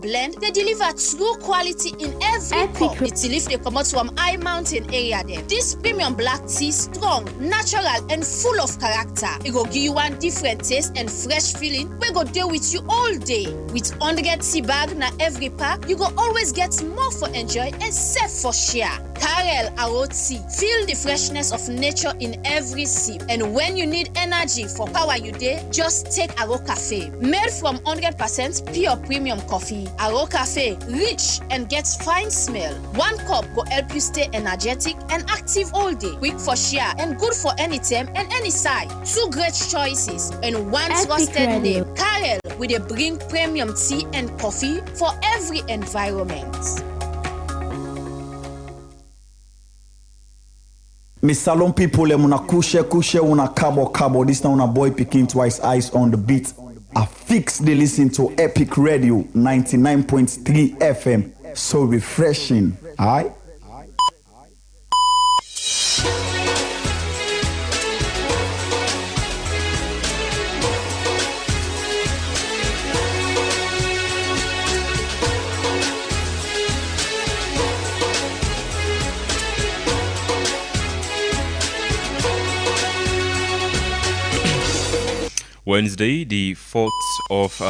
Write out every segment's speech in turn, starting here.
blend, they deliver true quality in every cup. The tea leaf they come out from high mountain area there. This premium black tea strong, natural and full of character. It go give you one different taste and fresh feeling. We go deal with you all day. With 100 tea bag na every pack, you go always get more for enjoy and save for share. Karel Aro tea. Feel the freshness of nature in every sip. And when you need energy for power you day, just take Aro Cafe. Made from 100% pure premium coffee. Aro Cafe, rich and gets fine smell. One cup go help you stay energetic and active all day. Quick for share and good for any time and any size. Two great choices and one trusted name. Karel with a bring premium tea and coffee for every environment. Miss Salon people, muna kushe una kabo. This now una boy picking twice eyes on the beat. I fix the listen to Epic Radio 99.3 FM. So refreshing. Alright? Wednesday, the 4th of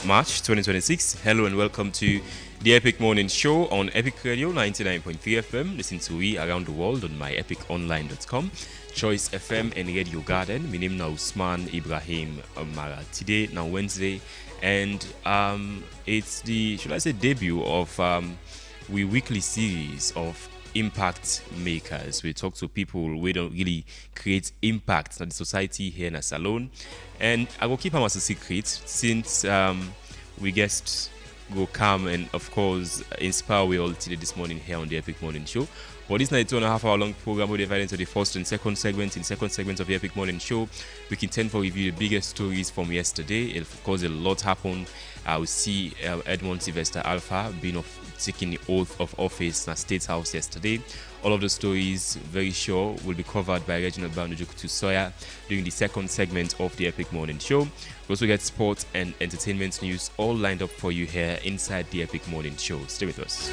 March 2026. Hello and welcome to the Epic Morning Show on Epic Radio 99.3 FM. Listen to we around the world on myepiconline.com, Choice FM and Radio Garden. My name is Usman Ibrahim Mara. Today, now Wednesday, and it's the, should I say, debut of we weekly series of impact makers. We talk to people we don't really create impact in the society here in a salon, and I will keep them as a secret since we guests go come and of course inspire we all today this morning here on the Epic Morning Show. But this night 2.5 hour long program will divide into the first and second segment. In second segment of the Epic Morning Show, we can tend to review the biggest stories from yesterday. Of course, a lot happened. We see Edmond Sylvester Alpha taking the oath of office in the State House yesterday. All of the stories, very sure, will be covered by Reginald Banujokutu Soya during the second segment of the Epic Morning Show. We also get sports and entertainment news all lined up for you here inside the Epic Morning Show. Stay with us.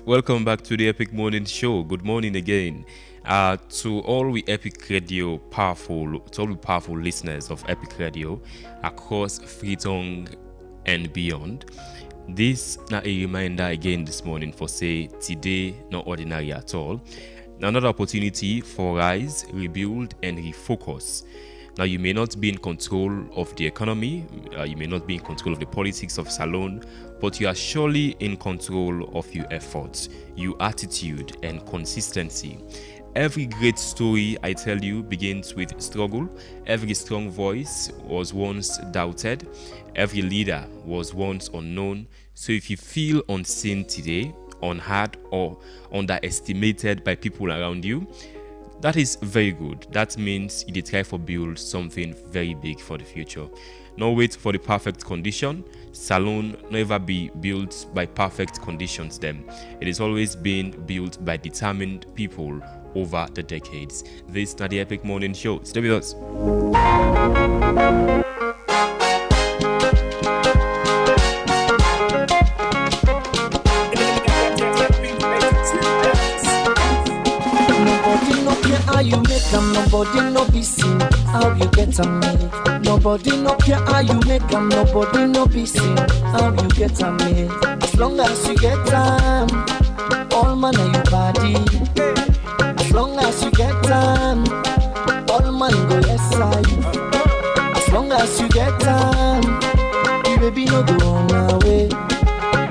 Welcome back to the Epic Morning Show. Good morning again. To all we Epic Radio powerful listeners of Epic Radio across Freetong and beyond. This na a reminder again this morning for say today not ordinary at all. Another opportunity for rise, rebuild and refocus. Now you may not be in control of the economy, you may not be in control of the politics of Salon, but you are surely in control of your efforts, your attitude and consistency. Every great story, I tell you, begins with struggle. Every strong voice was once doubted. Every leader was once unknown. So if you feel unseen today, unheard or underestimated by people around you, that is very good. That means you try to build something very big for the future. No wait for the perfect condition. Salon never be built by perfect conditions them. It is always been built by determined people over the decades. This is the Epic Morning Show. Stay with us. How you make them, nobody no be seen. How you get them made. Nobody no care how you make them, nobody no be seen. How you get them made. As long as you get them, all man of your body. As long as you get them, all man go yes side. As long as you get time, the baby no go on away.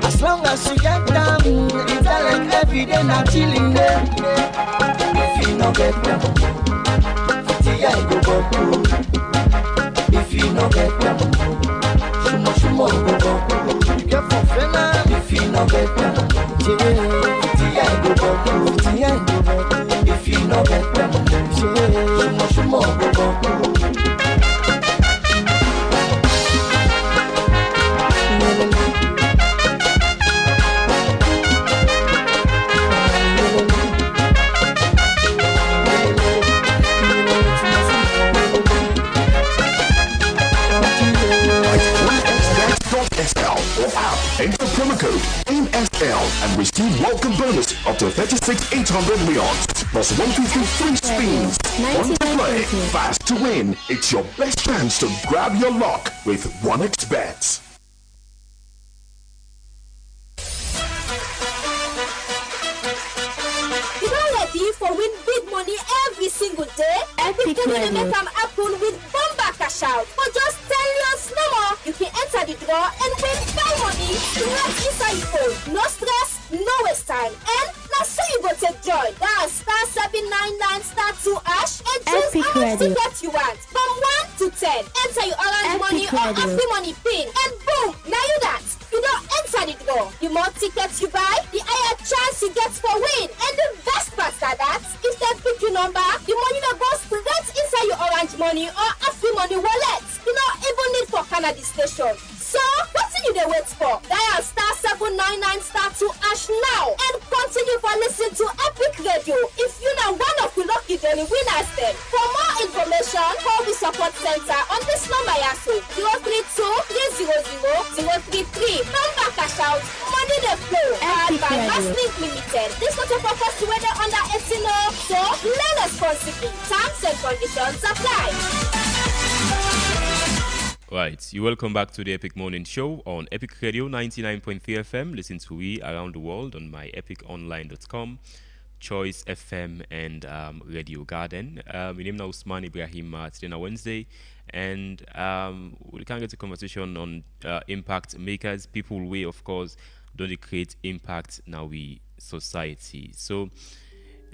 As long as you get time, it's like every day not chilling there. If you no get them, I go go. If you no get them, shumo go. You get for fena. If you no get them, I go go. If you no get them, shumo go. Enter promo code MSL and receive welcome bonus up to 36,800 leons plus 150 free spins. Want to play, fast to win. It's your best chance to grab your luck with 1xBet. You don't ready for win big money every single day? Epic Community can happen with Bomba Cash Out. For just 10 years no more, you can enter the draw and win buy money right inside your phone. No stress, no waste time. And now so you go take joy. Dial *799 *2# and choose how much ticket you want. From 1 to 10. Enter your orange money or happy money pin. And boom, now you that. You don't enter the draw. The more tickets you buy, the higher chance you get for win. And the best part of that, if they pick your number, the money will go straight inside your orange money or happy money wallet. You don't even need for Canada station. So, what do you wait for? Dial *799 *2# now and continue for listening to Epic Radio. If you know one of the lucky daily winners then. For more information, call the support center on this number yaso 032-300-033. Number Cash Out, money the flow. Powered by Masslink Limited. This not a purpose to whether under 18 or so learn responsibly. Terms and conditions apply. Right, you welcome back to the Epic Morning Show on Epic Radio 99.3 FM. Listen to we around the world on myepiconline.com, Choice FM, and Radio Garden. My name is Usman Ibrahim today on Wednesday, and we can get a conversation on impact makers, people way, of course, don't they create impact now we society. So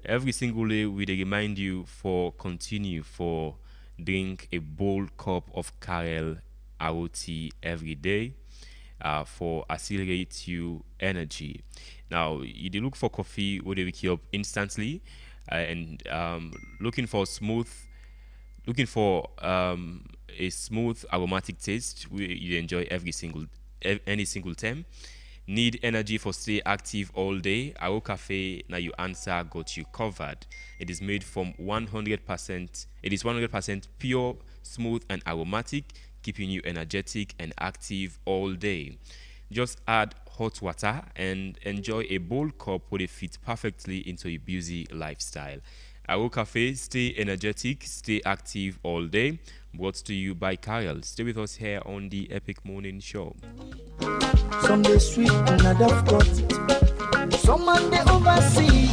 every single day we remind you for continue for drink a bold cup of Carel ROT every day for accelerate you energy. Now you look for coffee where they wake you up instantly and looking for a smooth aromatic taste where you enjoy any single time. Need energy for stay active all day? Aro Cafe, now your answer got you covered. It is made from 100%. It is 100% pure, smooth, and aromatic, keeping you energetic and active all day. Just add hot water and enjoy a bold cup where it fits perfectly into a busy lifestyle. Aro Cafe, stay energetic, stay active all day. Brought to you by Carel. Stay with us here on the Epic Morning Show. Some they sweet and I've got it. Some man they oversee.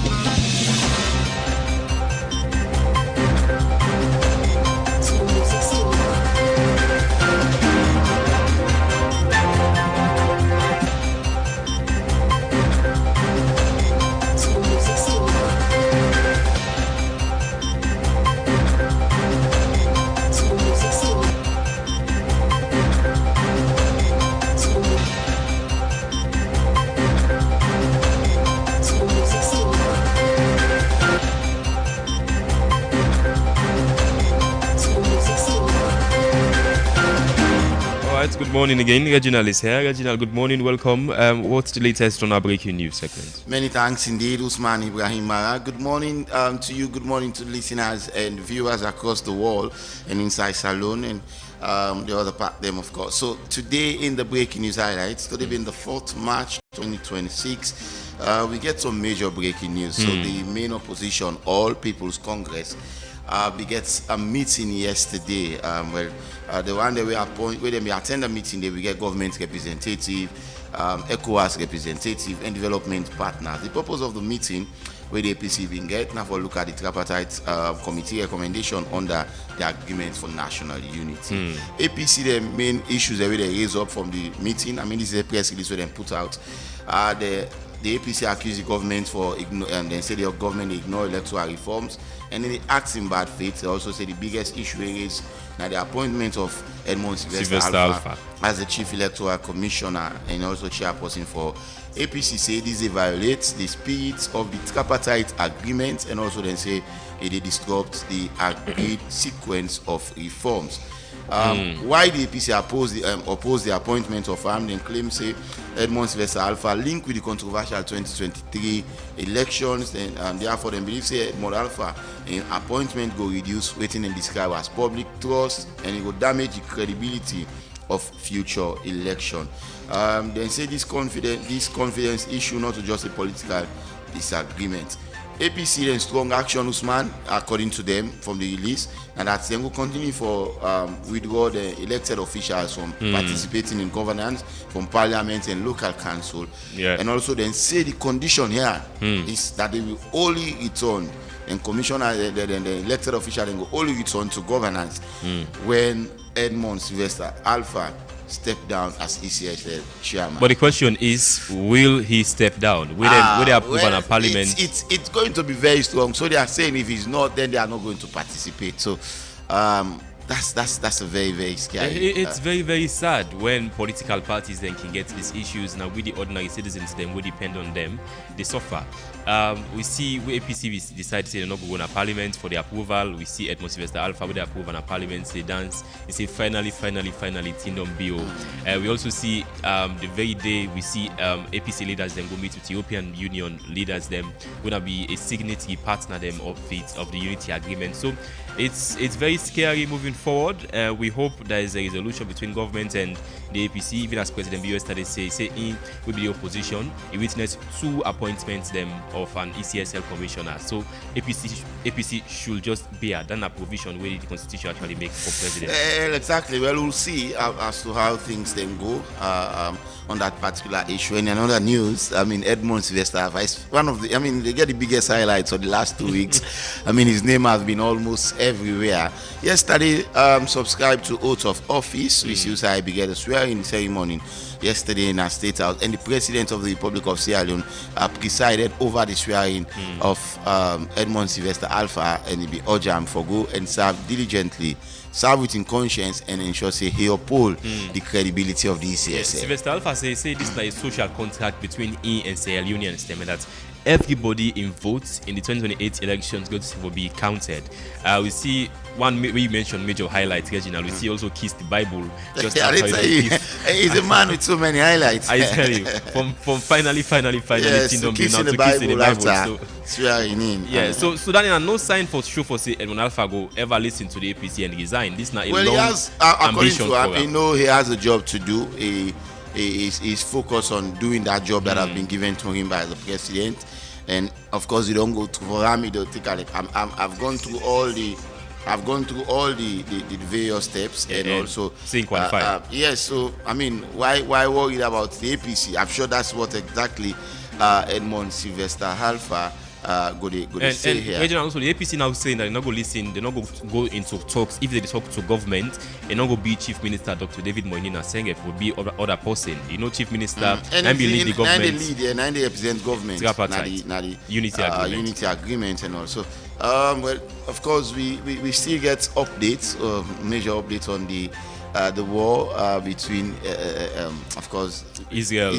Good morning again. Reginald is here. Reginald, good morning. Welcome. What's the latest on our breaking news segment? Many thanks indeed, Usman Ibrahim Mara. Good morning to you. Good morning to listeners and viewers across the world and inside Salon and the other part them, of course. So today in the breaking news highlights, today being the 4th March 2026, we get some major breaking news. So the main opposition, All People's Congress, we get a meeting yesterday. The one that we appoint, where they attend a meeting, they will get government representative, ECOWAS representative and development partners. The purpose of the meeting where the APC been get now for look at the tripartite committee recommendation under the agreement for national unity. APC, the main issues that they raise up from the meeting, I mean this is a press release where they put out, the APC accused the government for and they say the government ignore electoral reforms, and then they act in bad faith. They also say the biggest issue is now the appointment of Edmond Sylvester Alpha as the chief electoral commissioner and also chairperson for APC. Say this violates the spirit of the tripartite agreement, and also then say it disrupts the agreed sequence of reforms. Why the APC oppose the appointment of him? Then claim say Edmond Sylvester Alpha linked with the controversial 2023 elections, and therefore they believe say Edmond Alpha appointment go reduce waiting and describe as public trust, and it will damage the credibility of future election. Then say this confidence issue not just a political disagreement. APC then strong action, Usman, according to them from the release, and that they will continue for withdraw the elected officials from participating in governance from parliament and local council. And also then say the condition here is that they will only return, and commissioner the elected official then will only return to governance when Edmond Sylvester Alpha step down as ECSL chairman. But the question is, will he step down? Will they approve an parliament? It's going to be very strong. So they are saying if he's not, then they are not going to participate. So that's a very, very scary. It's very, very sad when political parties then can get these issues. Now we the ordinary citizens then we depend on them, they suffer. We see APC decide to say they're not going to parliament for the approval. We see Edmond Sylvester Alpha with the approval and parliament, they dance, they say finally Tindom Bill. We also see the very day we see APC leaders then go meet with European Union leaders, them gonna be a signatory partner them of the unity agreement. So it's very scary moving forward. We hope there is a resolution between government and the APC. Even as President Bio yesterday say in will be the opposition, he witnessed 2 appointments them of an ECSL commissioner. So APC should just bear than a provision where the constitution actually makes for president. Exactly. Well, we'll see as to how things then go on that particular issue. And another news, I mean, Edmond Sylvester Alpha is one of the, I mean, they get the biggest highlights of the last 2 weeks. I mean, his name has been almost everywhere. Yesterday, subscribed to oath of office, which used to begin a swearing ceremony yesterday in our state house, and the president of the Republic of Sierra Leone presided over the swearing of Edmond Sylvester Alpha, and he be urged for go and serve diligently, serve within conscience, and ensure say he uphold the credibility of the ECSL. Yes, Sylvester Alpha say this is like a social contract between he and Sierra Leoneans, statement that everybody in votes in the 2028 elections going to be counted. We see one we mentioned major highlights, Reginald. We see also Kiss the Bible. Just he's a man with so many highlights. I tell you, from finally, yes, Kingdom Kiss now the to Kiss in the Bible. So Daniel, no sign for sure for say Edmond Alpha go ever listen to the APC and resign. This is not a long he has, ambition according to him, know he has a job to do. He's focused on doing that job that has been given to him by the president, and of course you don't go to Vorami. Don't take a look. I've gone through all the various steps, and also seeing qualified. Yes, so I mean, why worried about the APC? I'm sure that's what exactly Edmond Sylvester Alpha go say here. Regional also the APC now saying that they're not going to listen, they're not going to go into talks. If they talk to government, they're not going to be Chief Minister Dr. David Moinina Sengef will be other person. You know, Chief Minister and be lead the government. And they represent government. The unity agreement and also. Well, of course, we still get updates, major updates on the war between, of course, Israel,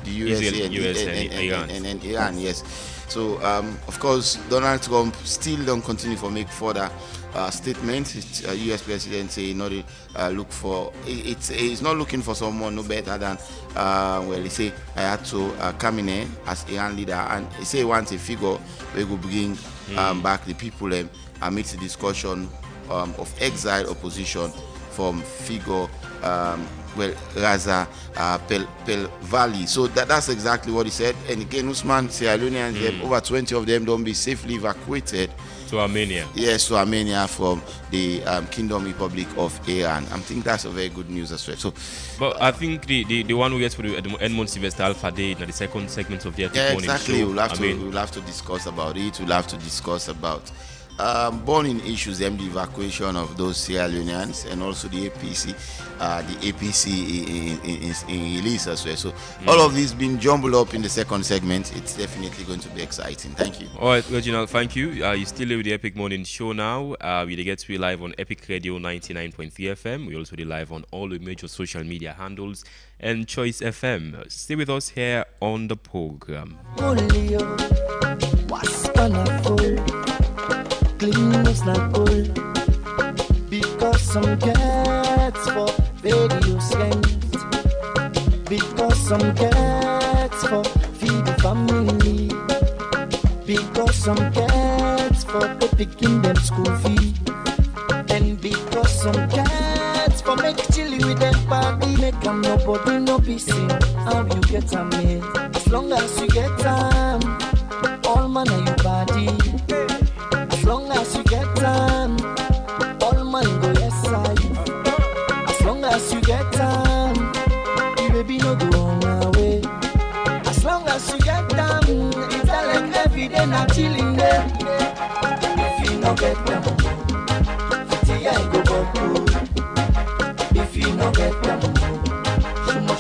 the USA, and Iran. Yes. So, of course, Donald Trump still don't continue to make further statements. U.S. President say look for he's not looking for someone no better than he say Ayatollah Khamenei as Iran leader, and he say he wants a figure who will bring back the people amidst the discussion of exile opposition from figure Raza Valley. So that's exactly what he said. And again, Usman, Sierra Leoneans, over 20 of them don't be safely evacuated To Armenia. Yes, to Armenia from the Kingdom Republic of Iran. I think that's a very good news as well. So, but I think the one we get for the Edmond Sylvester Alpha Day in the second segment of the Epic Morning exactly. Show. We'll have to discuss about it. We'll have to discuss about burning issues, the evacuation of those Sierra Leoneans, and also the APC in release as well. So all of this being jumbled up in the second segment, it's definitely going to be exciting. Thank you. All right, Reginald, thank you. You still with the Epic Morning Show now. We get to be live on Epic Radio 99.3 FM. We also be live on all the major social media handles and Choice FM. Stay with us here on the program. Clean like gold, because some gets for radio scent, because some gets for feed the family, because some gets for the picking them school fee, and because some gets for make chili with them party, make them nobody no be seen. How you get them made? As long as you get them, all man are your body. As long as you get time, all man go yes side. As long as you get time, you baby no go on away. As long as you get time, it's like every day not chilling there. If you no get time, fifty I go go. If you no get time,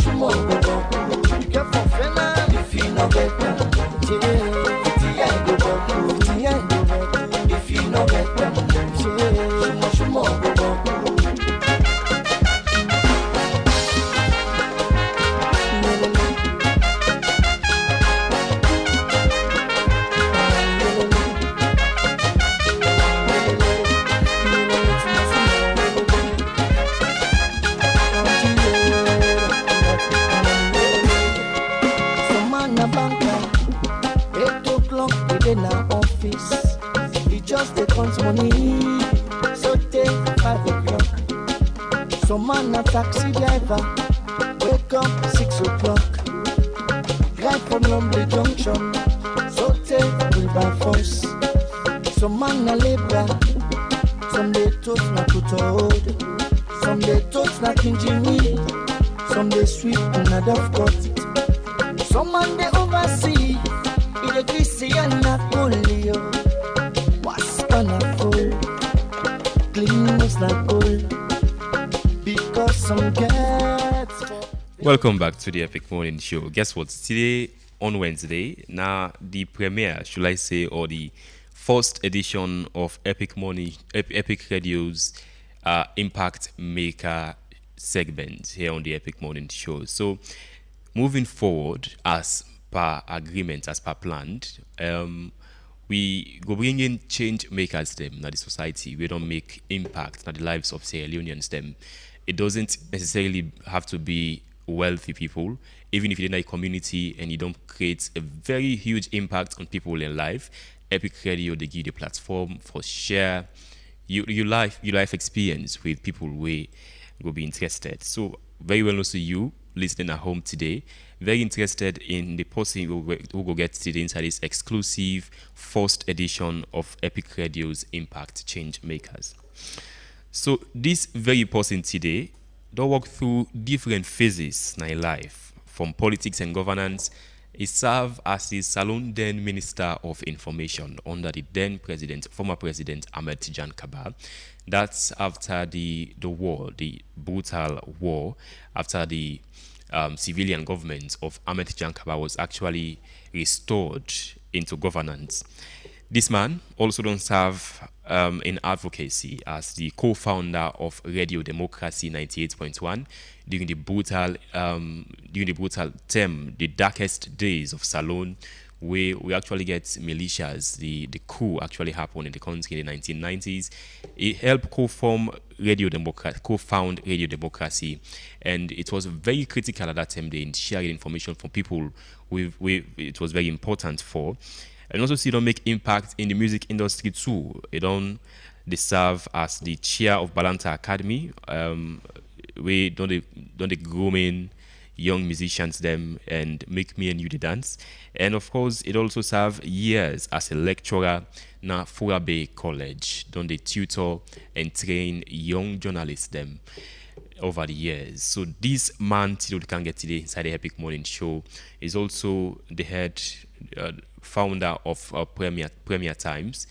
shumo go go. You get for fella. If you no get time, yeah, fifty I go go. Fifty I go go. If you know get them, shumo go go. Some man a banker, 8 o'clock in the office. Just the count money, so take 5 o'clock. Some man a taxi driver, wake up 6 o'clock. Drive from Lumley Junction, so take we by force. Some man a labor, some they toast na Kutod, some they toast na Kinjimi, some they sweep in a Dovecot. Some man they oversee, in the greasy and not only yo. Welcome back to the Epic Morning Show. Guess what? Today on Wednesday, now the premiere, should I say, or the first edition of Epic Radio's Impact Maker segment here on the Epic Morning Show. So moving forward, as per agreement, as per planned, we go bring in change makers them na the society. We don't make impact na the lives of Sierra Leoneans them. It doesn't necessarily have to be wealthy people. Even if you're in a community and you don't create a very huge impact on people in life, Epic Radio they give you the platform for share your life experience with people who will be interested. So very well also you listening at home today, very interested in the person who will get today inside this exclusive first edition of Epic Radio's Impact Change Makers. So this very person today, they walk through different phases in life, from politics and governance. He served as the Salon then Minister of Information under the then former President Ahmed Tijan Kaba. That's after the war, the brutal war, after the civilian government of Ahmed Tijan Kaba was actually restored into governance. This man also don't serve in advocacy as the co-founder of Radio Democracy 98.1 during the brutal term, the darkest days of Salon, where we actually get militias. The coup actually happened in the country in the 1990s. He helped co-found Radio Democracy, and it was very critical at that time in sharing information from people it was very important for. And also see don't make impact in the music industry too. They serve as the chair of Balanta Academy. We don't the grooming young musicians them and make me and you the dance. And of course, it also serve years as a lecturer na Fura Bay College. Don't they tutor and train young journalists them over the years. So this man Tito can get today inside the Epic Morning Show is also the head founder of Premier Times.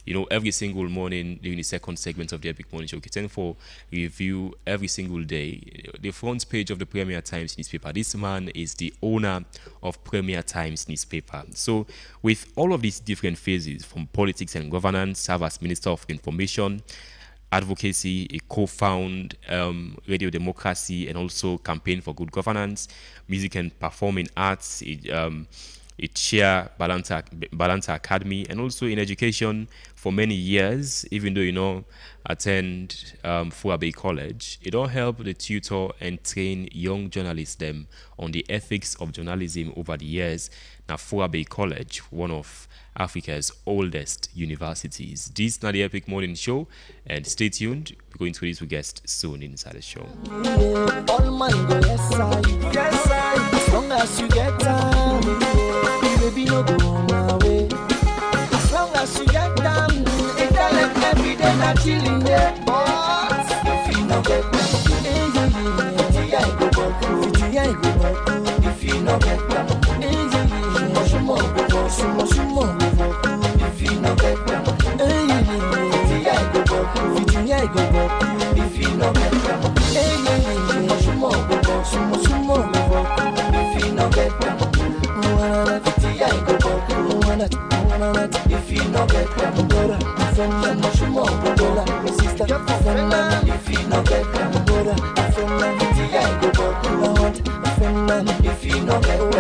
You know, every single morning during the second segment of the Epic Morning Show, we for review every single day. The front page of the Premier Times newspaper. This man is the owner of Premier Times newspaper. So with all of these different phases, from politics and governance, serve as Minister of Information, advocacy, a co-found Radio Democracy, and also campaign for good governance, music and performing arts, it chair Balanta Academy, and also in education for many years, even though attend Fura Bay College. It all help the tutor and train young journalists them on the ethics of journalism over the years. Now Fura Bay College, one of Africa's oldest universities. This is not the Epic Morning Show, and stay tuned. We're going to this guest soon inside the show. All man go yes side, as long as you get time, baby no go on my way. As long as you get time, it like every day not chilling there. But if you no get time, I go back. If you no get time, if you no get them, I go back. If you no get them, if you no get them, I go back. If you no get them, brother, sister, if you no get them, brother, I go back. If you no get them,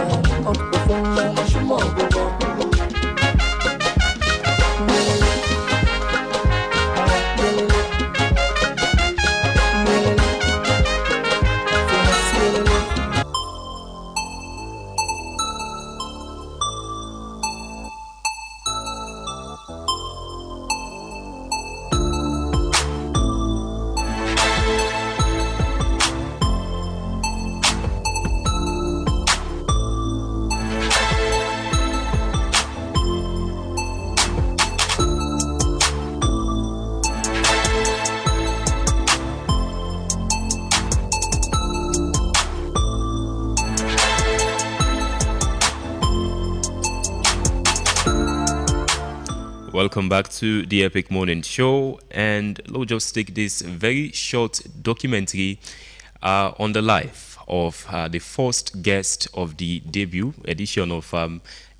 Welcome back to the Epic Morning Show, and we'll just take this very short documentary on the life of the first guest of the debut edition of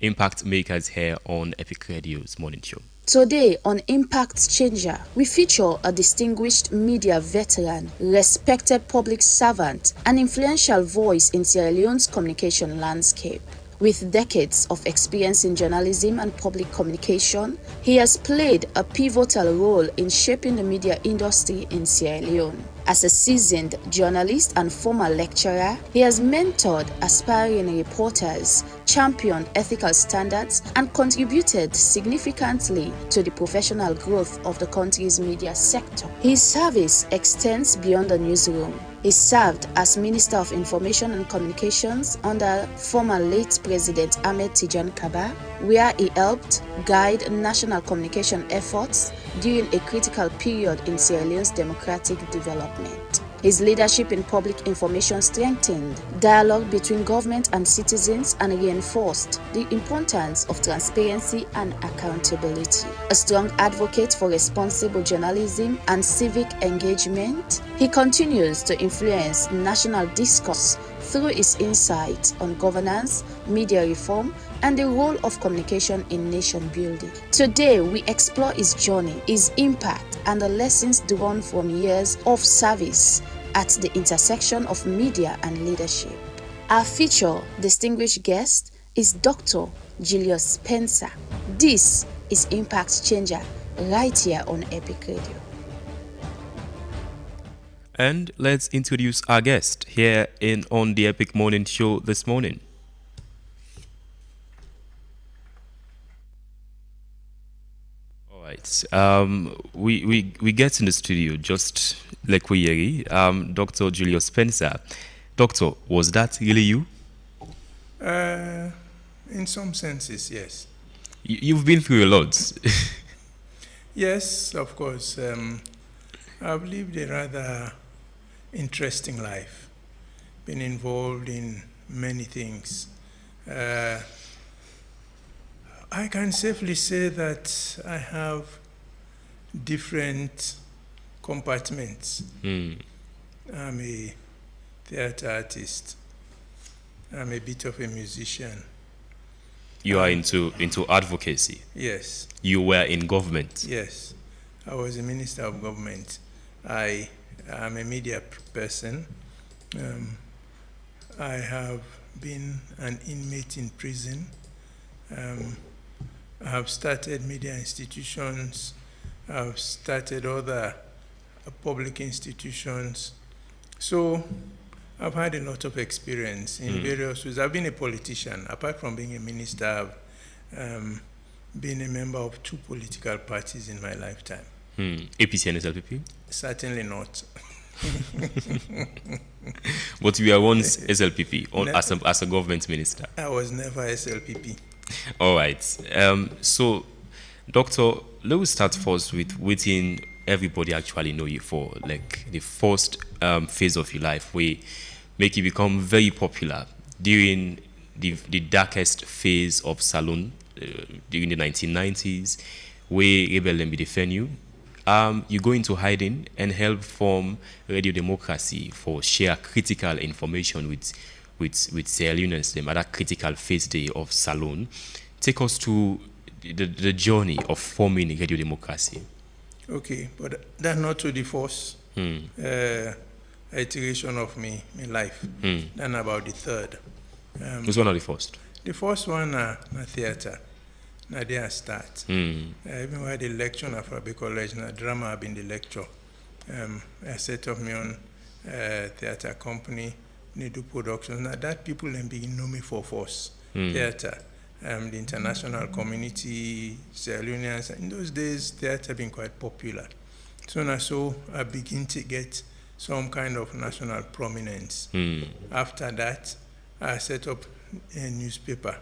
Impact Makers here on Epic Radio's Morning Show. Today on Impact Changer, we feature a distinguished media veteran, respected public servant, and influential voice in Sierra Leone's communication landscape. With decades of experience in journalism and public communication, he has played a pivotal role in shaping the media industry in Sierra Leone. As a seasoned journalist and former lecturer, he has mentored aspiring reporters, championed ethical standards, and contributed significantly to the professional growth of the country's media sector. His service extends beyond the newsroom. He served as Minister of Information and Communications under former late President Ahmed Tijan Kaba, where he helped guide national communication efforts during a critical period in Sierra Leone's democratic development. His leadership in public information strengthened dialogue between government and citizens and reinforced the importance of transparency and accountability. A strong advocate for responsible journalism and civic engagement, he continues to influence national discourse through his insights on governance, media reform, and the role of communication in nation building. Today, we explore his journey, his impact, and the lessons drawn from years of service at the intersection of media and leadership. Our feature distinguished guest is Dr. Julius Spencer. This is Impact Changer, right here on Epic Radio. And let's introduce our guest here on the Epic Morning Show this morning. All right, we get in the studio just like we Dr. Julius Spencer. Doctor, was that really you? In some senses, yes. You've been through a lot. Yes, of course. I've lived a rather interesting life, been involved in many things. I can safely say that I have different compartments. I'm a theater artist. I'm a bit of a musician. You are into advocacy. Yes. You were in government. Yes. I was a minister of government. I am a media person. I have been an inmate in prison. I have started media institutions. I've started other public institutions. So I've had a lot of experience in various ways. I've been a politician. Apart from being a minister, I've been a member of 2 political parties in my lifetime. APC and SLPP? Certainly not. But you were once SLPP as a government minister. I was never SLPP. All right. So, Doctor, let's start first with waiting everybody actually know you for, like the first phase of your life where make you become very popular during the darkest phase of Salone during the 1990s, where Rebel and defend you. You go into hiding and help form Radio Democracy for share critical information with Sierra Leoneans, the other critical phase day of Salone. Take us to the journey of forming Radio Democracy. Okay, but that's not to the first iteration of my life. Then about the third. Which one are the first? The first one, na theater. Now there I start. Even when I had a lecture at Fabi College, na drama have been the lecture. I set up my own theater company, need do productions. Now that people then begin know me for force. Theater. The international community, Sierra Leoneans. In those days, theater been quite popular. So I begin to get some kind of national prominence. After that, I set up a newspaper.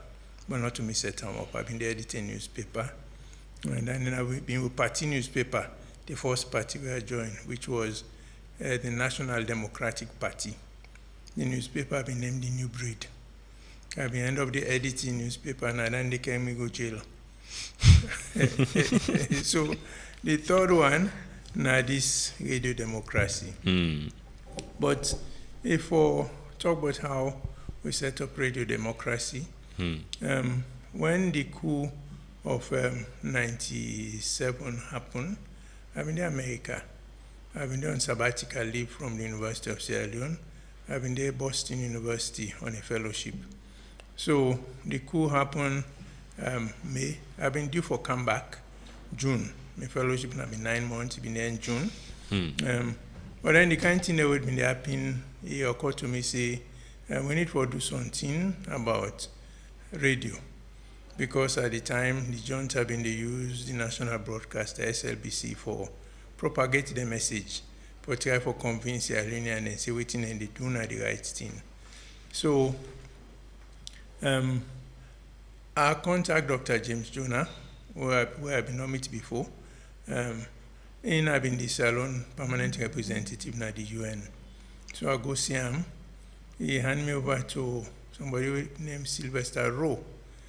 But not to me set them up. I've been there editing newspaper. And then I've been with party newspaper, the first party where I joined, which was the National Democratic Party. The newspaper I've been named the New Breed. I've been end up the editing newspaper and then they came me go jail. So the third one, now this Radio Democracy. But if we talk about how we set up Radio Democracy, when the coup of 97 happened, I've been in America. I've been there on sabbatical leave from the University of Sierra Leone. I've been there at Boston University on a fellowship. So the coup happened May. I've been due for comeback June. My fellowship has been 9 months. I've been there in June. But then the kind of thing that would be happening, it occurred to me, say, we need to do something about radio. Because at the time, the joint have been used the national broadcaster, SLBC, for propagate the message, for try for convince the Iranian and say waiting and they do not the right thing. So I contact Dr. James Jonah, who I've been on meet before. I've been the Salone permanent representative na the UN. So I go see him. He hand me over to somebody named Sylvester Rowe.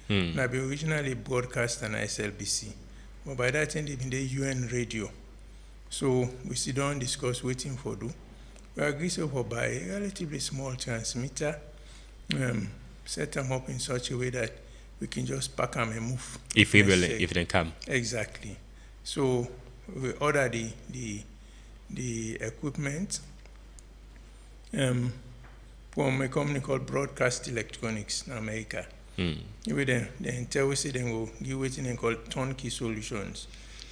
Now be originally broadcast on SLBC. But by that time, they've been the UN radio. So we sit down, discuss, waiting for do. We agree so for buy a relatively small transmitter, set them up in such a way that we can just pack them and move. If they come. Exactly. So we order the equipment from a company called Broadcast Electronics in America. Then tell us then go give it in called turnkey solutions.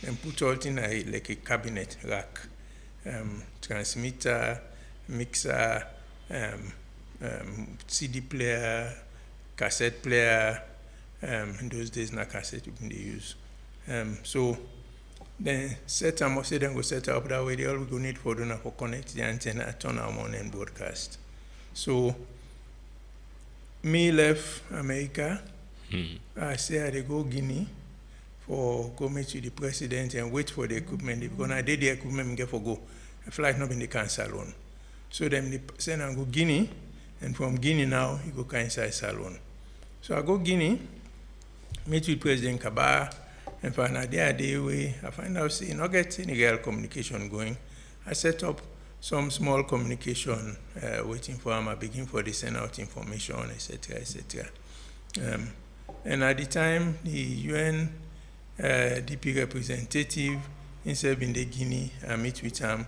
And put all in like a cabinet rack, transmitter, mixer, CD player, cassette player. In those days, na cassette they use. So then set them. Say then go set up that way. They all we go need for doing for connect the antenna, turn on and broadcast. So me left America. I say I dey go Guinea for go meet with the president and wait for the equipment. Because I did the equipment, I get for go. A flight not been the cancel on. So then they send I go Guinea, and from Guinea now you go cancel Salon. So I go Guinea, meet with President Kaba, and find out there way. I find out see not get any real communication going. I set up some small communication waiting for him. I begin for the send out information, etc., etc. And at the time, the UN DP representative, instead in the Guinea, I meet with him.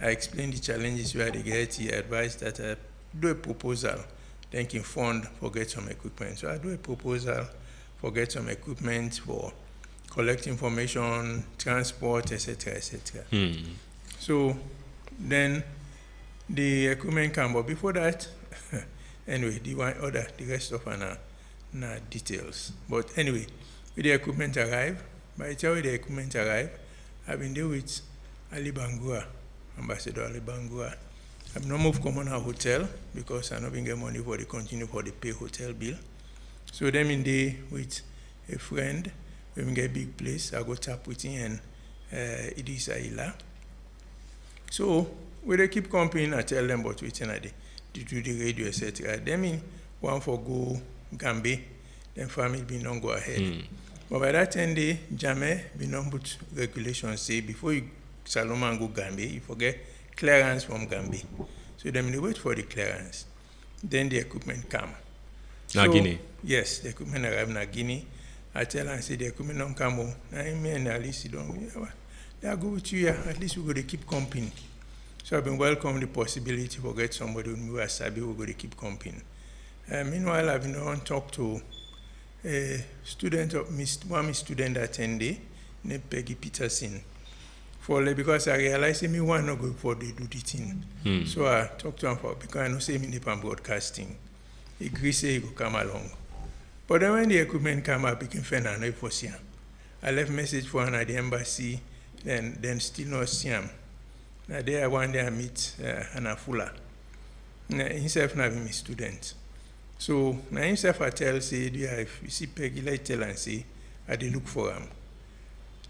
I explain the challenges where they get. He advised that I do a proposal, then can fund for get some equipment. So I do a proposal for get some equipment for collect information, transport, etc., etc. So then the equipment come, but before that, anyway, the rest of our details. But anyway, with the equipment arrive, by the time the equipment arrive, I've been there with Ali Bangura, Ambassador Ali Bangura. I've not moved common a hotel because I not been get money for the continue for the pay hotel bill. So them in there with a friend, we get big place, I go tap with him and Idrissa Ila. So when they keep company, I tell them about waiting at the do the radio, etc. Them in one for go Gambia, then family be not go ahead. But by that time, they jamais be not put regulations say before you Saloma go Gambia, you forget clearance from Gambia. So then they wait for the clearance. Then the equipment come. Now Guinea? Yes, the equipment arrive in Guinea. I tell and say the equipment don't come. Now me and at least you don't. They go with you. At least we go to keep company. So I've been welcome the possibility for get somebody who is sabi we go to keep company. Meanwhile, I've been on talk to a student of one student attendee named Peggy Peterson. Because I realized me want to go before they do the thing. So I talked to him because I know say me in broadcasting. He agreed say he go come along. But then when the equipment come up, he can find another for him. I left message for him at the embassy, then still not see him. Now there one day I meet Hannah Fuller. Himself not my student. So now himself I tell say, if you see Peggy, let tell and say, I did look for him.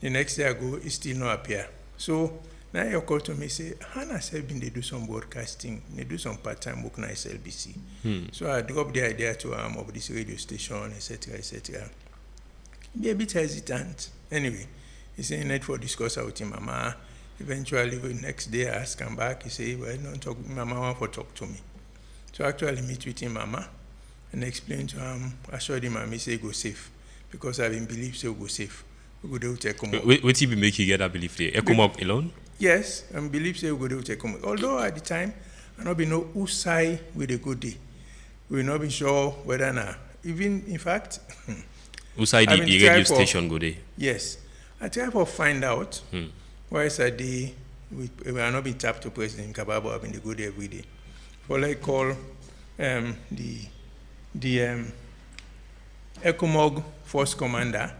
The next day I go, he still not appear. So now you call to me say, Hannah said they do some broadcasting, they do some part-time work na SLBC. So I drop the idea to him of this radio station, etc., etc. Be a bit hesitant. Anyway, he said, need for discuss with him, Mama. Eventually, the next day I ask him back, he say, well, don't talk, Mama want to talk to me. So I actually meet with him, Mama, and explain to him, assured him, Mama, say go safe, because I been believe say go safe. We go to Ekomog. What did make you get that belief there? Ekomog alone? Yes, I believe say we go to Ekomog. Although at the time, I not be know whose side we dey go dey. We not be sure whether na even in fact. Whose side the radio station go dey? Yes, I try to find out. Why is that day we are not being tapped to President Kababo. I've been the good every day. For like call the Ekomog Force Commander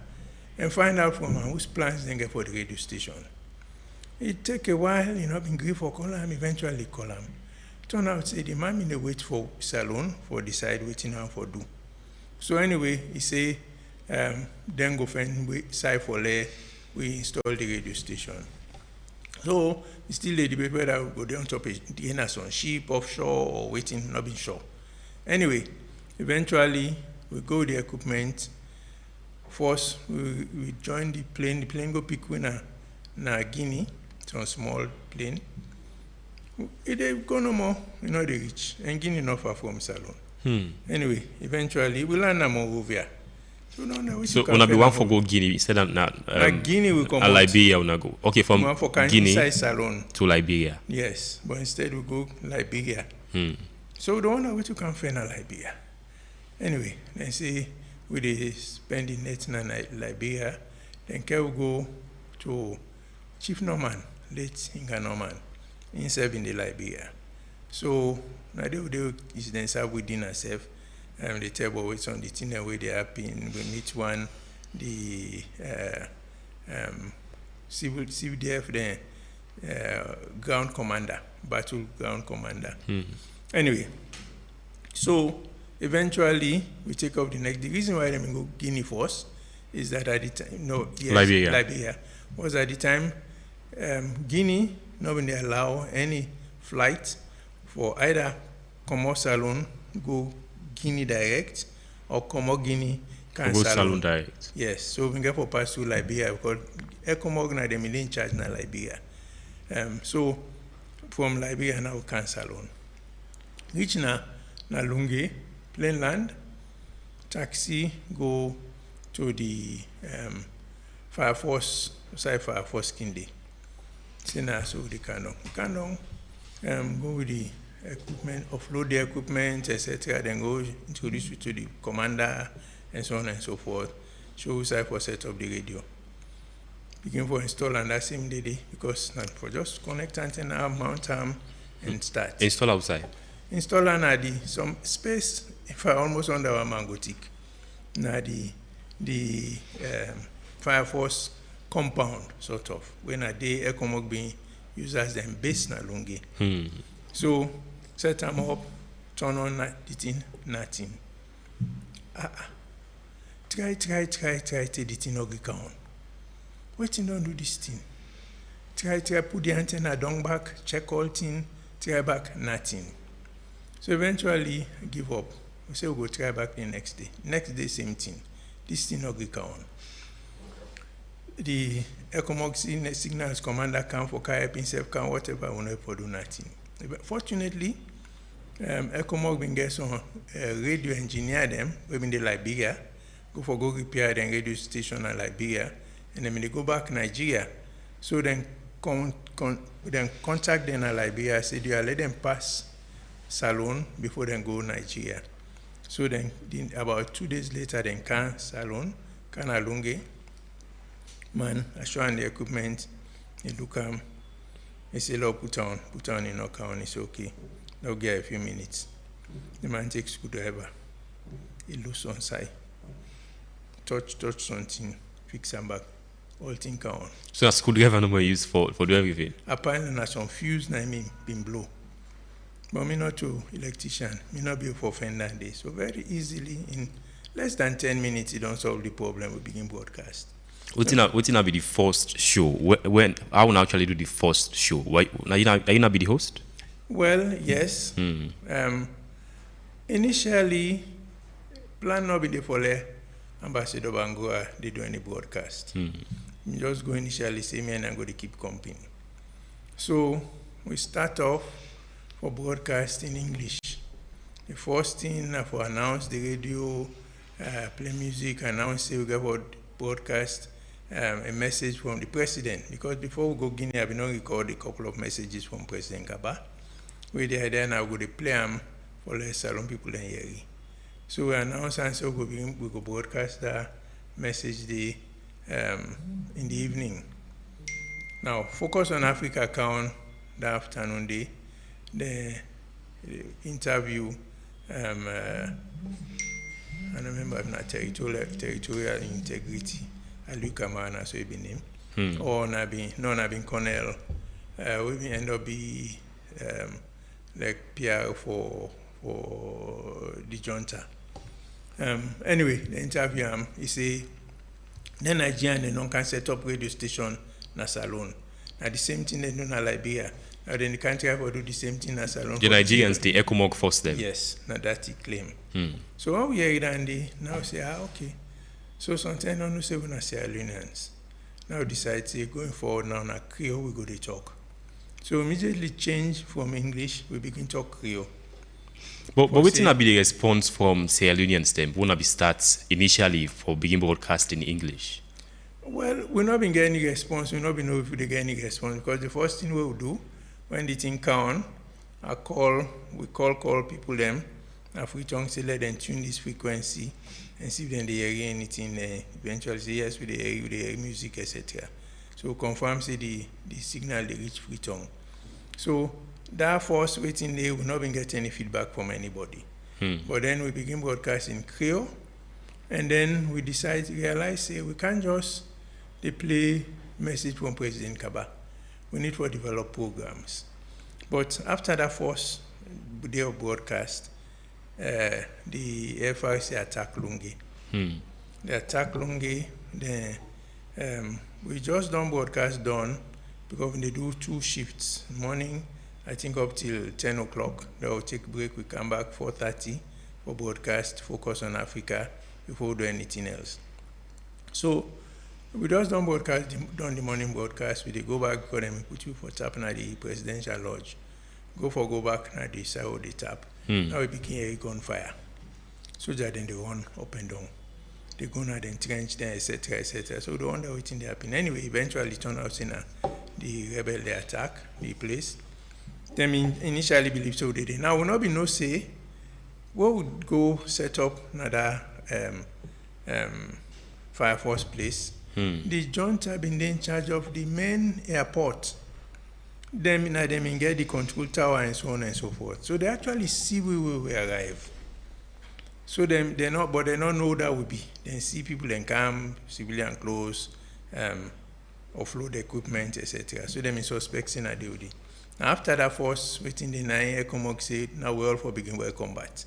and find out from him whose plans they get for the radio station. It take a while, been grief for call him, eventually call him. Turn out say the man in the wait for Salon for decide waiting now for do. So anyway, he say then go find side for lay. We install the radio station. So still the debate whether we go down top the NAS on ship, offshore, or waiting, not being sure. Anyway, eventually we go the equipment. First, we join the plane. The plane go pick we na Guinea, some small plane. It go no more, they reach. And Guinea not far from Salon. Anyway, eventually we land in Monrovia. So when I be one for go Guinea, instead of not Guinea we come Liberia when I go. Okay, from Guinea Salon to Liberia. Yes, but instead we go Liberia. So the one that we can find in Liberia. Anyway, then say we spend the night in Liberia, then we go to Chief Norman, late Inga Norman, himself in the Liberia. So now they is then serve within ourselves. The table waits on the thing where they are in. We meet one, the CVDF, the ground commander, battle ground commander. Anyway, So eventually we take up the next. The reason why they go Guinea first is that at the time, Liberia was at the time, Guinea nobody allow any flight for either Comor Salon go Guinea direct or Comor Guinea can Salon direct. Yes, so we get for pass through Liberia because Ecomog na them in charge na Liberia. So from Liberia now can Salon. Reach na Lungi, plain land, taxi go to the Fire Force Kindi. So the Kandong go with the equipment, offload the equipment, etc. Then go introduce you to the commander and so on and so forth. Show side for set up the radio. Begin for install on that same day because not for just connect antenna, mount arm, and start. Install outside. Install on some space. If I almost under our Mangotic, now the Fire Force compound sort of when a day Ecomog being used as them base na Lungi. So set them up, turn on the thing, nothing. Try till the thing no get on. Wait don't do this thing. Try put the antenna down back, check all thing, try back, nothing. So eventually I give up. We say we'll go try back the next day. Next day same thing. This thing no get on. The Ecomog signals commander come for car himself can whatever we not do nothing. But fortunately, Ecomog been get some radio engineer them, we been the Liberia, go repair the radio station in Liberia, and then they go back Nigeria. So then contact them in Liberia, say they let them pass Salon before they go Nigeria. So then about 2 days later, then can Salon, can Alunge, man, I show on the equipment, they look they say, "Lord, put on in knock on, it's okay. They'll get a few minutes." The man takes screwdriver. He looks on side. Touch something, fix them back. All thing come on. So a screwdriver no more used for do everything? Apparently, there's some fuse na me been blow. But me not to electrician. Me not be for fender day. So very easily, in less than 10 minutes, you don't solve the problem. We begin broadcast. What's be the first show? When I will actually do the first show? Why are you not be the host? Well, yes. Initially, plan not be the for Ambassador Bangura. They do any broadcast. Just go initially say me and I'm going to keep company. So we start off for broadcast in English. The first thing for announce the radio, play music, announce say we got broadcast. A message from the president, because before we go Guinea, I've been record a couple of messages from President Kaba. We then I go to play them for the Salon people in here. So we announce and so we go broadcast that message in the evening. Now focus on Africa account the afternoon day, the interview. I remember I'm not territorial integrity. Aluka Mana, so it be name. Or Nabi Cornell. We end up be like PR for the junta. Anyway, the interview he say then Nigerian they can set up radio station na Salon. Now the same thing they do na Liberia. Now then the country have to do the same thing na Salon. The Nigerians, the Ecomog force them. Yes, now that's the claim. So when we hear it and they now say, okay. So sometimes I don't say we're not Sierra Leoneans. Now decide say going forward now na Creole we go to talk. So immediately change from English, we begin to talk Creole. But what's not be the response from Sierra Leoneans then? Won't be starts initially for begin broadcasting in English? Well, we're not been getting any response. We're not been know if we get any response because the first thing we will do when the thing come on, we call people them. If we talk, say let them tune this frequency and see if then they hear anything. Eventually say yes, we hear music, etc. So confirm say the signal they reach free tongue. So that first waiting there, we not been get any feedback from anybody. But then we begin broadcasting Creole, and then we realize say we can't just play message from President Kaba. We need to develop programs. But after that first day of broadcast, the FRC attack Lungi. They attack Lungi, then we just done broadcast done because they do 2 shifts. Morning, I think up till 10 o'clock. They will take break. We come back 4:30 for broadcast, focus on Africa before we do anything else. So we just done broadcast, done the morning broadcast. We dey go back because them put you for tap na the presidential lodge. Go back na the side of the tap. Now we begin a gunfire. Soldier then they run up and down. They go now then trench then etc. etc. So they wonder what they happen. Anyway, eventually turn out saying the rebel they attack the place. Them initially believe so they did. Now will not be no say. We would go set up another Fire Force place. The junta been in charge of the main airport. Them get the control tower and so on and so forth. So they actually see where we arrive. So they don't know that will be. Then see people and come, civilian clothes, offload equipment, etc. So them is suspecting that they will do. After that force, within the 9 ECOMOG said, now we all for begin well combat.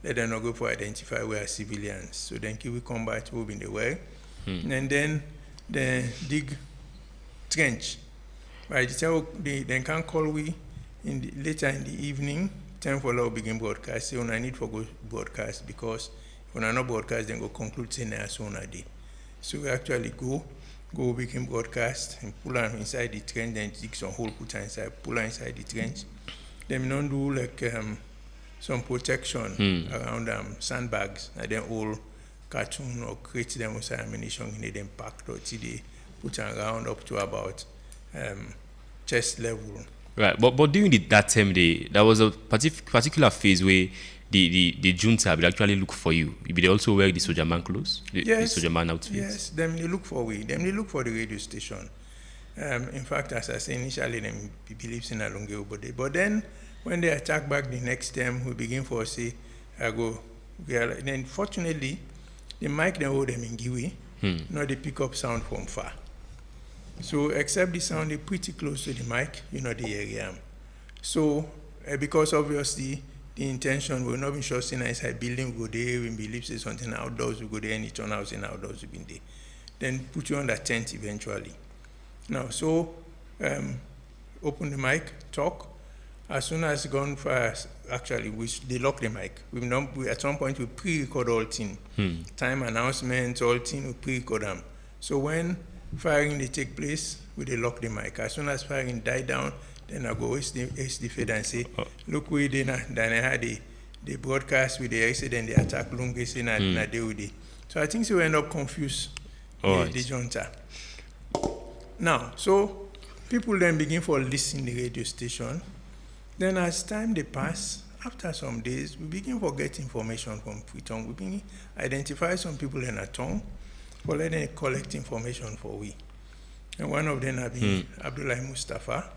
Let them not go for identify we are civilians. So then we combat move in the way. And then they dig trench. Right, they can call we later in the evening, 10 for law begin broadcast. Say, I need for go broadcast because when I not broadcast, then go conclude saying as soon as day. So we actually go begin broadcast and pull her inside the trench, then dig some hole, put her inside, pull her inside the trench. Then don't do like some protection around sandbags, and then all cartoon or crate them with ammunition in them packed or they put her around up to about chest level. Right, but during that time, there was a particular phase where the junta would actually look for you. They also wear the soldier man clothes, the soldier man outfits. Yes, them they look for we. Them they look for the radio station. In fact, as I say initially, them believes in Alonge, but then when they attack back the next time, we begin for say, then fortunately, the mic they hold them in Giwi, not they pick up sound from far. So except the sound is pretty close to the mic, the area. So because obviously the intention will not be shot inside building, we go there, we believe say something outdoors, we go there, and it turn out in outdoors, we been there. Then put you on the tent eventually. Now, so open the mic, talk. As soon as gone fast, actually, they lock the mic. We at some point we pre-record all thing. Time announcements, all thing, we pre-record them. So when firing they take place, we they lock the mic. As soon as firing die down, then I go HD fed and say, look we did then I had the broadcast with the accident, the attack Lungi saying na day with it. So I think we end up confused the junta. Now, so people then begin for listening the radio station. Then as time they pass, after some days, we begin to get information from Freetown. We begin identify some people in a town for letting them collect information for we. And one of them have been Abdullah Mustafa.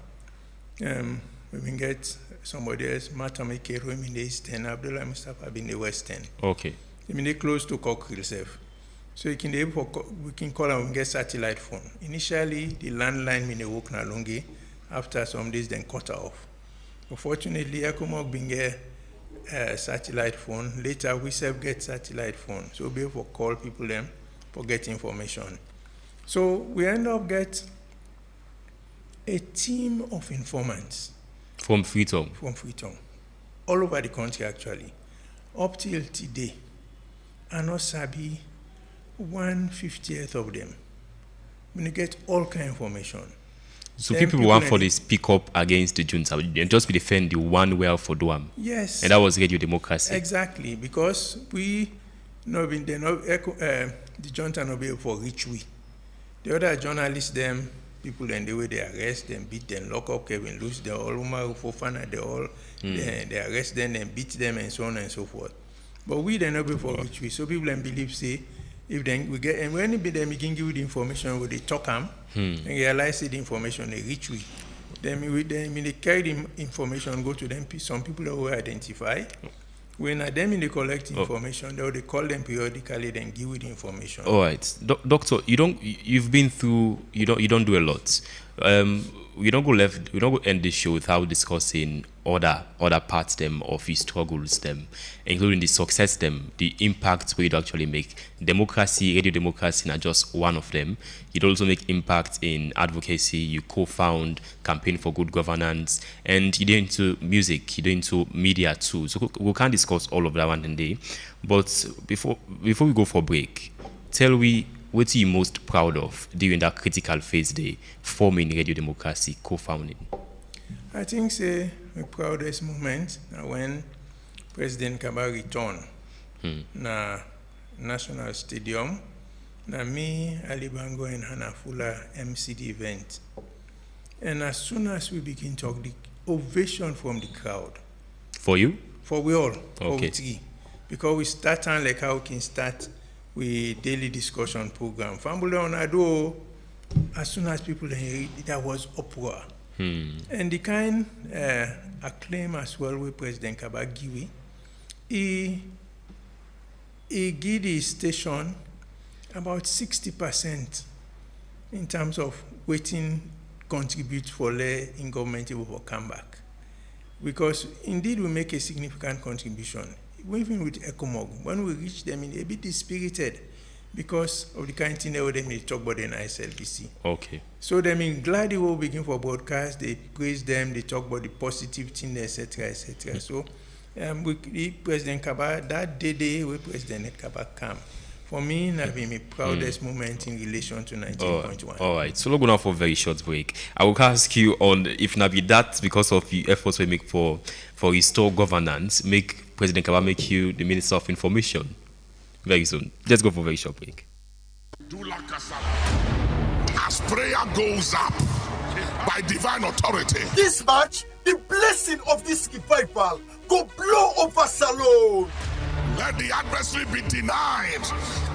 We begin get somebody else, Matame Kero in the Eastern, Abdullah Mustafa in the Western. Okay. I mean, they close to Cockrill self. So we can call and get satellite phone. Initially, the landline in the work na longi. After some days, then cut off. Unfortunately, ECOMOG been get satellite phone. Later, we self get satellite phone. So we able to call people them for get information. So we end up get a team of informants. From Freetown? From Freetown. All over the country, actually. Up till today, I know Sabi 1/50th of them. When you get all kind of information. So people want for this speak up against the junta and just be defend the one well for Duam. Yes. And that was Radio Democracy. Exactly, because we no been the junta no be able for reach we. The other journalists them people and the way they arrest them, beat them, lock up Kevin Lewis, they all Umar Fofana, they all they arrest them and beat them and so on and so forth. But we they not be for reach we. So people then believe say if then we get and when them begin give you the information where they talk them and realize the information they reach we. Then they carry the information, go to them. Some people that will identify. When them in the collect information, they call them periodically, then give you the information. All right, Doctor, you've been through. You don't do a lot. We don't go end the show without discussing other parts them of his struggles them, including the success them, the impact we actually make. Democracy, radio democracy, not just one of them. You'd also make impact in advocacy. You co-found Campaign for Good Governance, and you're into music, you're into media too. So we can't discuss all of that one day. But before we go for break, tell me what you most proud of during that critical phase day forming radio democracy, co-founding. I think the proudest moment when President Kaba returned na National Stadium, na me, Ali Bango and Hannah Fuller MC the event. And as soon as we begin to talk, the ovation from the crowd. For you? For we all. Okay. For we three. Because we start on like how we can start with daily discussion program. Fambule on Ado, as soon as people heard it, there was uproar. And the kind acclaim as well with President Kaba Giwi, he gave the station about 60% in terms of waiting contribute for lay in government will come back. Because indeed we make a significant contribution. Even with ECOMOG, when we reach them in a bit dispirited because of the kind of thing they talk about in ISLBC. Okay. So they glad they will begin for broadcast, they praise them, they talk about the positive thing, etc., etc. So with President Kaba, that day with President Kaba come, for me, that been my proudest moment in relation to 19.1. All right. So we're going for a very short break. I will ask you on if not be that because of the efforts we make for restore governance, make President Kaba make you the Minister of Information very soon. Let's go for a very short break. As prayer goes up by divine authority, this match, the blessing of this revival go blow over Salone. Let the adversary be denied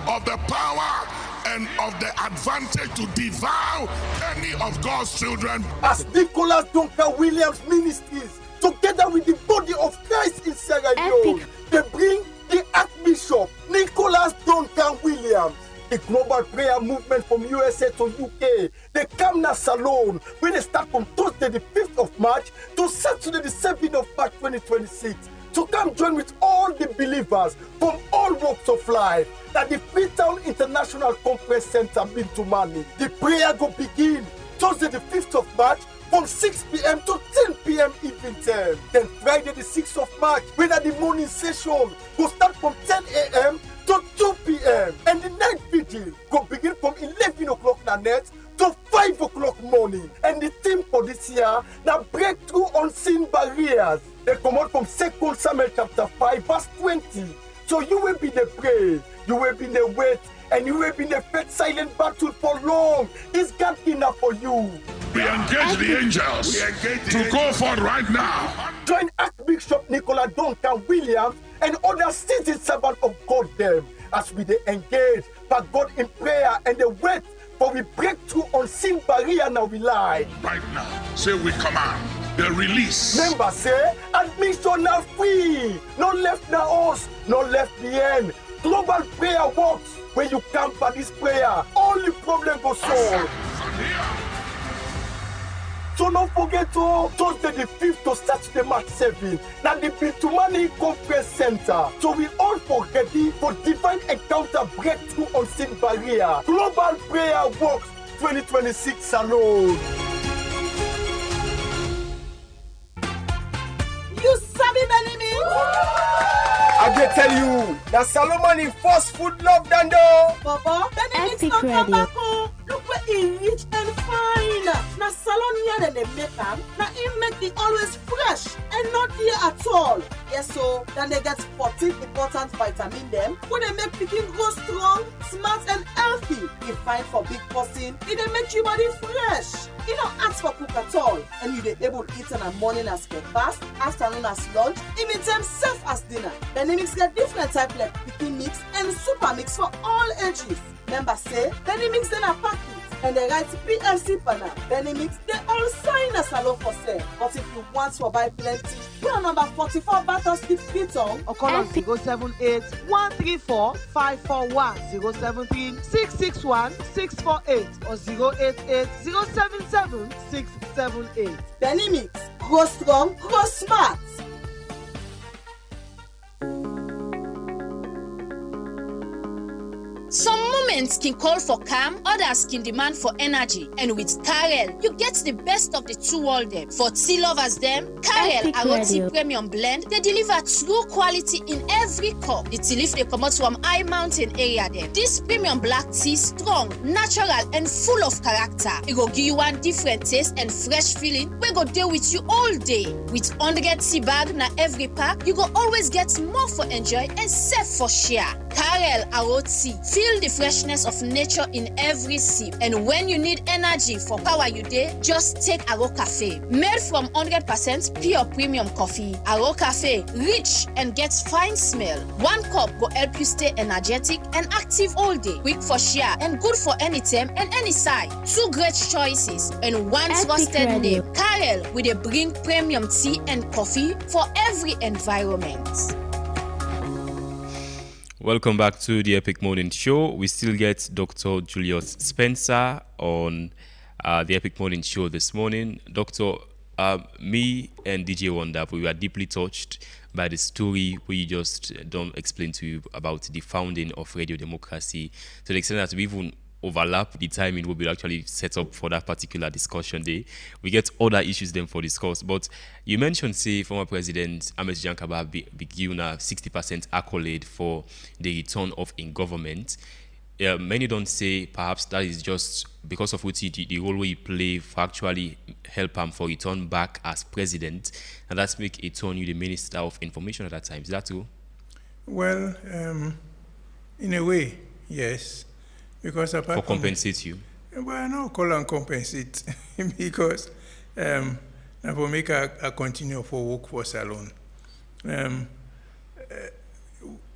of the power and of the advantage to devour any of God's children. As Nicholas Duncan Williams Ministries, together with the body of Christ in Sierra Leone, they bring the Archbishop Nicholas Duncan Williams, the global prayer movement from USA to UK. They come to Salone, where they start from Thursday the 5th of March to Saturday the 7th of March 2026. To come join with all the believers from all walks of life at the Freetown International Conference Center, Bintumani. The prayer will begin Thursday the 5th of March from 6 p.m. to 10 p.m. evening time. Then Friday the 6th of March, when at the morning session will start from 10 a.m. to 2 p.m. And the night vigil will begin from 11 o'clock night to 5 o'clock morning. And the theme for this year, now breakthrough unseen barriers. They come out from 2 Samuel chapter 5 verse 20. So you will be the prey, you will be the wait, and you will be the faith silent battle for long. Is God enough for you? We engage the angels to go forward right now. Join Archbishop Nicholas Duncan Williams and other seasoned servants of God them as we they engage by God in prayer and the wait for we breakthrough unseen barrier now we lie. Right now, say we command the release. Members say admission now free. No left now us, no left the end. Global prayer works. When you come for this prayer, all the problem goes solved. So don't forget to Thursday the 5th to Saturday March 7th. Now the Bintumani Conference Center. So we all for ready for divine encounter breakthrough unseen barrier. Global prayer works 2026 Salone. You sabi Benimi? I can tell you that Solomon in fast food love Dando. Baba, Benimi not tobacco. Look where he rich and fine. Now salon here and they make them. Now he make it always fresh and not here at all. Yes, so then they get 14 important vitamin them. When they make picking grow strong, smart and healthy. You find for big person, it they make your body fresh. You don't ask for cook at all, and you they able to eat in the morning as breakfast, afternoon as lunch, even time safe as dinner. Benimix get different type like picking mix and super mix for all ages. Members say Benimix then a packet and the right PFC banner. Benimix, they all sign a salon for sale. But if you want to buy plenty, we are number 44 Battle Street, Piton, or call us 078 134 541 073 661 648 or 088 077 678. Benimix, grow strong, grow smart. Some moments can call for calm, others can demand for energy. And with Karel, you get the best of the two worlds. For tea lovers them, Karel Aroti Premium Blend, they deliver true quality in every cup. The tea leaf they come out from high mountain area them. This premium black tea strong, natural and full of character. It will give you one different taste and fresh feeling. We go deal with you all day. With 100 tea bag na every pack, you go always get more for enjoy and save for share. Karel Aroti. Feel the freshness of nature in every sip. And when you need energy for power you day, just take Aro Cafe. Made from 100% pure premium coffee. Aro Cafe, rich and gets fine smell. One cup will help you stay energetic and active all day. Quick for share and good for any time and any size. Two great choices and one trusted name. Karel with a bring premium tea and coffee for every environment. Welcome back to the Epic Morning Show. We still get Dr. Julius Spencer on the Epic Morning Show this morning. Doctor, me and DJ Wonder, we were deeply touched by the story we just don't explain to you about the founding of Radio Democracy, to the extent that we even overlap the timing will be actually set up for that particular discussion day. We get other issues then for discuss, but you mentioned, say, former President Ahmed Jankaba be given a 60% accolade for the return of in government. Many don't say perhaps that is just because of what the role he play for actually help him for return back as president, and that's make it turn you the Minister of Information at that time. Is that true? Well, in a way, yes. Because apart for compensate you? Well, no, call and compensate because I will make a continue for workforce alone.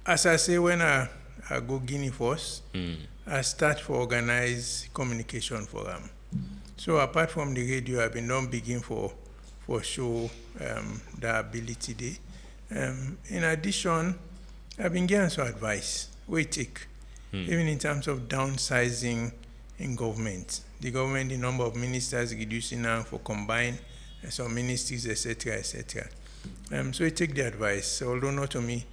As I say, when I go Guinea first, I start to organize communication for them. So apart from the radio, I've been done begin for show the ability day. In addition, I've been getting some advice. We take. Even in terms of downsizing in government. The government, the number of ministers reducing now for combined, some ministries, etc., etc. So I take the advice, although not to me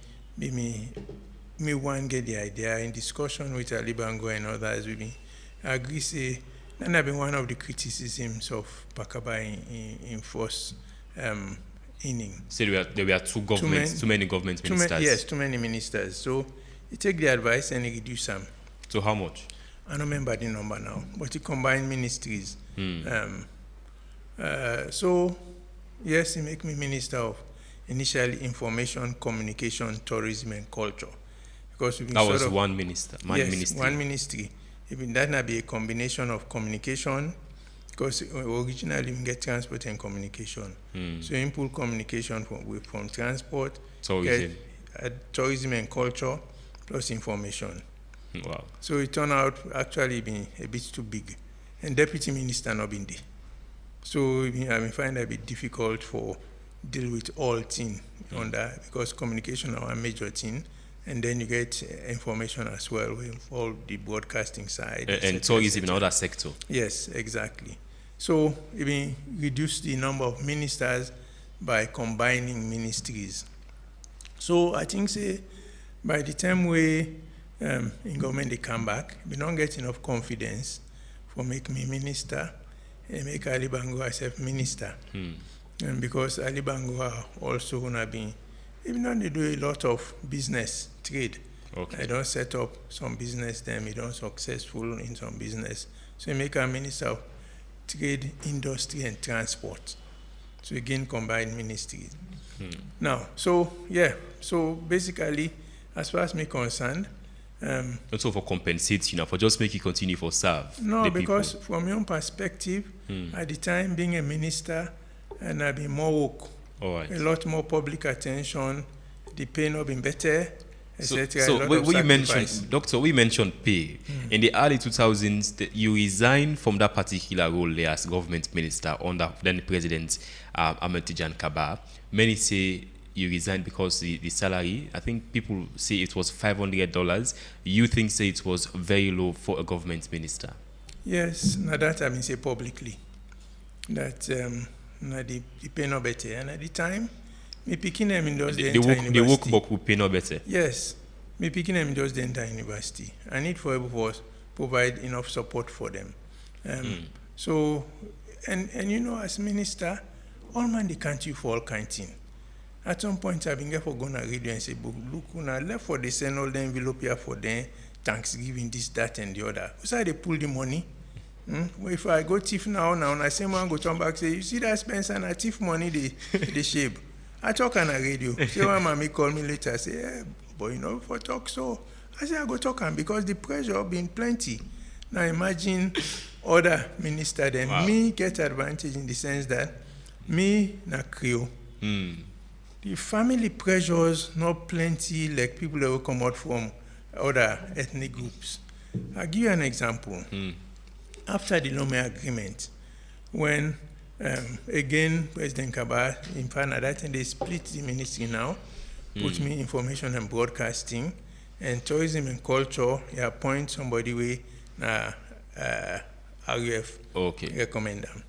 one get the idea. In discussion with Ali Bango and others with me, I agree say, that have been one of the criticisms of Pakaba in first inning. So there were too many government ministers? Yes, too many ministers. So you take the advice and you reduce them. So how much? I don't remember the number now, but you combine ministries. So, yes, he make me Minister of initially Information, Communication, Tourism and Culture. Because that was one minister. One ministry. Even that might be a combination of communication, because originally we get transport and communication. So you pull communication from transport, tourism and culture, plus information. Wow. So it turned out actually being a bit too big. And deputy minister not been there. So I find it a bit difficult for deal with all things on that, because communication are a major thing. And then you get information as well with all the broadcasting side. And tourism in other sector. Yes, exactly. So even reduce the number of ministers by combining ministries. So I think say by the time we in government they come back, we don't get enough confidence for make me minister and make Ali Bango herself minister. And because Ali Bango are also gonna be, even though they do a lot of business, trade. Okay. They don't set up some business, then they don't successful in some business. So you make a minister of trade, industry and transport. So again combined ministries. Now, so basically, as far as me concerned, also for compensate, for just make you continue for serve. No, because from your own perspective, at the time being a minister, and I've been more work, all right. A lot more public attention, the pay not been better, So we mentioned, Doctor, we mentioned pay. In the early 2000s, you resigned from that particular role there as government minister under then President Ahmed Tijan Kaba. Many say you resigned because the salary, I think people say it was $500. You think say it was very low for a government minister? Yes, now that I mean say publicly. That the pay no better. And at the time, me picking them in those university. The workbook will pay no better. Yes, me picking them in those university. I need for was provide enough support for them. So, and you know, as minister, all man the country for all kind of thing. At some point, I've been there for going to radio and say, look, when I left for the send all the envelope here for them, Thanksgiving, this, that, and the other. So they pull the money. Well, if I go thief now, and I say, man, go turn back, say, you see that Spencer, and I thief money, they shape. I talk on a radio. Say, when mommy call me later, I say, yeah, but you know, for talk, so I say, I go talk on because the pressure been plenty. Now imagine other minister, then me get advantage in the sense that me na Creole. The family pressures not plenty like people that will come out from other ethnic groups. I'll give you an example. After the Lome Agreement, when again President Kaba, in fact, at that time they split the ministry now, put me information and broadcasting, and tourism and culture, he appoint somebody with RUF recommend them.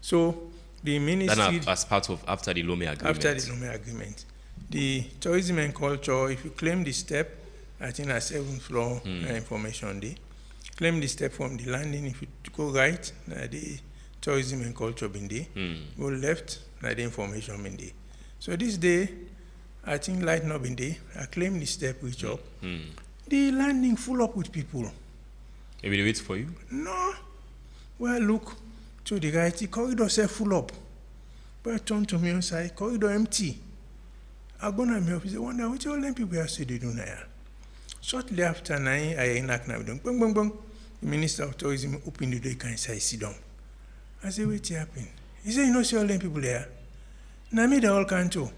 So the ministry, as part of after the Lome Agreement. After the Lome Agreement, the tourism and culture, if you claim the step, I think at 7th floor information day. Claim the step from the landing. If you go right, the tourism and culture been there. Go left, the information been there. So this day, I think light not been there. I claim the step reach up. The landing full up with people. Maybe they wait for you? No. Well, look to the right, the corridor say full up. But I turn to me on side, corridor empty. I go to my office, I wonder what all them people are saying they do now. Shortly after 9, I enact now. Bang, bang, bang. The Minister of Tourism opened the door, can say, sit down. I say, what happened? He said, you know, see all them people there. Now me, they all can too.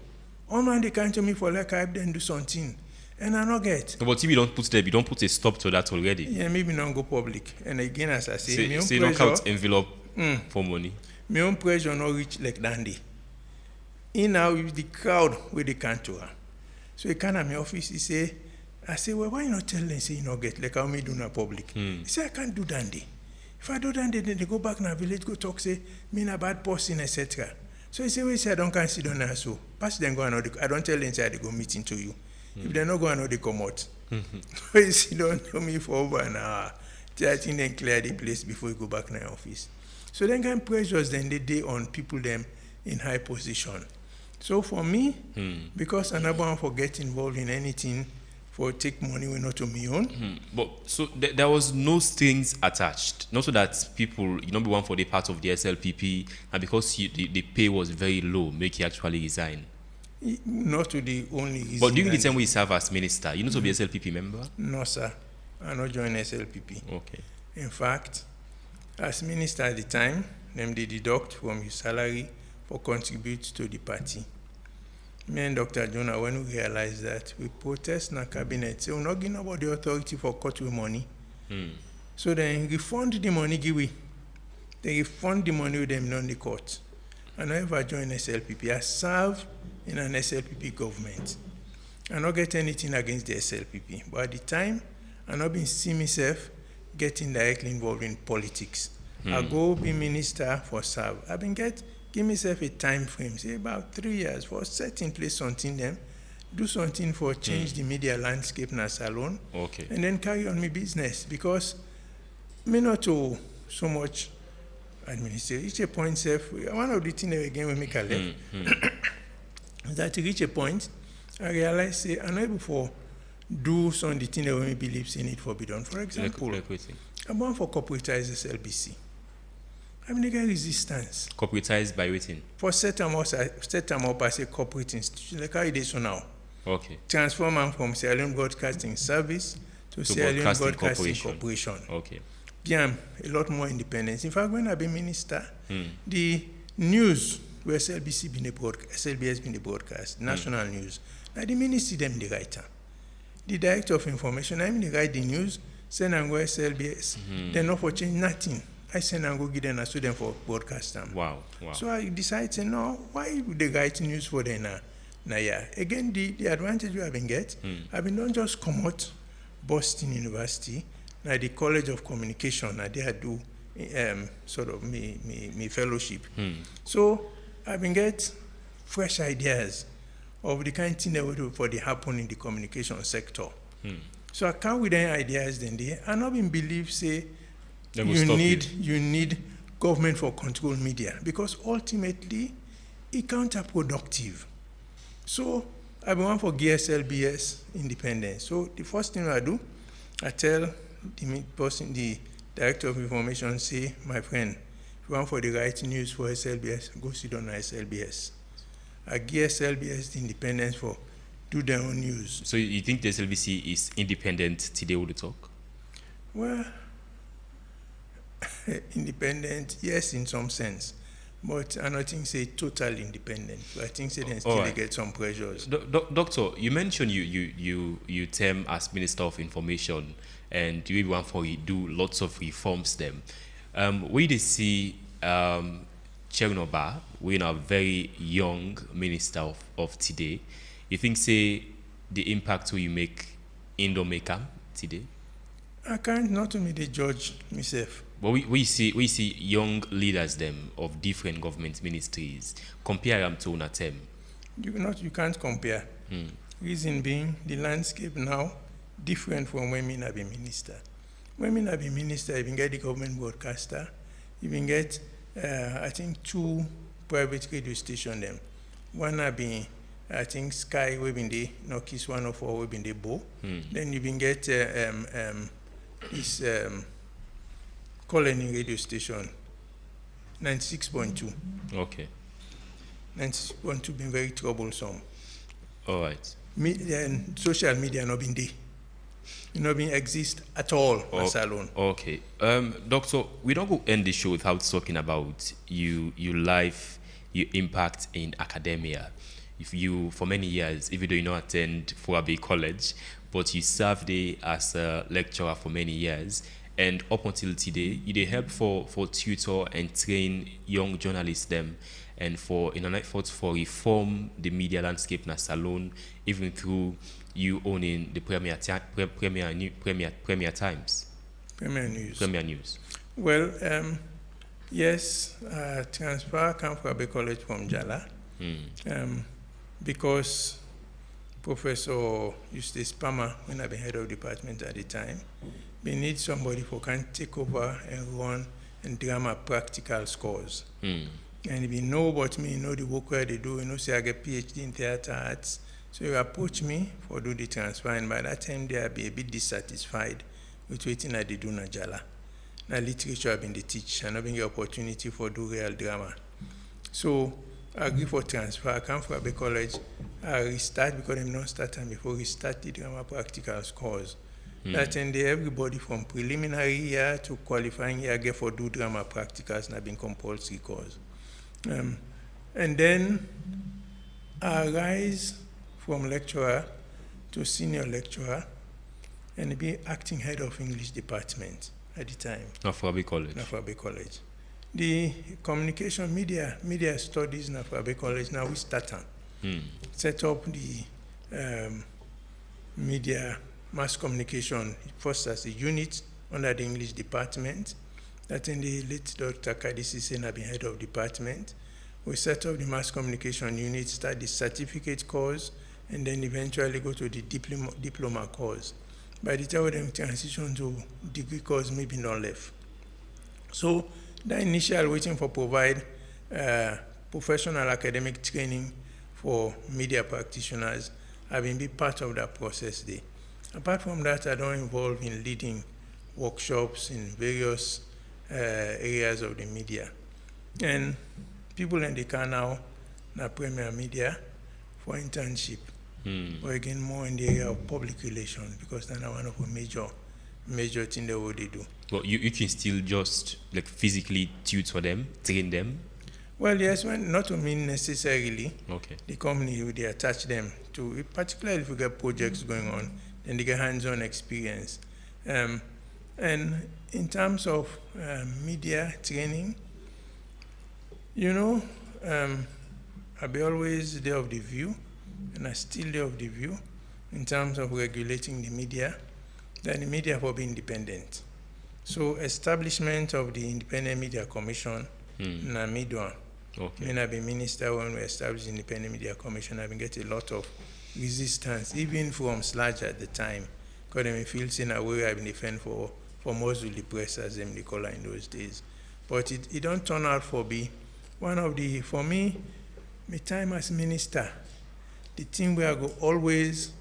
All man, they come to me for like I then do something. And I not get. But if you don't put them, you don't put a stop to that already. Yeah, maybe not go public. And again, as I say, my own pressure. Don't count envelope for money. My own pressure not reach like dandy. In now with the crowd where they come to her. So he come at my office, he say, I say, well, why you not tell them, say, you not get, like how me do in public? He say, I can't do dandy. If I do dandy, then they go back in a village, go talk, say, me a bad person, etc. So he say, well, say, I don't can sit down now, so pass them go and I don't tell them, say, they go meeting to you. If they not go and they come out. So you sit down to me for over an hour. I think then clear the place before you go back in the office. So then kind of pressures then they day on people them in high position. So for me, because I never want to get involved in anything, for take money when not to me own. But so there was no strings attached. Not so that people, you know, be one for the part of the SLPP, and because the pay was very low, make you actually resign. Not to the only reason. But during the time we serve as minister, you know to be SLPP member? No, sir. I not join SLPP. Okay. In fact, as minister at the time, them they deduct from his salary for contribute to the party. Me and Dr. Jonah, when we realized that, we protest in the cabinet, say, we're not giving about the authority for cut with money. So then refund the money give we. They refund the money with them on the court. I never joined SLPP. I serve in an SLPP government. I don't get anything against the SLPP. But at the time, I not been see myself getting directly involved in politics. I go be minister for serve. I've been give myself a time frame, say about 3 years, for set in place something them, do something for change the media landscape in a salon, and then carry on my business. Because me not to so much administer. Reach a point, self. One of the things again when me left, is that to reach a point, I realize say I'm able for do some of the things that we believe in it for be done. For example, I'm born for corporatize SLBC. I mean, they get resistance. Corporatized by waiting? For set them up as a corporate institution, like how it is so now. Okay. Transform them from Sierra Leone Broadcasting Service to Sierra Leone Broadcasting Corporation. Okay. Give them a lot more independence. In fact, when I be minister, the news where SLBS been the broadcast, national news, now the ministry them the writer. the director of information, I mean, write the news, send and go SLBS. Then not for change nothing. I send and go give them a student for broadcast them. Wow. So I decided, no, why would they write news for them now? Yeah. Again, the advantage we have been get, I've been don't just come out Boston University, now the College of Communication, now they do sort of me fellowship. So I've been get fresh ideas of the kind of thing that we do for the happen in the communication sector. So I come with any ideas then there, and I've been believe say you need government for control media, because ultimately it counterproductive. So I've been one for GSLBS independence. So the first thing I do, I tell the person, the director of information, say, my friend, if you want for the right news for SLBS, go sit on SLBS. I give SLBS the independence for do their own news. So you think the SLBC is independent today with the talk? Well, independent, yes, in some sense. But I don't think say totally independent. I think say they still get some pressures. Doctor, you mentioned you term as Minister of Information, and you want for you do lots of reforms them. We did see Chernobyl, we're a very young minister of today. You think say the impact will you make in Domeka today? I can't not to me the judge myself. But we see young leaders them of different government ministries. Compare them to UNATEM. You can't compare. Reason being, the landscape now different from when me have been minister. When me have been minister, you can get the government broadcaster. You can get I think 2 private radio stations them. One have been I think Sky we been the Nokis 104 we been the Bo. Then you can get this Colony radio station 96.2. Okay. 96.2 been very troublesome. All right. And social media not been there. Not been exist at all as alone. Okay. Doctor, we don't go end the show without talking about your life, your impact in academia. If you, for many years, even though you not attend Fuabe College, but you served there as a lecturer for many years, and up until today, you did help for tutor and train young journalists them, and in an effort for reform the media landscape in Salone, even through you owning the Premier Times. Premier News. Well, yes, transfer come from Abbey College from Jala, because Professor Eustace Palmer, when I been head of department at the time, we need somebody who can take over and run and drama practical scores. And if you know about me, you know the work where they do, you know, say I get PhD in theater arts. So you approach me for do the transfer, and by that time they'll be a bit dissatisfied with waiting at the do Najala. Now literature I've been the teach, and I've been the opportunity for do real drama. So I agree for transfer. I come from Abbey College. I restart because I'm not starting before we start the drama practical scores. That and everybody from preliminary year to qualifying year get for do drama practicals and have been compulsory course. And then I rise from lecturer to senior lecturer and be acting head of English department at the time. Nafabe College. Nafabe College. The communication media studies in Nafabe College, now we start on. Set up the media mass communication first as a unit under the English department. That in the late Dr. Kadisi Sen have been head of department. We set up the mass communication unit, start the certificate course, and then eventually go to the diploma course. By the time we then transition to degree course, maybe not left. So the initial waiting for provide professional academic training for media practitioners, having been part of that process there. Apart from that, I don't involve in leading workshops in various areas of the media. And people in the car now Premier Media for internship. Or again, more in the area of public relations, because that's one of the major things that what they do. But you can still just like physically tutor them, train them? Well, yes, not to mean necessarily. Okay. The company, they attach them to, particularly if we get projects going on, then they get hands-on experience. And in terms of media training, I be always there of the view, and I still there of the view, in terms of regulating the media, that the media will be independent. So establishment of the Independent Media Commission, na me do. Okay. When I've been minister when we established the Independent Media Commission, I've been getting a lot of resistance, even from SLAJ at the time, because they feel in a way I've been defending for Mosul press, as them they call it in those days. But it don't turn out for be one of the, for me, my time as minister, the thing we are go always,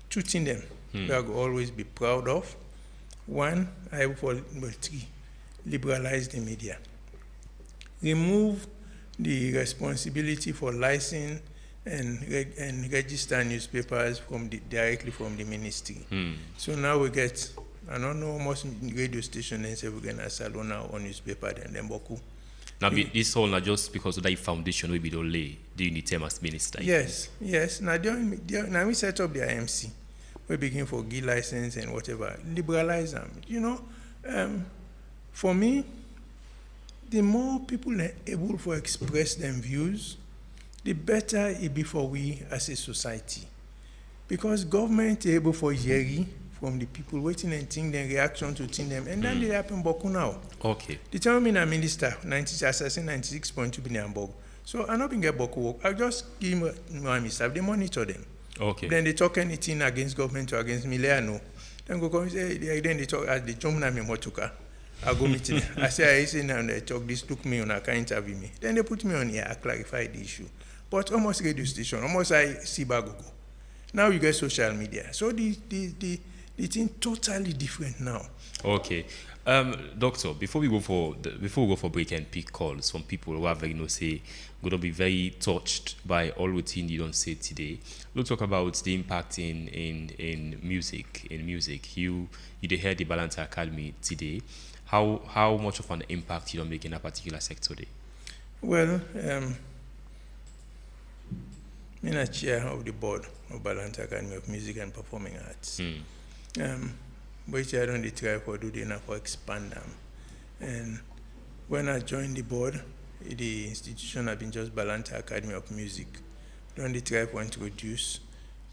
two things them, we are go always be proud of. One, I for three, liberalize the media. Remove the responsibility for licensing and register newspapers directly from the ministry. So now we get, I don't know, most radio stations and say we're going to sell now on newspaper and then boku. Now, this all not just because of that foundation we be don't lay during the term as minister. Yes. Now we set up the IMC. We begin for G license and whatever. Liberalize them. For me, the more people are able to express their views, the better it be for we as a society. Because government is able for hearing from the people waiting and think their reaction to think them, and then they happen boku now. Okay. The time I'm a minister, 96.2 billion boku. So I not been get boku work. I just give my minister, they monitor them. Okay. Then they talk anything against government or against me, no. Then go come say, then they talk as the jump na me motuka. I go meeting. I say now they talk, this took me on, I can't interview me. Then they put me on here, I clarify the issue. But almost radio station, almost I see Bagogo. Now you get social media. So the thing totally different now. Okay. Doctor, before we go for break and pick calls from people who are very gonna be very touched by all routine you don't say today. We'll talk about the impact in music. You heard the Balanta Academy today. How much of an impact you don't make in a particular sector today? Well, I'm a chair of the board of Balanta Academy of Music and Performing Arts. Which I don't try for do enough for expand them. And when I joined the board, the institution had been just Balanta Academy of Music. Don't try to introduce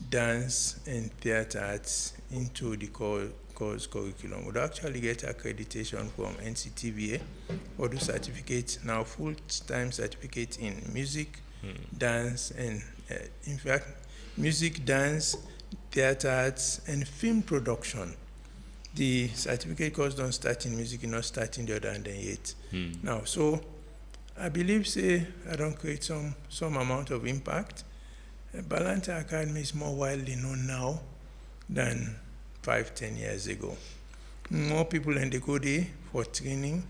dance and theater arts into the course curriculum. Would actually get accreditation from NCTVA or do certificate, now full-time certificate in music, dance, and in fact, music, dance, theater arts, and film production. The certificate course don't start in music, not start in the other end yet. Now, so I believe, I don't create some amount of impact. Balanta Academy is more widely known now than 5-10 years ago. More people and they go there for training,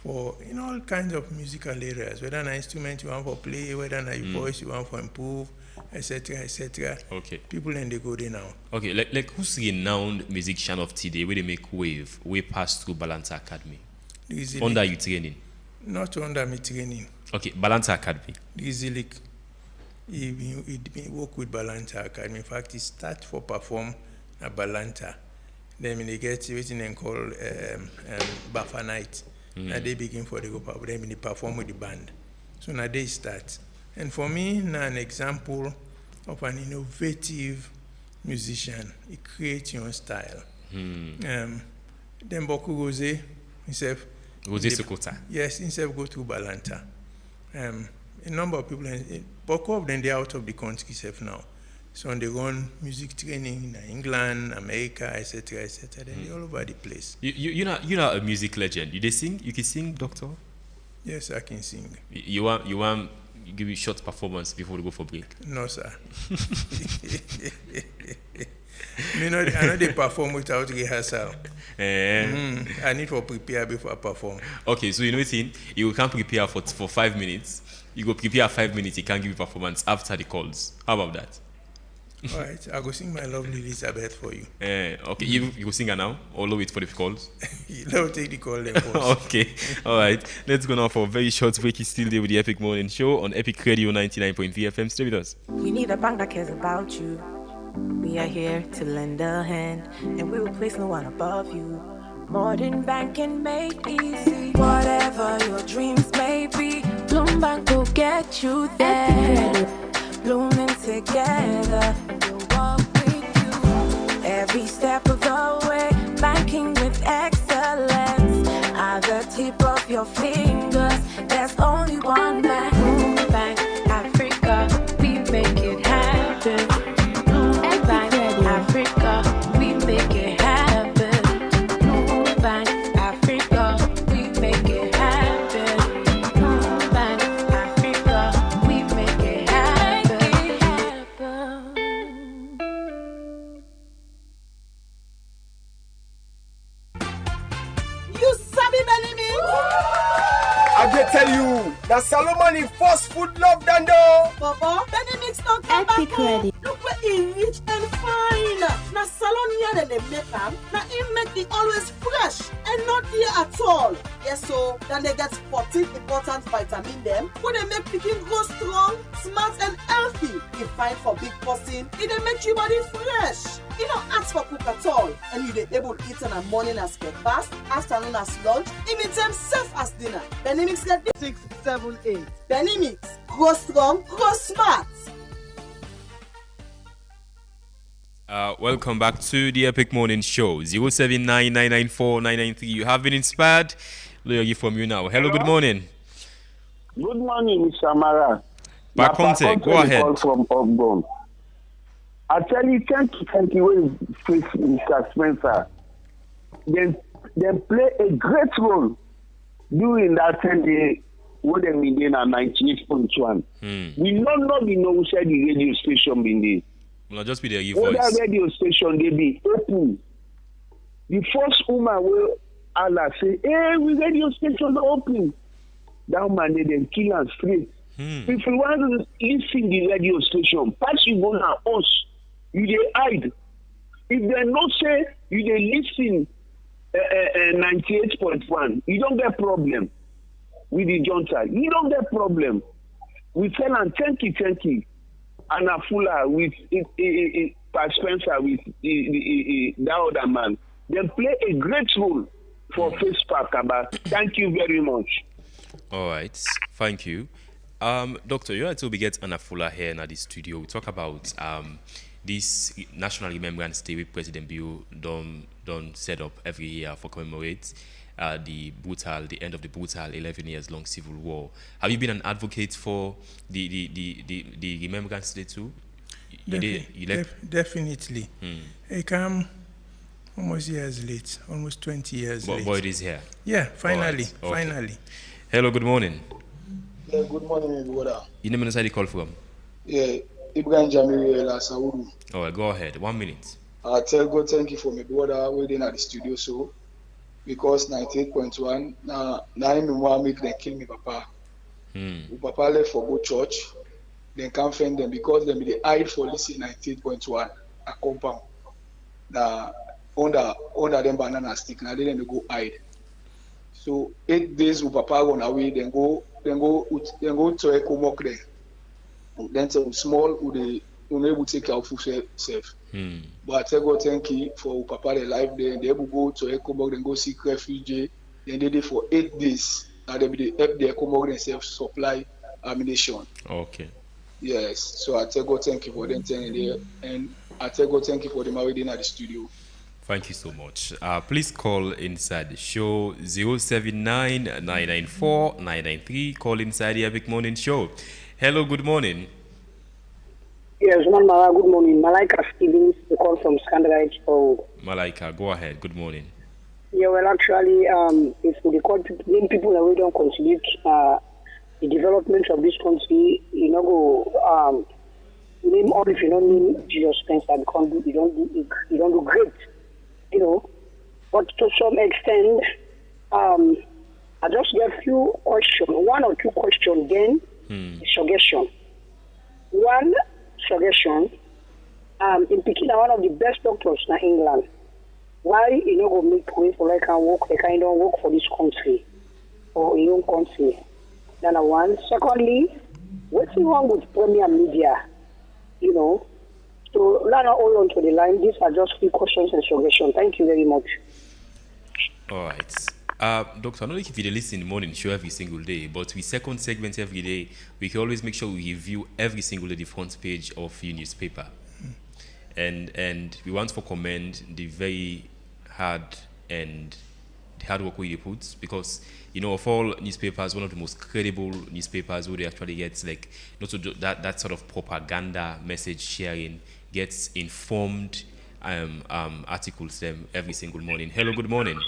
for all kinds of musical areas, whether an instrument you want for play, whether your voice you want for improve, etc., etc. Okay. People and they go there now. Okay, like who's the renowned musician of today where they make wave, way pass through Balanta Academy? Under you training? Not under me training. Okay, Balanta Academy. Gizilik. He work with Balanta Academy. In fact, he start for perform at Balanta. Then they get everything and call Buffer Night. Now they begin for the group. Then they perform with the band. So now they start. And for me, now an example of an innovative musician. He creates your own style. Then Boku Rose himself. Rose Sokota. Yes, himself go to Balanta. A number of people, Boku of them they are out of the country itself now. So they run music training in England, America, etc., etc. Then they all over the place. You're not a music legend. You sing? You can sing, Doctor? Yes, I can sing. You want give you short performance before we go for break? No, sir. I know they perform without rehearsal. I need to prepare before I perform. Okay, so you can't prepare for 5 minutes. You go prepare 5 minutes, you can't give you performance after the calls. How about that? All right, I go sing my lovely Elizabeth for you. Okay, you go sing her now, or wait for the calls? Let me take the call then. Okay, all right. Let's go now for a very short break. It's still there with the Epic Morning Show on Epic Radio 99.3 FM. Stay with us. You need a bank that cares about you. We are here to lend a hand, and we will place no one above you. Modern banking made easy. Whatever your dreams may be, Bloombank will get you there. Blooming together, we'll walk with you every step of the way. Banking with excellence at the tip of your fingers. There's only one bank, Bloombank Africa. We make it happen. Bloombank Africa. We make it happen. Bloombank Africa. We make it happen. Bloombank Africa. We make it happen. You sabi Benimi? I can tell you, that Solomon is first food love than though. Baba, Benimix don't come back home. Look where he rich and fine. Na salon here than they make them. Na him make the always fresh and not here at all. Yes, so then they get 14 important vitamin them. When they make picking grow strong, smart and healthy. You find for big person, it they make your body fresh. You don't ask for cook at all, and you they able to eat in the morning as breakfast, afternoon as lunch, even time safe as dinner. Benimix get 6, 7, 8. Benimix, grow strong, grow smart. Welcome back to the Epic Morning Show. 07999949993. You have been inspired. Loyal from you now. Hello, good morning. Good morning, Mr. Mara. Bakonte, go ahead. Call from Ogborn. I tell you, thank you, Mr. Spencer. They play a great role during that time they would have been in 98.1. We not know who said the radio station been there. Well, just be there, you voice. voice. That radio station they be open. The first woman will Allah say, hey, we radio station open. That man they then kill and straight. If you want to listen the radio station, pass you go now us. You they hide. If they not say you they listen 98.1, you don't get problem with the junta. You don't get problem. We tell and thank you. Anna Fuller with Pat Spencer with that other man. They play a great role for Face Park. Thank you very much. All right, thank you. Doctor, you had to get Anna Fuller here in the studio. We talk about this National Remembrance Day with President Bill done set up every year for commemorate the end of the brutal 11 years long civil war. Have you been an advocate for the Remembrance Day too? Definitely. I come almost years late, almost 20 years late. But it is here. Yeah, finally, right. Okay. Finally. Hello, good morning. Yeah, good morning, brother. You name inside the call from? Yeah, Ibrahim Jamiri La Saoudou. All right, go ahead. 1 minute. I tell God thank you for my brother waiting at the studio so because 98.1 now him want make them kill me papa. Papa left for go church, then can't find them because them they hide for listen 98.1 a compound. Now under them banana stick now they go hide. So 8 days with papa run away, then go to a comock there. Then some small would they able to take care of self. But I tell God thank you for papa their life there. They able go to Ecomog, then go seek refugee. Then they did for 8 days. Now they be help the Ecomog themselves supply ammunition. Okay. Yes. So I tell God thank you for them telling there, and I tell God thank you for them already in the studio. Thank you so much. Please call inside the show 079-994-993. Call inside the Epic Morning Show. Hello, good morning. Yes, Mara, good morning. Malaika Stevens, the call from Scandalite. Malaika, go ahead. Good morning. Yeah, well, actually, if we call people that we don't contribute the development of this country, you know, name all if you don't name Jesus Spencer, because you don't do great, you know. But to some extent, I just get a few questions, 1 or 2 questions, then suggestion. One suggestion, in picking one of the best doctors in England, why you know go make way for like can work, they kind of work for this country or your own country. Number one. Secondly, what's wrong with Premier Media? You know, So Lana, hold on to the line. These are just few questions and suggestions. Thank you very much. All right. Doctor, I don't know if you listen in the morning show every single day, but we second segment every day. We can always make sure we review every single day the front page of your newspaper. And we want to commend the very hard work we put, because of all newspapers, one of the most credible newspapers where they actually get not to do that sort of propaganda message sharing, gets informed articles them every single morning. Hello, good morning.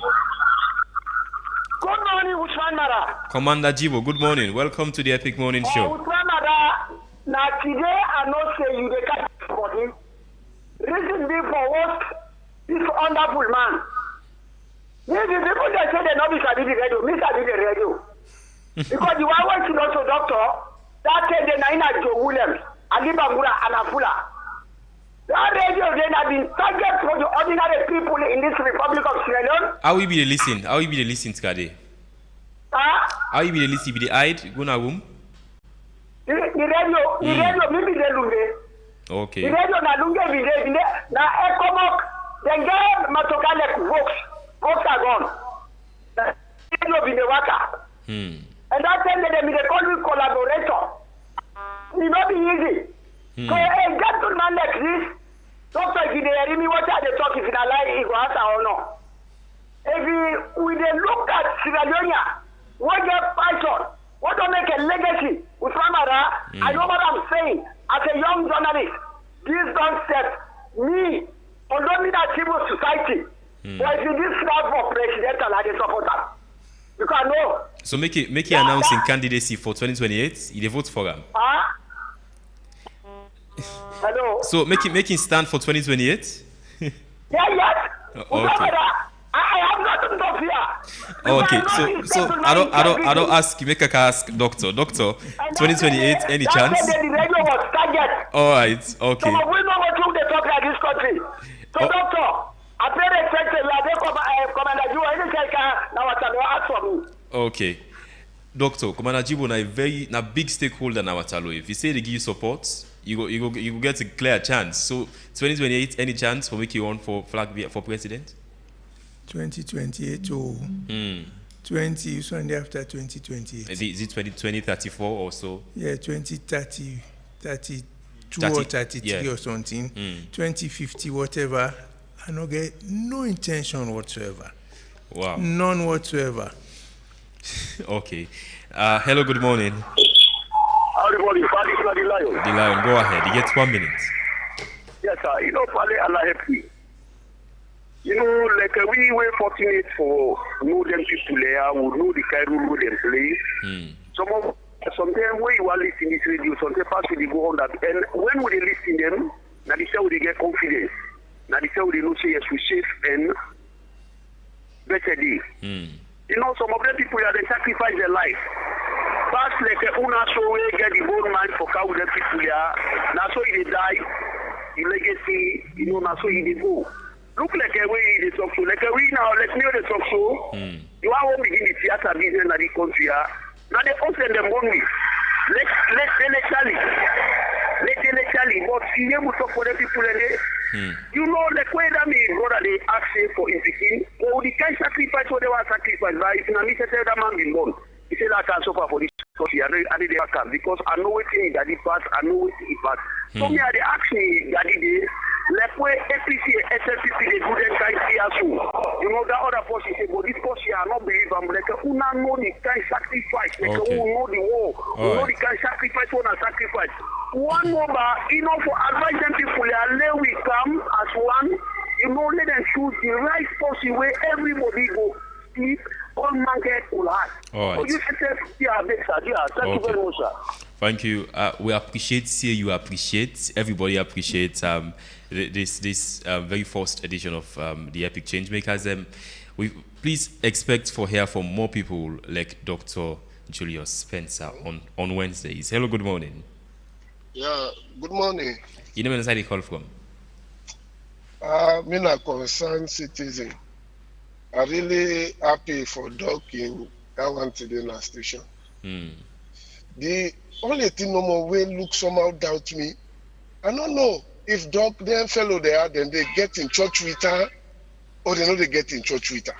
Good morning, Usman Mara. Commander Jibo, good morning. Welcome to the Epic Morning Show. Usman Mara, now today I not say you the catch body. Reason be for what this wonderful man. Maybe people that say they not be studying the radio, me study the radio. Because you are working also, doctor, that said the Naina Joe Williams, Ali Bangura, and Afula. That radio then have been target for the ordinary people in this Republic of Sierra Leone. How will be the listen? How will be the listen, Skade? How will be the listen? Be the hide? Go na room? The radio, maybe the lunge. Okay. The radio na lunge be there. Na Ecomok, then get Matokalek Vox. Vox are gone. The radio be the worker. And that time they be the collaborator. It not be easy. So a gentleman like this, Doctor, if you hear me, what are they talking? If you lie, he will answer or no. If we look at Sierra Leone, what get Python, what don't make a legacy with Ramara, I know what I'm saying. As a young journalist, this don't set me, although me that civil society, but if you this love for presidential, I support that. Because no. So make it announcing candidacy for 2028. You vote for him. Hello. So making stand for 2028. Yes. Okay. I have nothing to fear. Okay. So I don't ask. Make a ask doctor. 2028. Any chance? The radio was target. All right. Okay. So we know what they talk like this country. So doctor, I pay respect to you. Commander Jibo, anything now ask for me. Okay. Doctor, Commander Jibo na big stakeholder na Watalo. If you say they give you support, you go get a clear chance. So 2028, any chance for make you on for flag for president? 2028 or 20 Sunday after 2028. Is it 2034 or so? Yeah, 2030, 32 or 33 or something. 2050, whatever. I don't get no intention whatsoever. Wow. None whatsoever. Okay. Hello, good morning. Everybody, the Lion. The Lion, go ahead. You get 1 minute. Yes, sir. Pale Allah help me. Like we were fortunate for know them people there, who know the kind of role them play. Sometimes when you are listening to this radio, sometimes we go on that. And when we listen to them, now they say we get confidence. Now they say we know say yes, we safe and better day. Some of them people they sacrifice their life. Past like una so we get the bone man for cow them people here. Now so they die, the legacy, now so they go. Look like a way they talk so. Like a way now, let me know they talk so. You are all begin the theater business in the country here. Now they all send them one week. Let's initially, but you able to talk for the people and like where that mean brother they ask for his picking, or the kind sacrifice what they want sacrifice, but if you not tell that man been born, he said I can suffer for this country, I did can because I know what thing that he pass, I know what he pass. So me they ask me that day, like where APC, SLPP they do that kind here so. That other person say, but this person I not believe I'm like who not know the kind sacrifice, like who know the war, who know the kind sacrifice, one sacrifice. One number, for advise them people, let we come as one, let them choose the right person where everybody go sleep, all man get all right. All right. So thank you very much, sir. Thank you. We appreciate, you appreciate, everybody appreciates this very first edition of the Epic Changemakers. We please expect for hear from more people like Dr. Julius Spencer on Wednesdays. Hello, good morning. Yeah, good morning. You know where the call from? I'm a concerned citizen. I'm really happy for Doc in Awantidena station. The only thing no more way look somehow doubt me. I don't know. if doc them fellow there, then they get in church with her, or they know they get in church with her.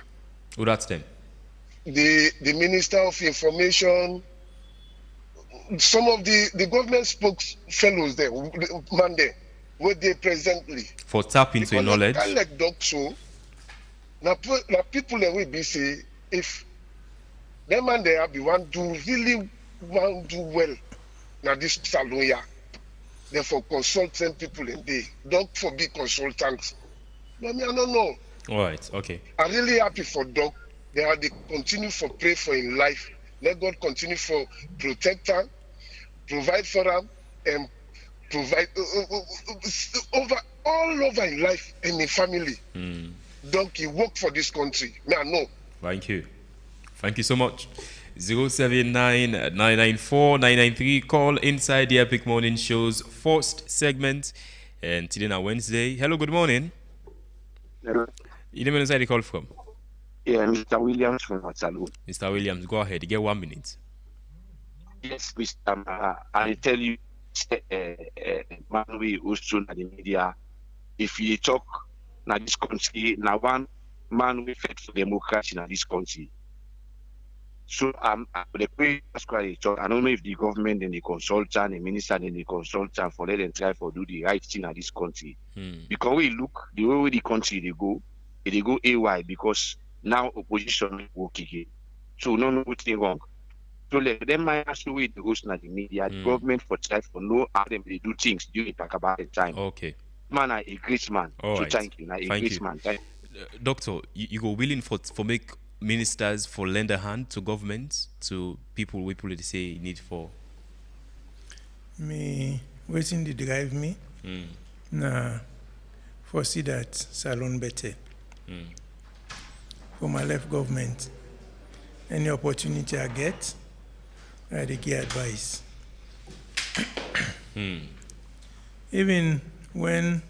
Oh, that's them. The Minister of Information, some of the government spokes fellows there, man there, where they presently. For tap into your knowledge. I like doc so. Now people that will be say, if them man there be want to really want to do well, now this salon here, therefore consultant people in the doc for big consultants. But me, I don't know. All right, okay. I'm really happy for doc. They continue for pray for in life. Let God continue for protect her, provide for her, and provide all over in life and in family. Doc, he work for this country. Me, I know. Thank you. Thank you so much. 079-994-993. Call inside the Epic Morning Show's first segment. And today now Wednesday. Hello, good morning. Hello. You didn't inside the call from? Yeah, Mr. Williams from Waterloo. Mr. Williams, go ahead. You get 1 minute. Yes, Mr. I tell you, man, we also in the media. If you talk na this country, now one man we fight for democracy in this country. So the way I don't know if the government and the consultant, the minister and the consultant for let them try for do the right thing in this country. Because we look the way the country they go AY because now opposition will kick it. So no nothing wrong. So let them ask the way the host in the media, the government for try for know how them they do things during talk about the time. Okay. Man, a great man. All so right. thank you. Great man. Doctor, you go willing for make ministers for lend a hand to government, to people we probably say need for? Me waiting to drive me. Nah, foresee that salon better. For my left government, any opportunity I get, I give advice. Even when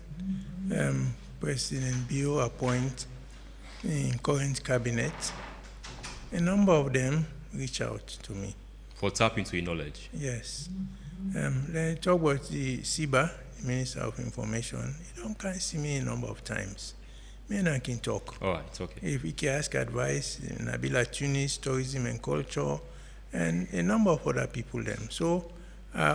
President Bio appoint in current cabinet, a number of them reach out to me. For tap into your knowledge? Yes. They talk about the SIBA, the Minister of Information. You don't can see me a number of times. Me and I can talk. All right, okay. If we can ask advice, Nabila Tunis, tourism and culture, and a number of other people then. So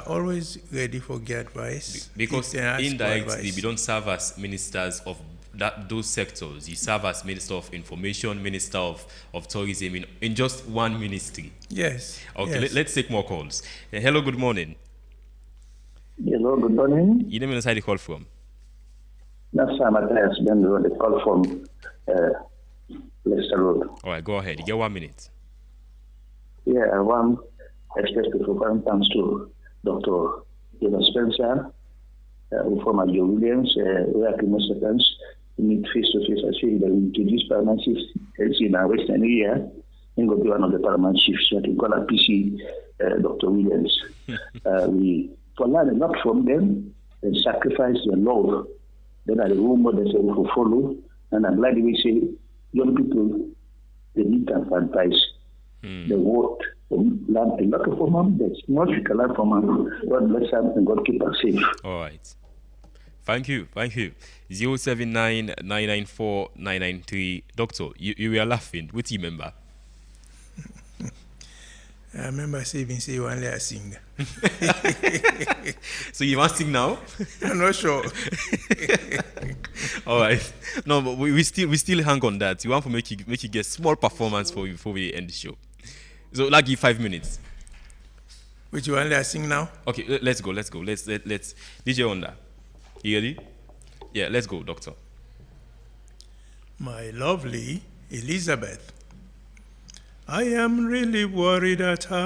always ready for get advice. Because indirectly, we don't serve as ministers of those sectors. You serve as Minister of Information, Minister of Tourism in just one ministry. Yes. Okay, yes. Let's take more calls. Hello, good morning. Hello, good morning. You name and inside the call from? That's Matthias Ben, the call from Leicester Road. All right, go ahead. You get 1 minute. Yeah, I want especially for current thanks to Dr. Eva Spencer, former Joe Williams, we are most seconds to meet face to face. I feel that we introduce paramount chiefs in our Western area. And go be one of the paramount chiefs. So I can call her PC Dr. Williams. We for learn a lot from them and sacrifice their love. Then are the role models that we will follow. And I'm glad we say young people they need to advice. They work, learn a lot from them. There's much we can learn from them. God bless them and God keep us safe. All right. Thank you. 079-994-993. Doctor, you were laughing. What do you remember? I remember saying you only a singer. So you want to sing now? I'm not sure. All right. No, but we still hang on that. You want to make you get small performance for you before we end the show. So like give 5 minutes. Which you only sing now? Okay, let's go. Let's DJ Onda. You ready? Yeah, let's go, Doctor. My lovely Elizabeth, I am really worried at heart.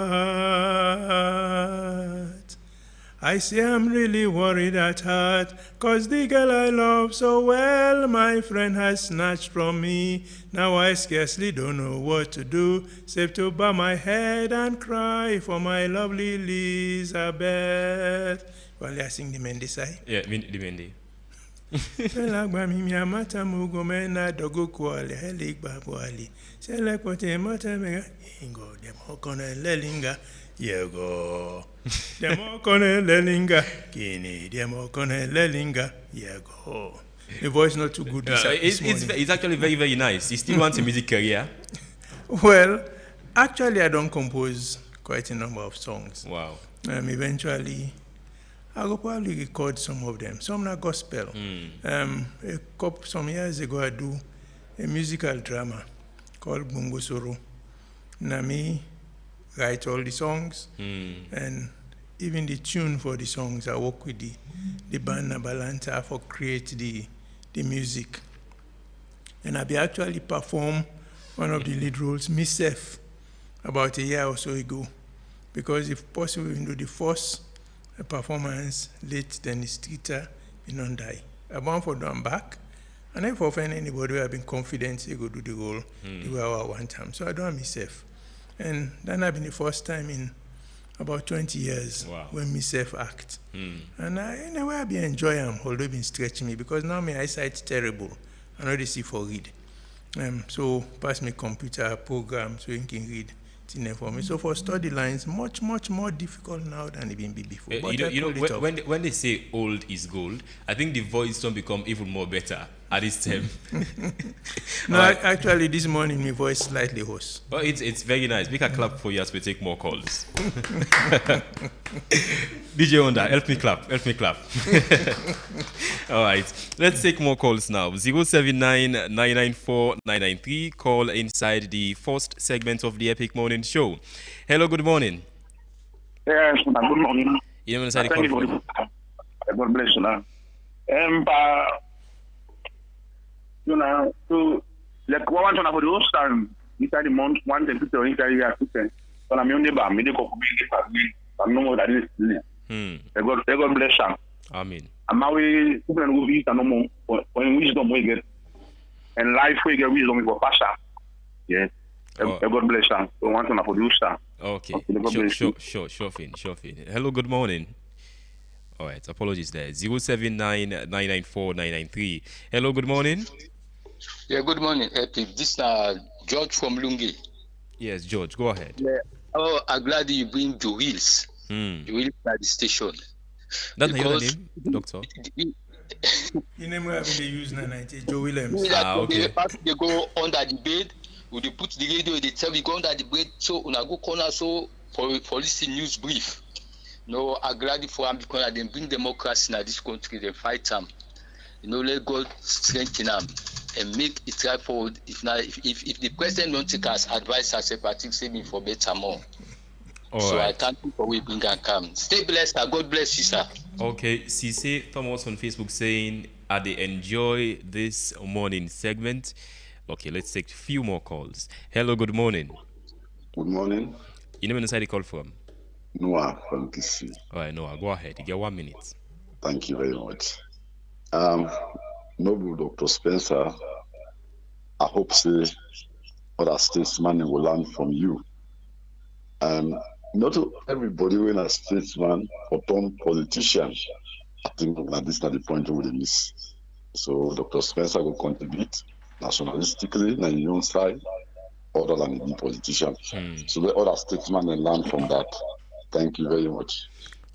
I say I'm really worried at heart, 'cause the girl I love so well, my friend has snatched from me. Now I scarcely don't know what to do, save to bow my head and cry for my lovely Elizabeth. Well, I sing the Mendy side. Yeah, the Mendy. Selagba mimi amata mugo na dogo kwale heligba kwali. Selepote mata mega ingo demo kone lelinga yego. Demo kone lelinga kini demo kone lelinga yego. The voice not too good this it's actually very, very nice. You still want a music career? Well, actually I don't compose quite a number of songs. Wow. Eventually I will probably record some of them. Some are gospel. Some years ago, I do a musical drama called Bungo Soro. Nami write all the songs, and even the tune for the songs. I work with the band Nabalanta for create the music. And I be actually perform one of the lead roles myself about a year or so ago, because if possible, we do the first performance late then the streeter in die. I want for them back, and if offend anybody who have been confident they go do the role the way I want time. So I don't myself. And that have been the first time in about 20 years when myself act. And in a way I be enjoy them, although been stretching me, because now my eyesight terrible. I know they see for read. So pass me computer program so you can read. For me. So for study lines, much more difficult now than even before. When they say old is gold, I think the voice don't become even more better at this time. No, actually, this morning my voice slightly hoarse. But it's very nice. Make a clap for you as we take more calls. DJ Onda, help me clap. All right, let's take more calls now. 079-994-993. Call inside the first segment of the Epic Morning Show. Hello, good morning. Yes, good morning. You know, inside the call. God bless you now. You know, so like what one for the whole time inside the month, one day people inside here to say, but I'm only by me the I'm no more that is. God bless you. Amen. And now we will be no more when wisdom we get, and life we get wisdom we go passion. Yes. God bless you. So one for the star. Okay. Sure thing. Hello, good morning. All right, apologies there. 079-994-993. Hello, good morning. Yeah, good morning, Epic. This is George from Lungi. Yes, George, go ahead. Yeah. Oh, I'm glad you bring Joe Wills. Joe Wills at the station. That's your name, Doctor? You name where they use 90 Joe Williams. Okay. They go under the bed. When they put the radio, they tell me go under the bed. So when I go corner, so for listening news brief. No, I'm glad for them because they bring democracy in this country. They fight them. Let God strengthen them and make it right forward. If the president don't take us advice as a party, say me for better more. I thank you for we bring and come. Stay blessed. God bless you, sir. Okay, Cisse Thomas on Facebook saying, "I they enjoy this morning segment." Okay, let's take a few more calls. Hello, good morning. Good morning. You know inside the call from? Noah from KC. All right, Noah, go ahead. You get 1 minute. Thank you very much. Noble Dr. Spencer, I hope say other statesmen will learn from you. Not everybody when a statesman or turn politician, I think that this is not the point we miss. So Dr. Spencer will contribute nationalistically on the young side, other than the politician. So let other statesmen learn from that. Thank you very much.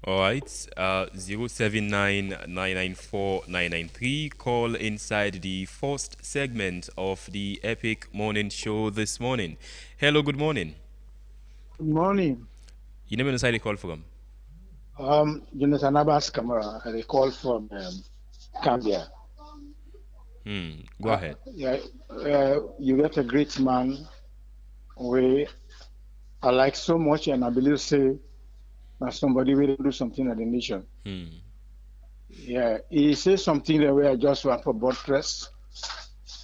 All right, 079-994-993. Call inside the first segment of the Epic Morning Show this morning. Hello, good morning. Good morning. You name inside the call from? Jonathan Abbas Kamara. I call from Gambia. Go ahead. You get a great man. I like so much, and I believe say that somebody will do something at the nation. Yeah, he says something that way I just want for buttress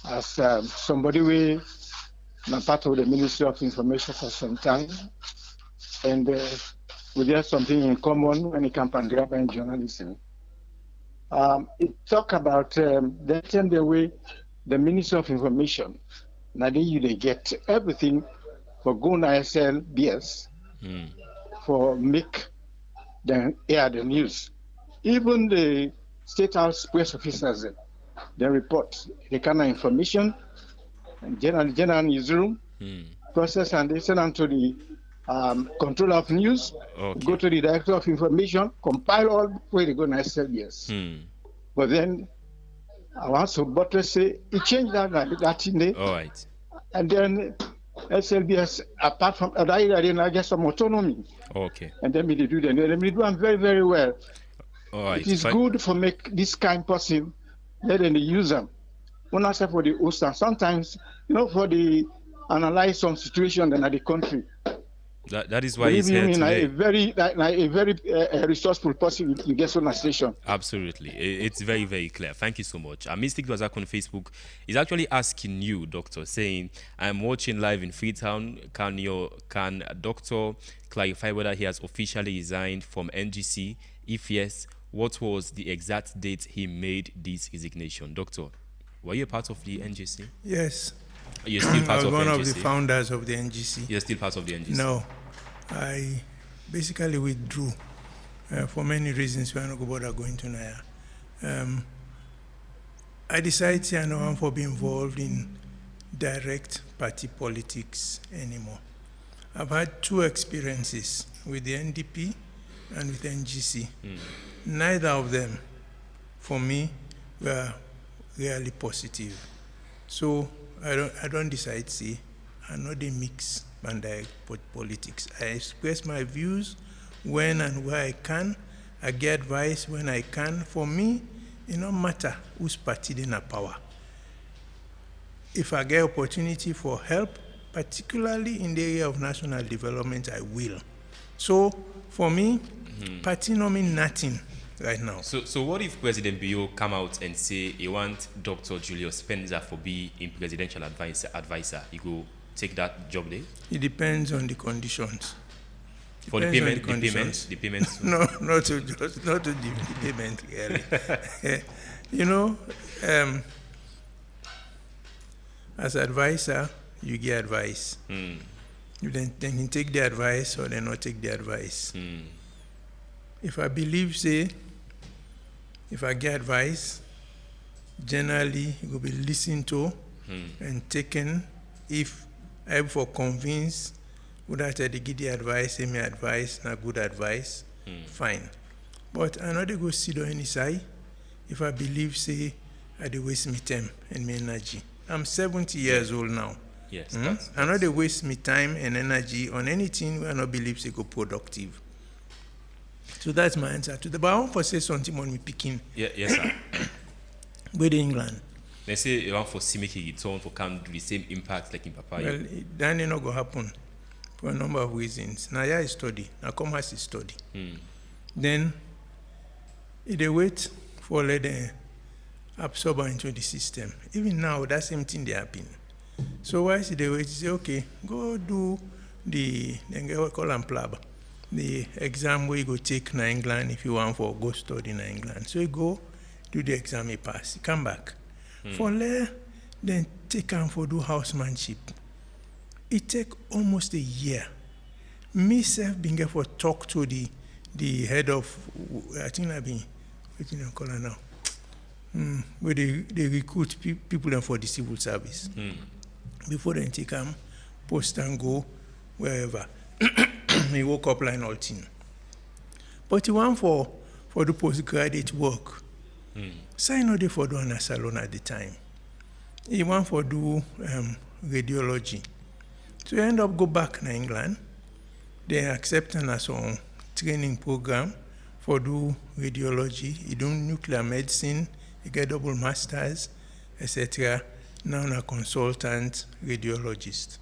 as somebody we not part of the Ministry of Information for some time, and we have something in common when it comes to Nigerian journalism. It talk about the way the Ministry of Information, now they get everything for go on ISL BS for make them air the news. Even the state house press officers. They report the kind of information, general newsroom, process, and they send them to the controller of news, go to the director of information, compile all where they go to SLBS. But then I want to but say it changed that in there. All right. And then SLBS, apart from that, I get some autonomy. Okay. And then we do them. They do them very, very well. All right. It is good for make this kind possible. Let them use them. When I say for the host, and sometimes, for the analyze some situation in the country. That is why he's here today. A very resourceful person you get on a station. Absolutely. It's very, very clear. Thank you so much. Mystic Razak on Facebook is actually asking you, Doctor, saying, I'm watching live in Freetown. Can Doctor clarify whether he has officially resigned from NGC? If yes, what was the exact date he made this resignation? Doctor, were you a part of the NGC? Yes. You're still part of one NGC? of the founders of the NGC. You're still part of the NGC? No. I basically withdrew for many reasons. We are not going to go into now. I decided I don't want to be involved in direct party politics anymore. I've had 2 experiences with the NDP and with NGC. Neither of them, for me, were really positive. So I don't decide, see, I'm not a mix and direct politics. I express my views when and where I can. I get advice when I can. For me, it don't matter whose party in power. If I get opportunity for help, particularly in the area of national development, I will. So for me, party no mean nothing right now. So what if President Bio come out and say he want Dr. Julius Spencer for be in presidential advisor? You go take that job there? It depends on the conditions. For the payments? No, not to the payment really. As advisor, you get advice. You then can take the advice or then not take the advice. If I believe, say, if I get advice, generally it will be listened to and taken. If I for convinced, would I tell the give the advice, say me advice, not good advice, fine. But I know they go sit on any side. If I believe, say, I do waste me time and my energy. I'm 70 years old now. Yes. I know they waste me time and energy on anything where I don't believe they go productive. So that's my answer to the. But I want to say something when we picking. Yes, sir. With England. They say you want for Simiki return for can do the same impact like in Papaya. Well, that ain't not going to happen for a number of reasons. Now, yeah, study. Now, commerce is study. Then, if they wait for let them absorb into the system. Even now, that same thing they happen. So why should they wait? Say, okay, go do then go call them plab. The exam where you go take in England if you want for go study in England. So you go do the exam, you pass, you come back. For there, then take them for do housemanship. It take almost a year. Myself being able for talk to the head of, I think I've been, what do you call her now? Where they recruit people for the civil service. Before they take them, post and go wherever. He woke up line all thing. But he want for the postgraduate work. So I know they for do an salon at the time. He want for do radiology. So he end up go back in England. They accept him as a training program for do radiology. He do nuclear medicine. He get double masters, etc. Now a consultant radiologist.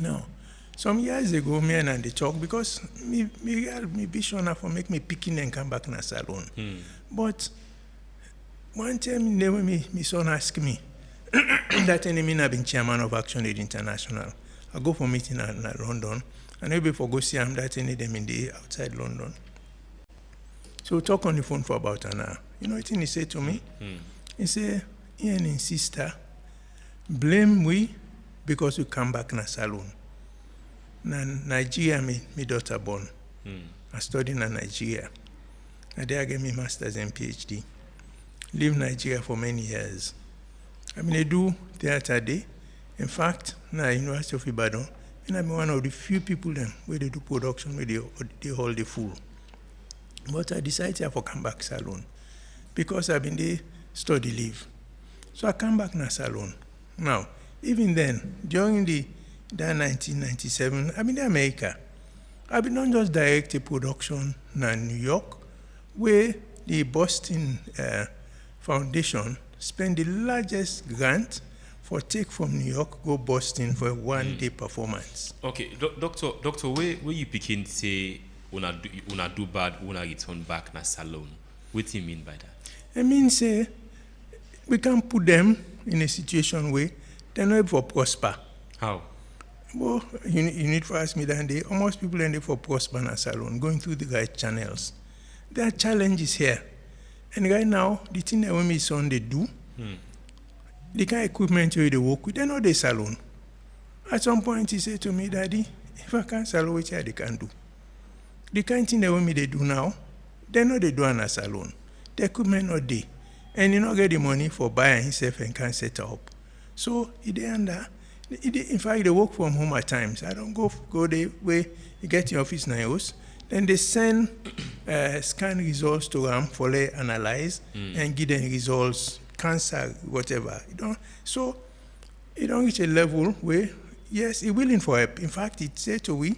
Now, some years ago, me and they talk because me be sure for make me picking and come back in a salon. But one time, my son asked me that enemy I've been chairman of Action Aid International. I go for meeting in London, and maybe for go see him that any them in the outside London. So we talk on the phone for about an hour. You know what he said to me? He said, Ian and sister, blame we because we come back in a salon. Na Nigeria, my daughter born. I studied in Nigeria. And there I get my master's and PhD. live Nigeria for many years. I mean, they do theater day. In fact, now University of Ibadan, and I'm one of the few people then where they do production, where they hold the full. But I decided to come back salon because I've been there study leave. So I come back na salon. Now, even then, during that 1997, I'm in America. I've been not just direct a production in New York, where the Boston Foundation spent the largest grant for take from New York, go Boston for a one-day performance. Okay, doctor, where you begin to say una do bad, una return back na salon? What do you mean by that? I mean, say, we can put them in a situation where they're not able to prosper. How? Well, you need to ask me that day. Almost people end up for prosper in a salon, going through the right channels. There are challenges here. And right now, the thing that when my son they do, the kind of equipment they work with, they're not the salon. At some point, he said to me, Daddy, if I can't salon, which they can do. The kind of thing that when they do now, they're not they do in a salon. The equipment not there. And you not get the money for buying himself and can set up. So in fact, they work from home at times. I don't go the way you get in office now. Then they send scan results to them for they analyze and give them results, cancer, whatever. So it don't reach a level where yes, it willing for help. In fact, it said to we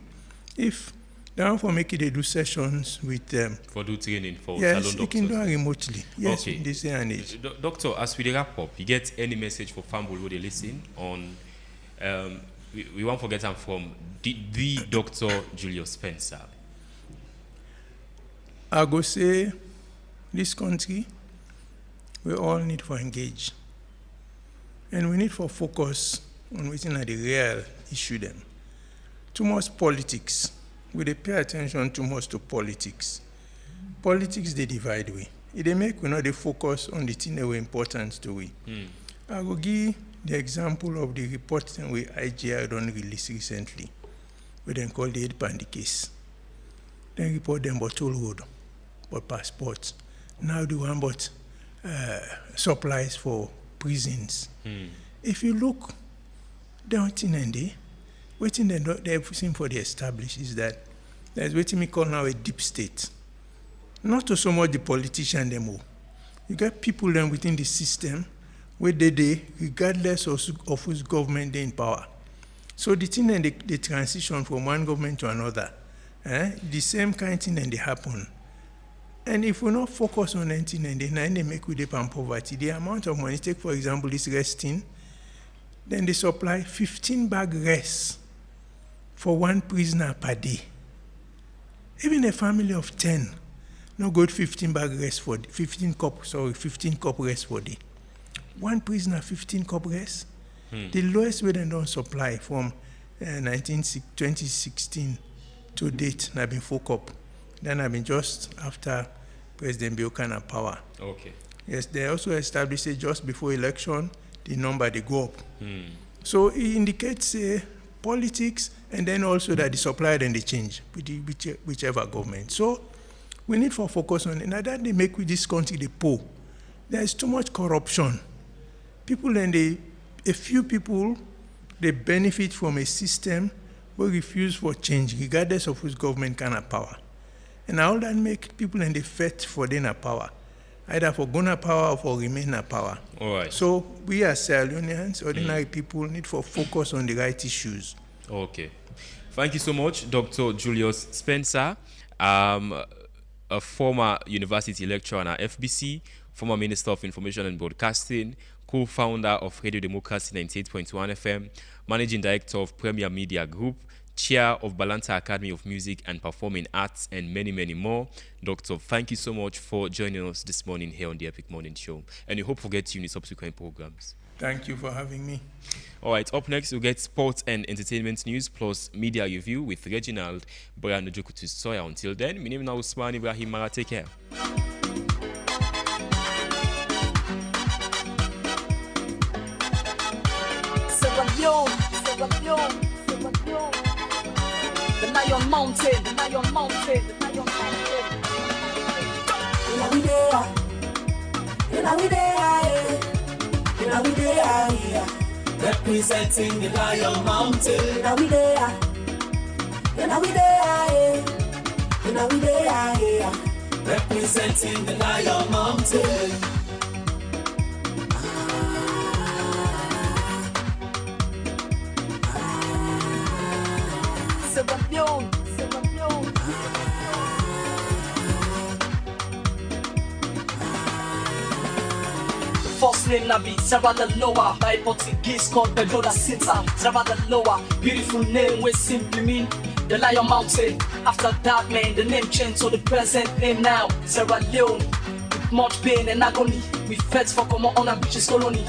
if they want for make it they do sessions with them. For do training for yes, salon doctors. You can do it remotely. Yes, okay. In this day and age. Doctor, as we wrap up, you get any message for family who they listen on? We won't forget I'm from the Dr. Julius Spencer. I go say this country, we all need to engage. And we need to focus on what's the real issue then. Too much politics. We dey pay attention too much to politics. Politics they divide we. They make we not they focus on the thing that were important to we. I will give the example of the report that we IGI done released recently, we then call the 8 Bandy case. Then report them about toll road, but passports. Now the one but supplies for prisons. If you look down in the waiting everything for the established is that there's what we call now a deep state. Not to so much the politician them all. You got people then within the system where they regardless of whose government they in power. So the thing and the transition from one government to another, the same kind of thing and they happen. And if we not focus on anything and they make with the poverty, the amount of money, take for example this resting, then they supply 15 bag rest for one prisoner per day. Even a family of 10, no good 15 bag rest for 15 cup rest for day. One prisoner, 15 cup rest. The lowest way they don't supply from 2016 to date, I've been 4 cup. Then I've been just after President Buchanan power. Okay. Yes, they also established it just before election, the number they go up. So it indicates politics and then also that the supply then they change with whichever government. So we need to focus on it. Now that they make with this country the poor, there is too much corruption. People and a few people, they benefit from a system who refuse for change, regardless of whose government can have power. And all that make people and they fight for their power, either for gonna power or for remain in power. All right. So we as Sierra Leoneans, ordinary people, need to focus on the right issues. Okay. Thank you so much, Dr. Julius Spencer, a former university lecturer at FBC, former Minister of Information and Broadcasting, co-founder of Radio Democracy 98.1 FM, managing director of Premier Media Group, chair of Balanta Academy of Music and Performing Arts, and many, many more. Doctor, thank you so much for joining us this morning here on the Epic Morning Show. And we hope to get you in the subsequent programs. Thank you for having me. All right, up next, we'll get sports and entertainment news plus media review with Reginald Brian Nojokutu Soya. Until then, my name is Usman Ibrahim Mara. Take care. The Lion Mountain, the Lion Mountain, the Lion Mountain. In a now we there, now we there, representing the Lion Mountain. Now we there, now we there, now we there, representing the Lion Mountain. First name Nabi, Sarah the Lower, by Portuguese called Pedro da Cinta. Sarah the Lower, beautiful name which simply mean the Lion Mountain. After that, man, the name changed to the present name now, Sierra Leone. With much pain and agony, we fought for common on a British colony.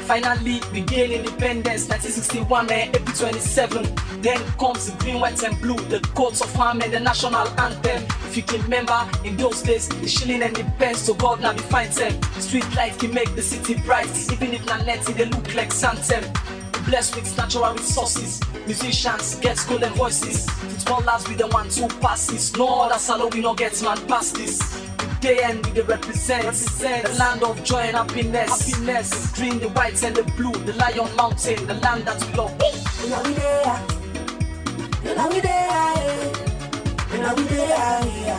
Finally, we gained independence, 1961, man, April 27. Then comes the green, white and blue, the coats of arms and the national anthem. If you can remember, in those days, the shilling and the pence, so God now define them. Street light can make the city bright, even if not netty, they look like Santem. Blessed with natural resources, musicians get golden voices. Footballers with the 1-2 passes, no other salon we no get man past this. Day and we represent the land of joy and happiness. The green, the white and the blue, the Lion Mountain, the land that we love. Now we there, now we there, now we there,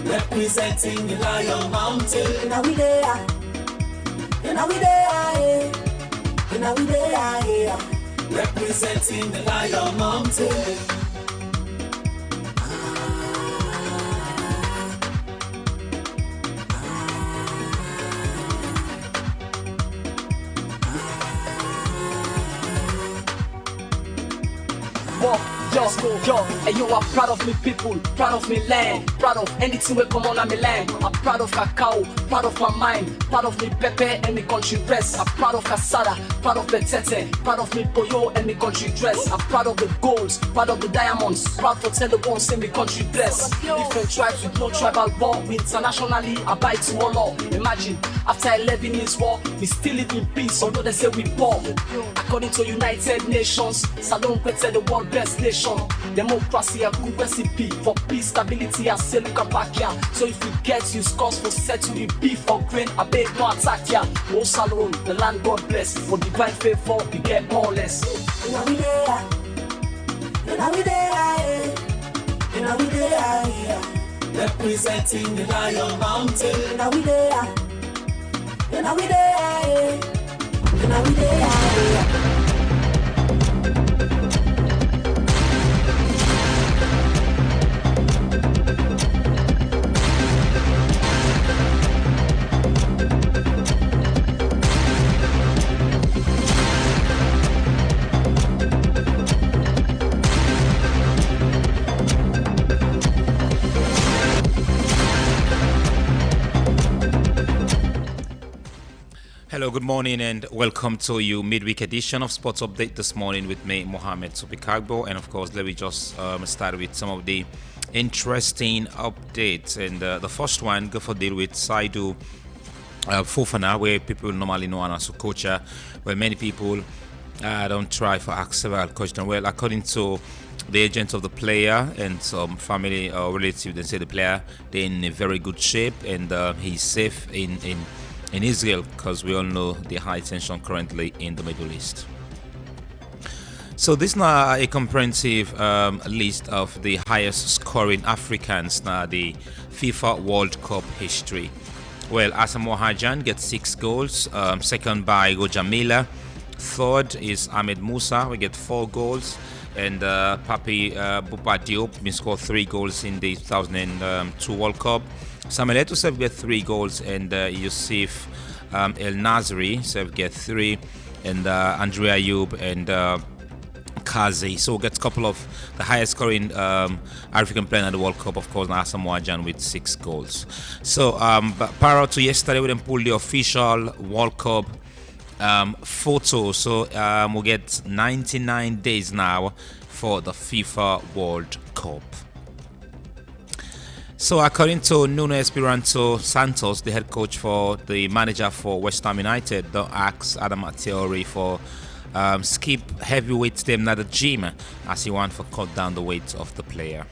representing the Lion Mountain. Now we there, now we there, now we there, representing the Lion Mountain. Yo, and you are proud of me people, proud of me land, proud of anything will come on me land. I'm proud of cacao, proud of my mind, proud of me pepper and me country dress. I'm proud of casada, proud of betete, proud of me pollo and me country dress. I'm proud of the golds, proud of the diamonds, proud for tell the bones and me country dress. Different tribes with no tribal bond, we internationally abide to all law. Imagine, after 11 years war, we still live in peace, although they say we poor. According to United Nations, Salon Kwete the world best nation. Democracy a good recipe for peace, stability, and Selukapakia. So if you get use cause for settle the beef or grain, I beg no attack ya. Oh Salon, the land God bless, for divine favor we get more or less. Now we there, now we there, now we there, representing the Lion Mountain. Now we there, now we there, now we there. Hello, good morning and welcome to your midweek edition of Sports Update this morning with me, Mohamed Sobikagbo. And of course, let me just start with some of the interesting updates. And the first one, go for deal with Saidu Fofana, where people normally know as Okocha, where many people don't try for several questions. Well, according to the agent of the player and some family or relative, they say the player they're in a very good shape and he's safe in Israel, because we all know the high tension currently in the Middle East. So this is now a comprehensive list of the highest scoring Africans now the FIFA World Cup history. Well, Asamoah Gyan gets 6 goals, second by Gojamila, third is Ahmed Musa, we get 4 goals, and Papi Bouba Diop scored 3 goals in the 2002 World Cup. Samuel Eto'o get 3 goals, and Youssef El Nasri get 3, and Andrea Ayoub and Kazi. So gets a couple of the highest scoring African player in the World Cup, of course, Asamoah Gyan with 6 goals. So prior to yesterday, we then pulled the official World Cup photo. So we'll get 99 days now for the FIFA World Cup. So according to Nuno Espirito Santos, the head coach for the manager for West Ham United, don't ask Adam Theory for skip heavyweight them at the gym as he wants to cut down the weight of the player.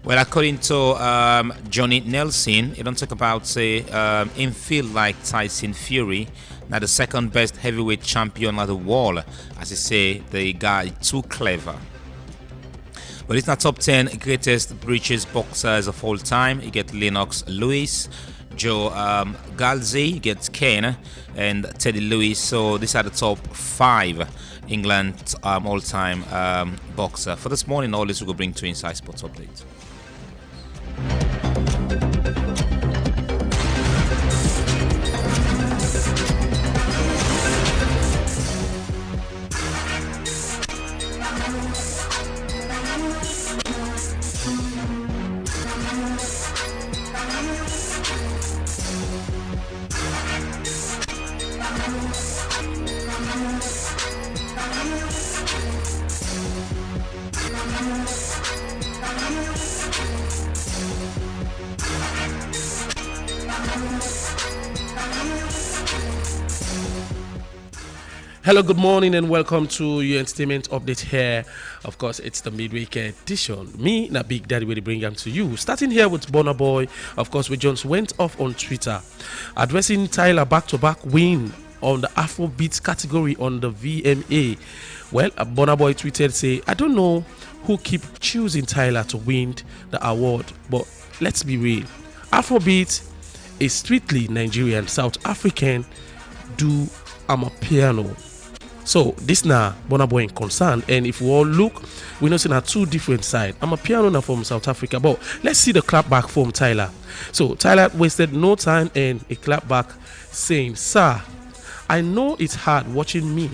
Well, according to Johnny Nelson, he don't talk about him feel like Tyson Fury, now the second best heavyweight champion of the world. As he say, the guy too clever. But it's not top 10 greatest British boxers of all time. You get Lennox Lewis, Joe Galsey, you get Ken, and Teddy Lewis. So these are the top 5 England all-time boxer. For this morning, all this we will bring to Inside Sports Update. Hello, good morning, and welcome to your entertainment update here. Of course, it's the midweek edition. Me, na Big Daddy, will bring them to you. Starting here with Burna Boy. Of course, we just went off on Twitter, addressing Tyler back-to-back win on the Afrobeat category on the VMA. Well, Burna Boy tweeted, say, I don't know who keep choosing Tyler to win the award, but let's be real. Afrobeat is strictly Nigerian, South African, do amapiano. So this now Burna Boy in concern, and if we all look, we know see two different sides. Amapiano now from South Africa, but let's see the clap back from Tyler. So Tyler wasted no time and a clap back saying, "Sir, I know it's hard watching me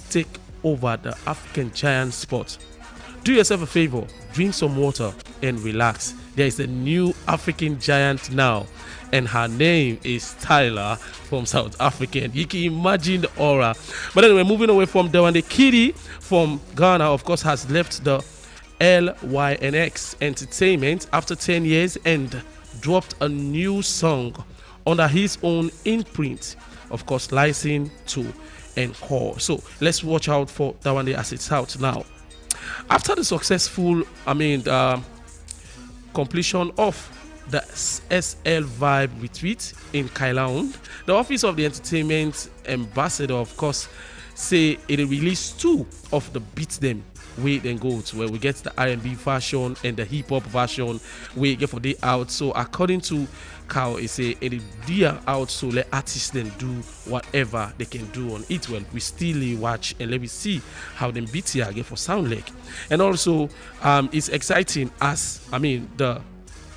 take over the African giant spot. Do yourself a favor, drink some water and relax. There is a new African giant now, and her name is Tyler from South Africa." You can imagine the aura. But anyway, moving away from there, and the Kitty from Ghana, of course, has left the LYNX Entertainment after 10 years and dropped a new song under his own imprint, of course, licensed to Encore. So let's watch out for that one as it's out now. After the successful, completion of the SL Vibe retreat in Kailaund, the Office of the Entertainment Ambassador, of course, say it released 2 of the Beat Them way then go to where we get the R&B version and the hip hop version we get for day out. So according to Cow, it say it dear out, so let artists then do whatever they can do on it. Well, we still watch and let me see how them beats here get for sound like. And also it's exciting as the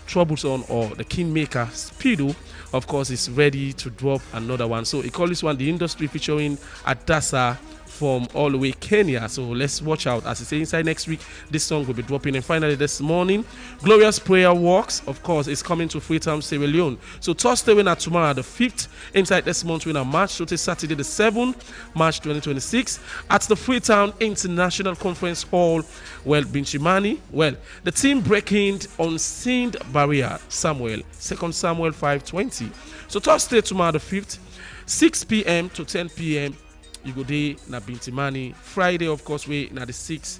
Troublesome or the Kingmaker Speedo, of course, is ready to drop another one. So he calls this one The Industry, featuring Adasa from all the way Kenya. So let's watch out. As I say, inside next week, this song will be dropping. And finally, this morning, Glorious Prayer Walks, of course, is coming to Freetown, Sierra Leone. So Thursday, winner tomorrow, the 5th. Inside this month, winner March. So it's Saturday, the 7th, March 2026, at the Freetown International Conference Hall. Well, Binchimani, well, the team breaking unseen barrier, Samuel, 2 Samuel 5:20. So Thursday, tomorrow, the 5th, 6 p.m. to 10 p.m. You go there na Bintimani. Friday, of course, we na the 6th.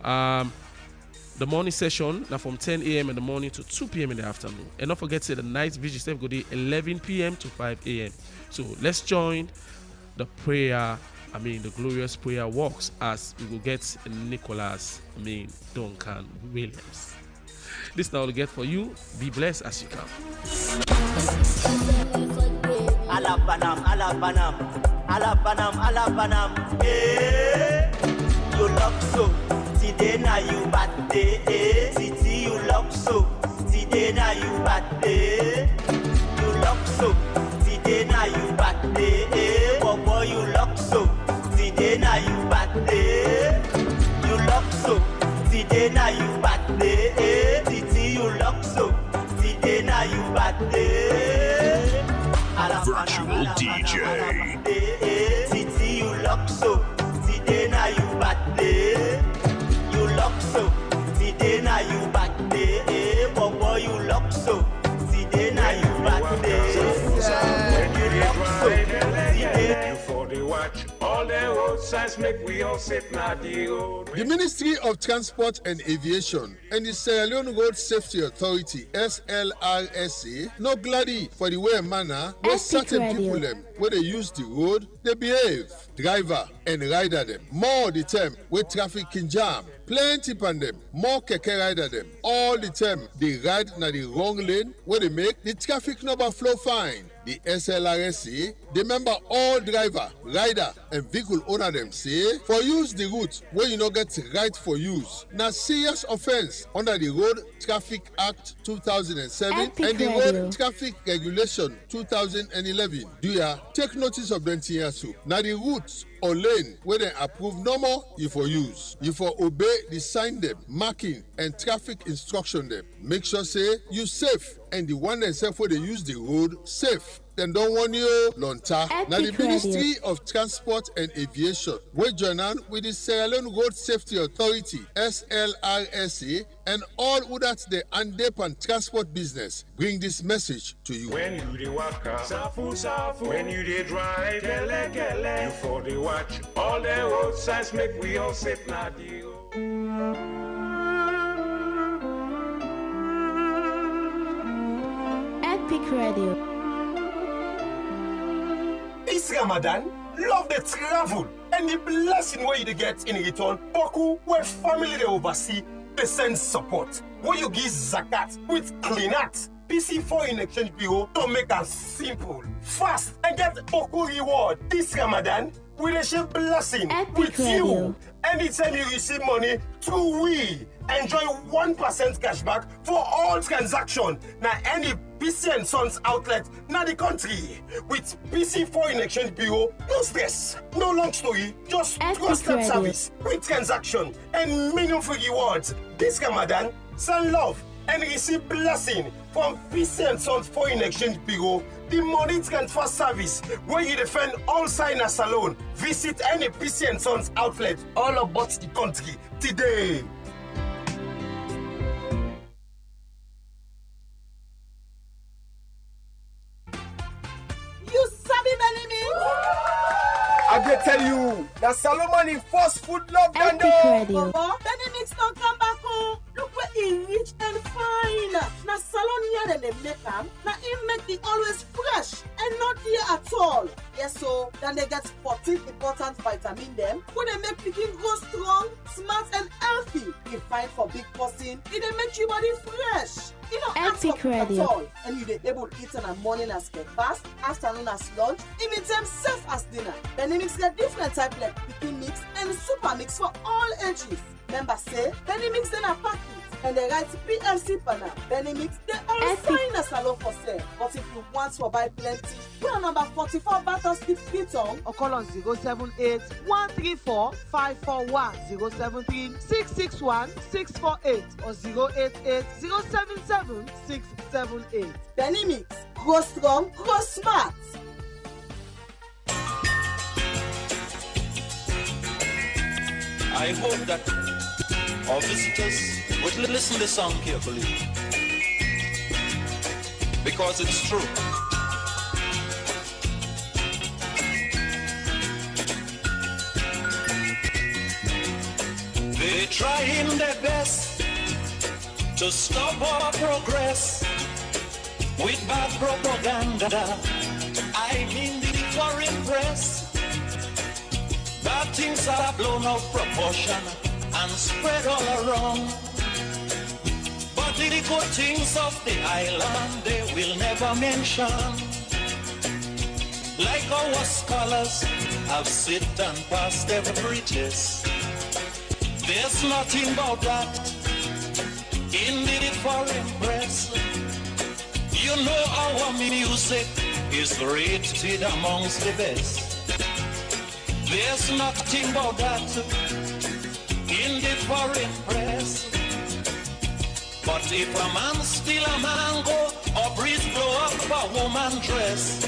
The morning session now from 10 a.m. in the morning to 2 p.m. in the afternoon. And don't forget to the night vigil step go there 11 p.m. to 5 a.m. So let's join the prayer. The glorious prayer walks as we will get Nicholas Duncan Williams. This now will get for you. Be blessed as you come. Alapanam, Alapanam, Alapanam, Alapanam. Eh, you look so. Today now you bad day. Eh, Titi you look so. Today now you bad day. You look so. Today now you bad day. Eh, boy you look so. Today now you bad day. You look so. Today now you bad day. Eh, Titi you look so. Today now you bad day. Virtual DJ. Titi, you look so. Today now you bad day. You look so. Today now you bad day. Boy, you look so. Today now you bad day. You look so. Today. You for the watch. all the road signs make we all safe na the road. The Ministry of Transport and Aviation and the Sierra Leone Road Safety Authority (SLRSA) no gladdy for the way and manner where certain people them where they use the road, they behave. Driver and rider them. More the time where traffic can jam. Plenty pan them. More keke rider them. All the time they ride na the wrong lane where they make the traffic number flow fine. The SLRSA, they member all driver, rider, and vehicle owner them say for use the route where you no get right for use. Now serious offense under the Road Traffic Act 2007 and the Road Traffic Regulation 2011. Do ya take notice of them so. Now the routes or lane where they approve no more you for use. You for obey the sign them, marking and traffic instruction them. Make sure say you safe and the one themselves where they use the road safe. Then don't want you lonta. Now the Ministry of Transport and Aviation will join on with the Sierra Leone Road Safety Authority (SLRSA) and all who that the Andep and transport business bring this message to you. When you dey waka, safu safu. When you dey drive, kele kele. You for the watch all the road signs make we all safe na the road. Epic Radio. This Ramadan, love the travel and the blessing where you get in return. Boku, where family they oversee, they send support. Where you give zakat with cleanat. PC Foreign Exchange Bureau to make us simple, fast, and get Boku reward. This Ramadan, we share blessing with you. Anytime you receive money through we enjoy 1% cashback for all transactions. Now any PC and Sons outlet na the country. With PC Foreign Exchange Bureau, no stress, no long story, just trusted service with transaction and meaningful rewards. This Ramadan, send love and receive blessing from PC and Sons Foreign Exchange Bureau. The money transfer service where you defend all signers alone. Visit any PC and Sons outlet all about the country today. You sabi Benimi? I dey tell you, na Solomon in first food love than Bobo, Benimix don't come back home. Look where he rich and fine. Na salon here they make am. Na him make the always fresh and not here at all. Yes, so then they get 14 important vitamin them. When they make picking grow strong, smart and healthy. You find for big person, it they make your body fresh. You know, ask for at all. And you they able to eat in the morning as breakfast, afternoon as lunch, even time safe as dinner. Benimix get different type like picking mix and super mix for all ages. Members say Benimix then a packet and they write PLC banner. Benimix they all sign a salon for sale. But if you want to buy plenty, we are number 44 Battle Street, Pitong, or call on 078 134 541 073 661 648 or 088 077 678. Benimix, grow strong, grow smart. I hope that our visitors would listen to the song carefully, because it's true. They're trying their best to stop our progress with bad propaganda. I mean the foreign press. Bad things are blown out of proportion and spread all around. But the good things of the island they will never mention. Like our scholars have sit and passed their bridges. There's nothing about that in the foreign press. You know our music is rated amongst the best. There's nothing about that in the foreign press. But if a man steal a mango or breeze blow up a woman dress,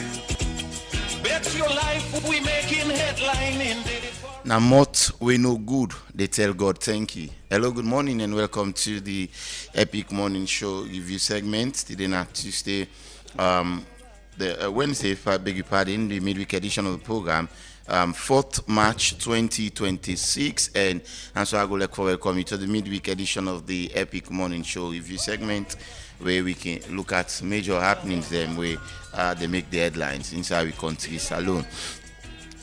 bet your life we making headline in the... Now, what we know good, they tell God thank you. Hello, good morning, and welcome to the Epic Morning Show review segment. Today, not Tuesday, the Wednesday, if I beg your pardon, the midweek edition of the program. 4th March 2026, and so I would like to welcome you to the midweek edition of the Epic Morning Show review segment, where we can look at major happenings them where they make the headlines inside the country alone.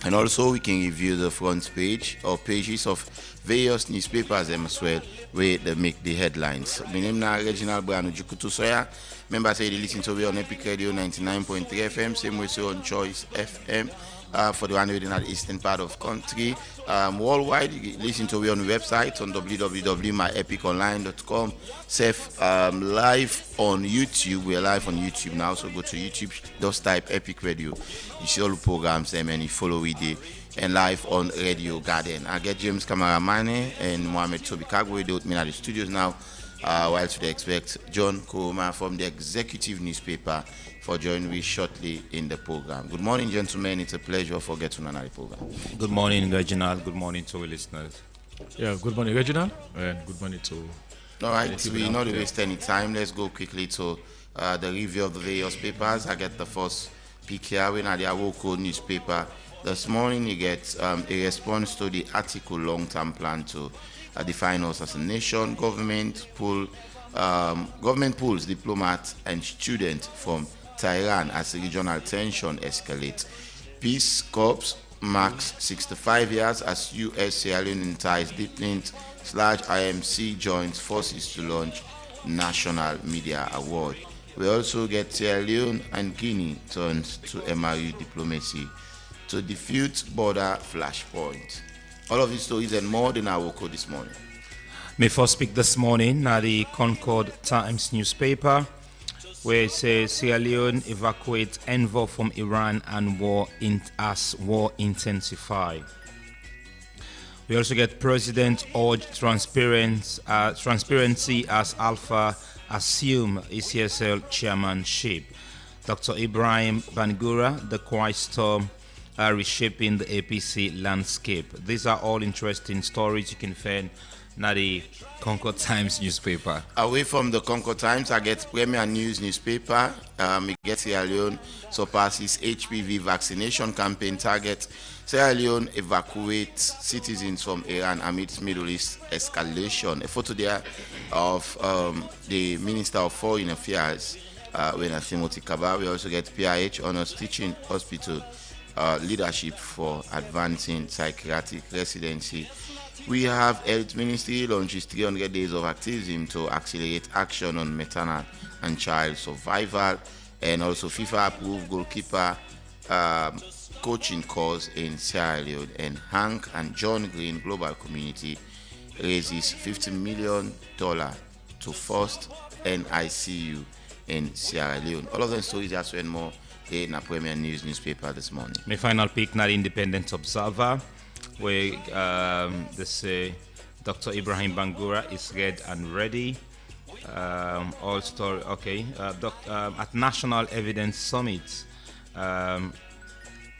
And also we can review the front page or pages of various newspapers as well, where they make the headlines. My name is Reginald Brano Jukutu Soya. Remember, say they listen to me on Epic Radio 99.3 FM, same way so on Choice FM. For the one within the eastern part of country. Worldwide, you can listen to me on the website on www.myepiconline.com. Safe live on YouTube. We're live on YouTube now, so go to YouTube, just type Epic Radio. You see all the programs and you follow it and live on Radio Garden. I get James Kamaramane and Mohamed Tobikagwe with me at the studios now. While today expect John Kuruma from the executive newspaper for joining me shortly in the program. Good morning, gentlemen. It's a pleasure for getting on the program. Good morning, Reginald. Good morning to our listeners. Yeah, good morning, Reginald, and good morning to... All right, we not waste any time. Let's go quickly to the review of the various papers. I get the first pick here. We're at the Awoko newspaper. This morning, you get a response to the article long-term plan to define us as a nation. Government pulls diplomat and student from Tehran as regional tension escalates. Peace Corps marks 65 years as U.S. Sierra Leone ties deepening / IMC joins forces to launch National Media Award. We also get Sierra Leone and Guinea turns to MRU diplomacy to defute border flashpoint. All of these stories and more than our work this morning. Me first speak this morning now the Concord Times newspaper, where it says Sierra Leone evacuates envoy from Iran and war intensify. We also get President urge transparency as Alpha assume ECSL chairmanship. Dr. Ibrahim Bangura, the quiet storm reshaping the APC landscape. These are all interesting stories you can find in the Concord Times newspaper. Away from the Concord Times, I get Premier News newspaper. We get Sierra Leone surpasses HPV vaccination campaign target. Sierra Leone evacuates citizens from Iran amidst Middle East escalation. A photo there of the Minister of Foreign Affairs, Timothy Kaba. We also get PIH Honors Teaching Hospital leadership for advancing psychiatric residency. We have Health Ministry launches 300 days of activism to accelerate action on maternal and child survival, and also FIFA approved goalkeeper coaching course in Sierra Leone, and Hank and John Green Global Community raises $50 million to first NICU in Sierra Leone. All of them stories as well and more in a Premier News newspaper this morning. My final pick now the Independent Observer, where they say Dr. Ibrahim Bangura is read and ready. All story okay. At National Evidence Summit,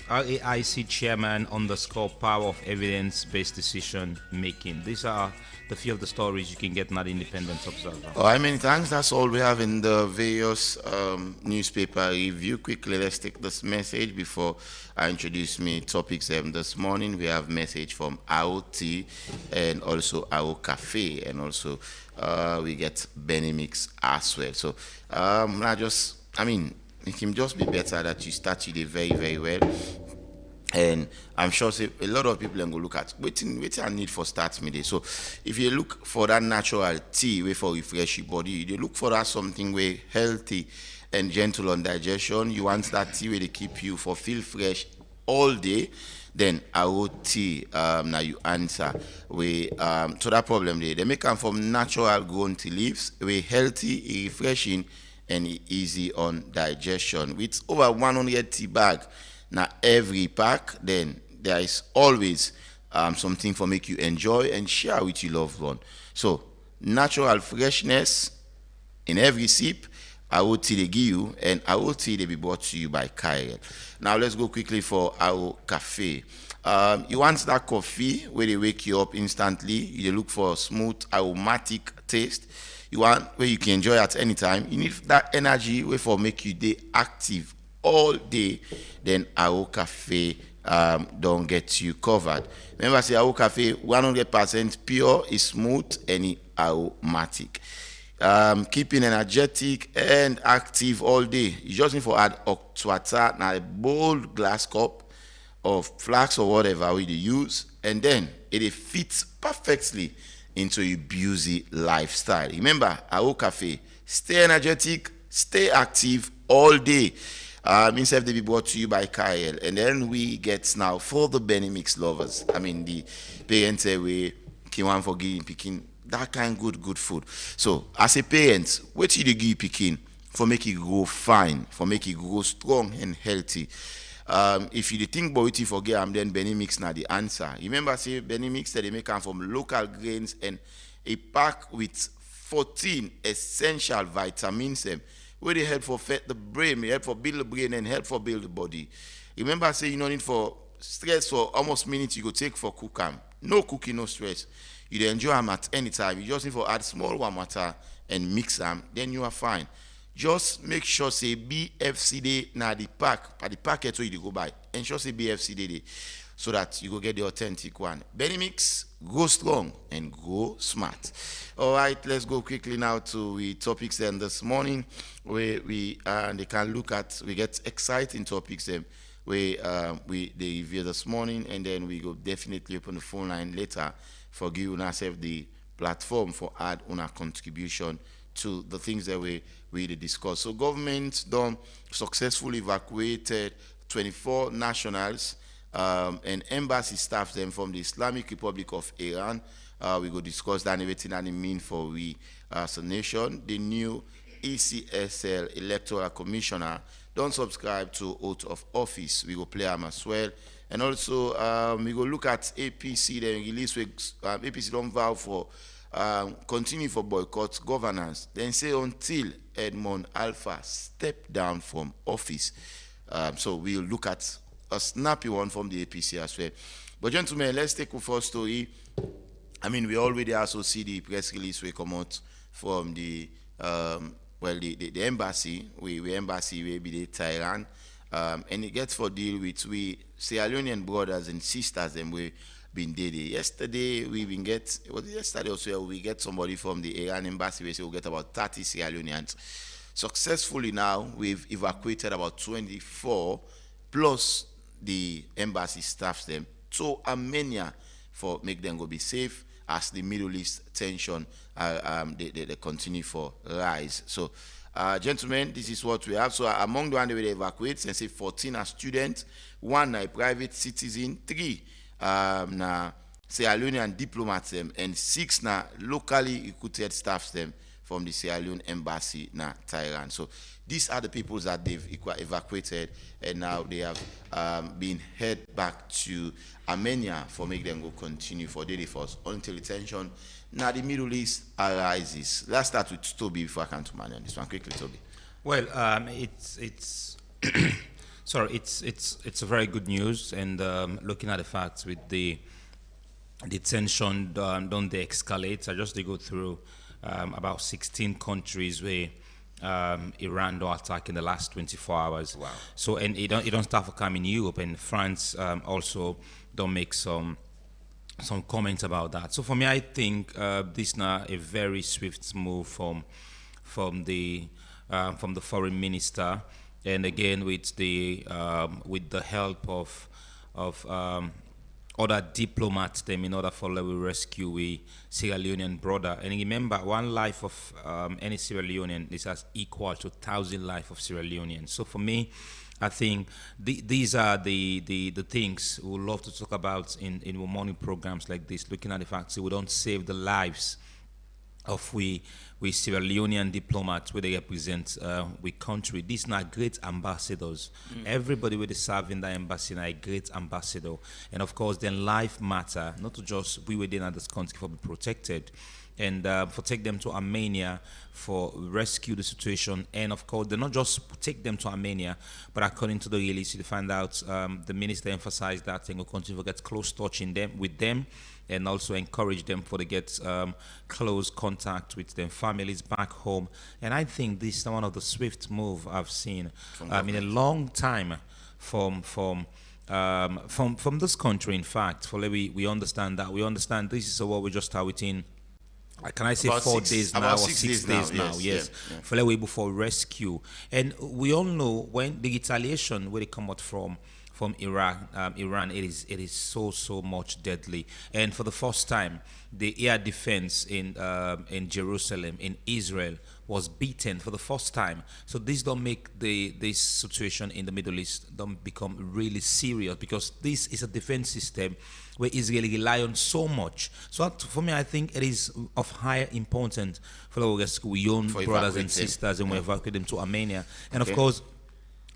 RAIC chairman underscore power of evidence-based decision making. These are the few of the stories you can get in the Independent Observer. Oh, I mean, thanks. That's all we have in the various newspaper review. Quickly, let's take this message before I introduce me topics. This morning, we have message from AOT and also AO Cafe, and also we get Benny Mix as well. So, it can just be better that you start today very, very well. And I'm sure a lot of people are going to look at waiting I need for start midday. So if you look for that natural tea way for refresh your body, you look for that something way healthy and gentle on digestion. You want that tea where they keep you for feel fresh all day. Then our tea now you answer we to that problem they make them from natural grown tea leaves, way healthy, refreshing, and easy on digestion. With over 100 tea bag now every pack, then there is always something for make you enjoy and share with your loved one. So natural freshness in every sip. Our tea they give you, and our tea they be brought to you by Kyle. Now let's go quickly for our cafe. You want that coffee where they wake you up instantly. You look for smooth aromatic taste. You want where you can enjoy at any time. You need that energy where for make you day active all day. Then our cafe don't get you covered. Remember, say our cafe 100% pure, is smooth, and aromatic. Keeping energetic and active all day. You just need to add water, now a bold glass cup of flask or whatever we use, and then it fits perfectly into your busy lifestyle. Remember, our cafe, stay energetic, stay active all day. Instead, they be brought to you by Kyle, and then we get now for the Benny Mix lovers. I mean, the parents we can want for giving picking that kind of good food. So, as a parent, what do you give picking for make it grow fine, for make it grow strong and healthy? If you think about it, you forget then Benny Mix now the answer. Remember, say Benny Mix that they make come from local grains and a pack with 14 essential vitamins where they help for fet the brain, they help for build the brain and help for build the body. Remember, say you don't need for stress for almost minutes you go take for cook them. No cooking, no stress. You enjoy them at any time. You just need to add small warm water and mix them, then you are fine. Just make sure say BFCD now the pack, the packet where you go buy. Ensure say BFCD so that you go get the authentic one. Benny Mix, go strong and go smart. All right, let's go quickly now to the topics then this morning where we they can look at, we get exciting topics then where they review this morning, and then we go definitely open the phone line later for giving ourselves the platform for add on our contribution to the things that we discuss. So government done successfully evacuated 24 nationals and embassy staff them from the Islamic Republic of Iran. We go discuss that and everything that it mean for we as a nation. The new ECSL electoral commissioner don't subscribe to oath of office. We go play them as well. And also we go look at APC. Then release APC don't vow for continue for boycott governance. Then say until Edmond Alpha step down from office. So we'll look at a snappy one from the APC as well. But gentlemen, let's take a first story. I mean, we already also see the press release we come out from the the embassy. We embassy will be the Tehran, and it gets for deal with we Sierra Leonean brothers and sisters, and we been there. Yesterday we been get, was it yesterday also we get somebody from the Iran embassy. We say we get about 30 Sierra Leoneans. Successfully now we've evacuated about 24 plus the embassy staffs them to Armenia for make them go be safe as the Middle East tension they continue for rise. So gentlemen, this is what we have. So among the one they will evacuate, since say 14 are students, 1 are private citizen, 3 na Sierra Leonean diplomats them, and 6 na locally recruited staffs them from the Sierra Leone embassy na Tehran. So these are the people that they've evacuated, and now they have been head back to Armenia for make them go continue for daily force until the tension now the Middle East arises. Let's start with Toby before I come to Mani on this one quickly, Toby. Well, it's sorry, it's a very good news, and looking at the facts with the tension don't they escalate? I just go through about 16 countries where Iran don't attack in the last 24 hours. Wow. So and it don't start to come in Europe, and France also don't make some comments about that. So for me, I think this now a very swift move from the foreign minister, and again with the help of other diplomats them in order for we rescue a Sierra Leonean brother. And remember, one life of any Sierra Leonean is as equal to 1,000 life of Sierra Leoneans. So for me, I think these are the things we would love to talk about in morning programs like this, looking at the fact that we don't save the lives of we Sierra Leonean diplomats where they represent we country. These are great ambassadors. Everybody with serve in the embassy are a great ambassador. And of course then life matter, not to just we within this country for be protected, and for take them to Armenia for rescue the situation. And of course they not just take them to Armenia, but according to the release you find out the minister emphasized that they will continue to get close touch with them, and also encourage them for to get close contact with their families back home. And I think this is one of the swift move I've seen in a long time from from this country, in fact, for we understand that. We understand this is what we just have within. Can I say about 4 days now or 6 days now? Yes. Yeah. For the way before rescue, and we all know when the retaliation where they come out from Iran, it is so much deadly. And for the first time, the air defense in Jerusalem, in Israel, was beaten for the first time. So this don't make this situation in the Middle East don't become really serious, because this is a defense system where Israel rely on so much. So for me, I think it is of higher importance for our young brothers and sisters, and we evacuate them to Armenia. And of course,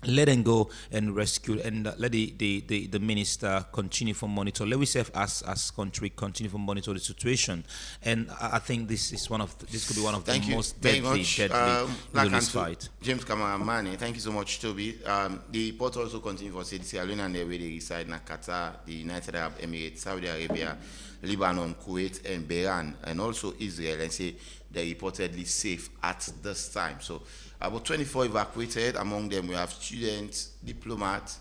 let them go and rescue, and let the minister continue to monitor. Let ourselves as country continue to monitor the situation. And I think this could be one of the most deadly Middle East fight. James Kamaramani, thank you so much, Toby. The report also continues for Sierra Leone and where they reside in Qatar, the United Arab Emirates, Saudi Arabia, Lebanon, Kuwait, and Bahrain, and also Israel, and say they're reportedly safe at this time. So about 24 evacuated. Among them, we have students, diplomats,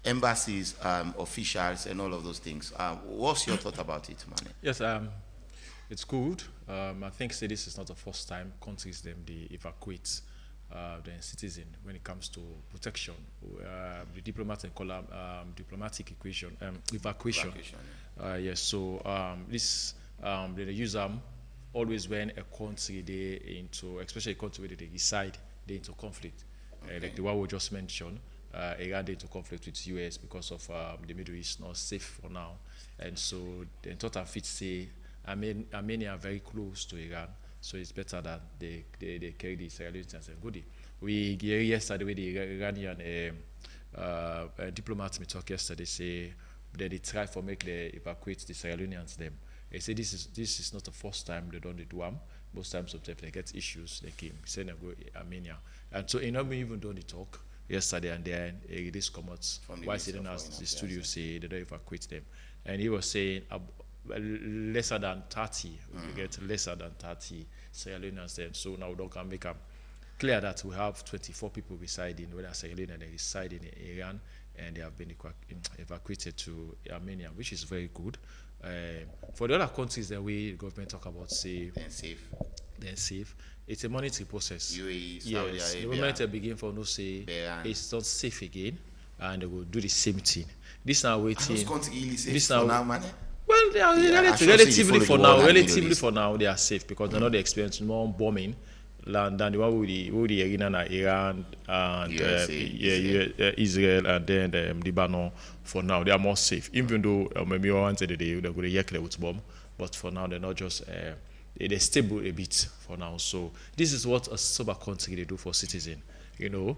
embassies, officials, and all of those things. What's your thought about it, Mane? Yes, it's good. I think this is not the first time countries they evacuate their citizen when it comes to protection. The diplomats call diplomatic evacuation. Yes, so this they use always when a country especially a country where they reside, they into conflict. Like the one we just mentioned, Iran they into conflict with US because of the Middle East not safe for now, and so the total fit say Armenia are very close to Iran, so it's better that they carry the Israelis and say goodie. We hear yesterday with the Iranian diplomats we talked yesterday say that they try for make they evacuate the Israelis them. They say this is not the first time they don't do them. Most times sometimes they get issues, they came, say they go Armenia. And so even though they talk yesterday and then this come out why they didn't ask the studio say they don't evacuate them. And he was saying lesser than 30, we get lesser than 30 Sierra Leoneans then. So now we can make them clear that we have 24 people residing, whether Sierra Leone and they reside in Iran, and they have been evacuated to Armenia, which is very good. For the other countries that the government talk about say then safe, it's a monetary process. UAE, Saudi Arabia, the government begin for no say it's not safe again, and they will do the same thing. This now waiting. This now money. Well, they are relatively for now. Relatively for now, they are safe because they know they experience more bombing than the one with the Iran and Israel and then Lebanon. For now, they are more safe. Even though maybe one said they go to Yekle with bomb, but for now they're not just they're stable a bit for now. So this is what a sober country they do for citizen. You know,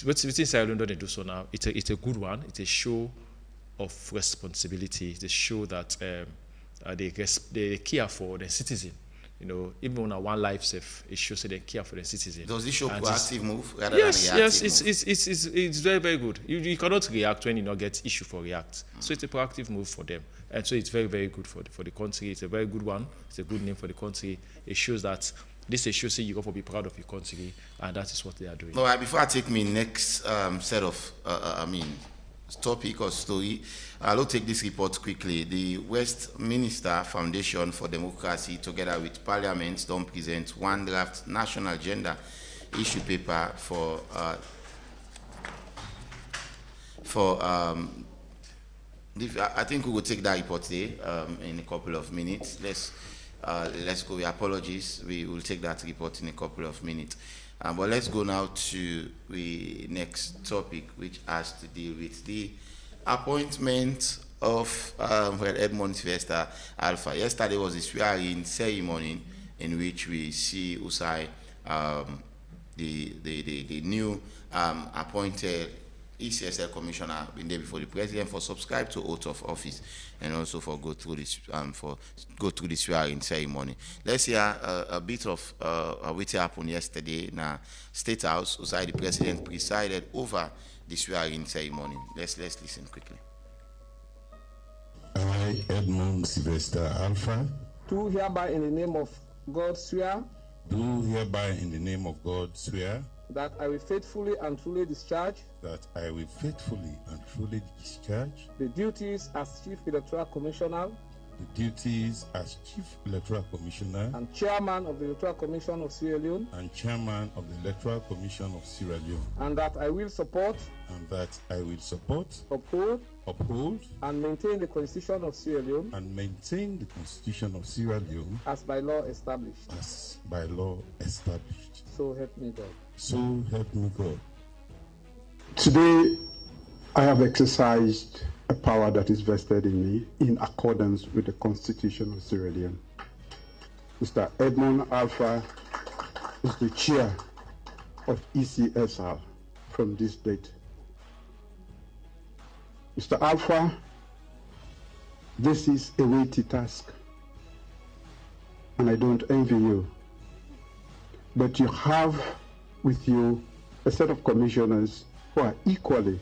within Sierra Leone they do so now. It's a good one. It's a show of responsibility. It's a show that they care for the citizen. You know, even when one life safe, it shows that they care for the citizen. Does this show proactive move rather than reactive yes, it's very, very good. You cannot react when you not get issue for react. So it's a proactive move for them. And so it's very, very good for the country. It's a very good one. It's a good name for the country. It shows that this shows you got to be proud of your country, and that is what they are doing. All right, before I take my next set of, topic or story, I'll take this report quickly. The Westminster Foundation for Democracy, together with Parliament, don't present one draft national agenda issue paper for I think we will take that report today in a couple of minutes. Let's go. Apologies. We will take that report in a couple of minutes. But let's go now to the next topic, which has to deal with the appointment of Edmond Sylvester Alpha. Yesterday was the swearing ceremony in which we see Usai, the new appointed ECSL commissioner, been there before the president for subscribe to oath of office and also for go through the swearing ceremony. Let's hear a bit of what happened yesterday in State House. Usai, the president, presided over the swearing ceremony. Let's listen quickly. I, Edmond Sylvester Alpha, do hereby in the name of God swear. Do hereby in the name of God swear that I will faithfully and truly discharge that I will faithfully and truly discharge the duties as Chief Electoral Commissioner the duties as Chief Electoral Commissioner and Chairman of the Electoral Commission of Sierra Leone, and Chairman of the Electoral Commission of Sierra Leone, and that I will support, uphold, and maintain the Constitution of Sierra Leone, as by law established. So help me God. So help me God. Today, I have exercised a power that is vested in me in accordance with the Constitution of Sierra Leone. Mr. Edmond Alpha is the chair of ECSR from this date. Mr. Alpha, this is a weighty task, and I don't envy you. But you have with you a set of commissioners who are equally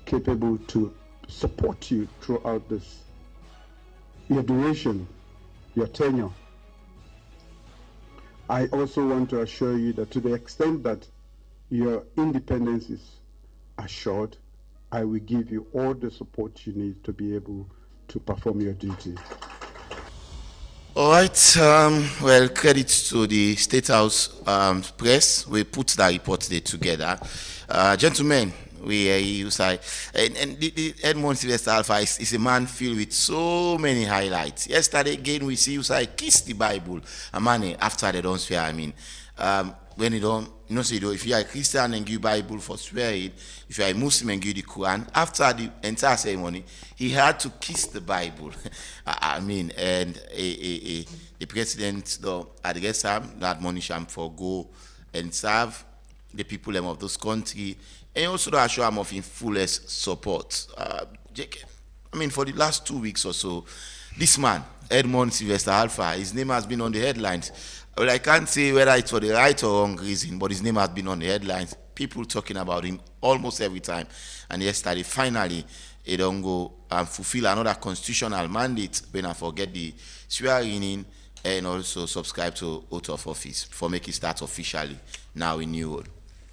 capable to support you throughout this. Your duration, your tenure. I also want to assure you that to the extent that your independence is assured, I will give you all the support you need to be able to perform your duty. All right. Well, credit to the State House press. We put that report together. Gentlemen, you say, and the Edmond Sylvester Alpha is a man filled with so many highlights. Yesterday again, we see you say, kiss the Bible. A man after they don't swear, I mean, when you don't, you know, so if you are a Christian and give Bible for swearing, if you are a Muslim and give the Quran, after the entire ceremony, he had to kiss the Bible. I mean, and the president though address him, admonish him for go and serve the people of those country, and also to assure him of his fullest support. I mean, for the last 2 weeks or so, this man, Edmond Sylvester Alpha, his name has been on the headlines. Well, I can't say whether it's for the right or wrong reason, but his name has been on the headlines. People talking about him almost every time. And yesterday, finally, he don't go and fulfill another constitutional mandate when I forget the swearing in and also subscribe to oath of office for making start officially now in New World.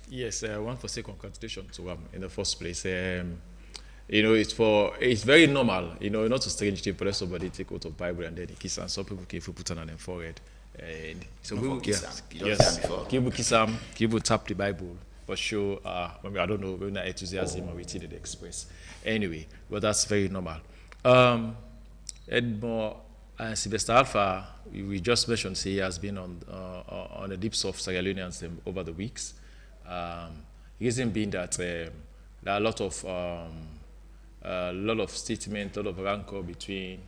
Yes, I want to say congratulations to him in the first place. You know, it's very normal, you know, not a strange thing for somebody to take out of Bible and then he kiss, and some people can put on their forehead. So we will kiss tap the Bible for sure. I don't know when enthusiasm or within the express. Anyway, but that's very normal. Edmond Sylvester Alpha, we just mentioned, he has been on the dips of Sierra Leoneans over the weeks. Reason being that there are a lot of statements, a lot of rancor between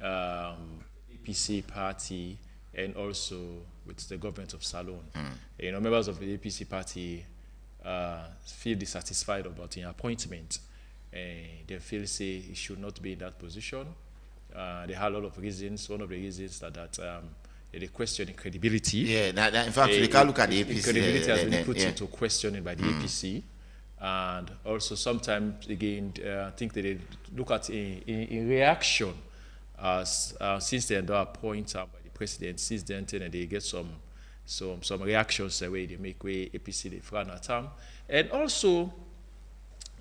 APC party and also with the government of Salone. You know, members of the APC party feel dissatisfied about the appointment. They feel say he should not be in that position. They have a lot of reasons. One of the reasons that they question the credibility. Yeah, in fact, they can look at the APC. Credibility has been put into question by the APC. And also sometimes, again, I think that they look at in reaction since they are appointed by the president, since then they get some reactions the way they make way APC they frown at them. And also,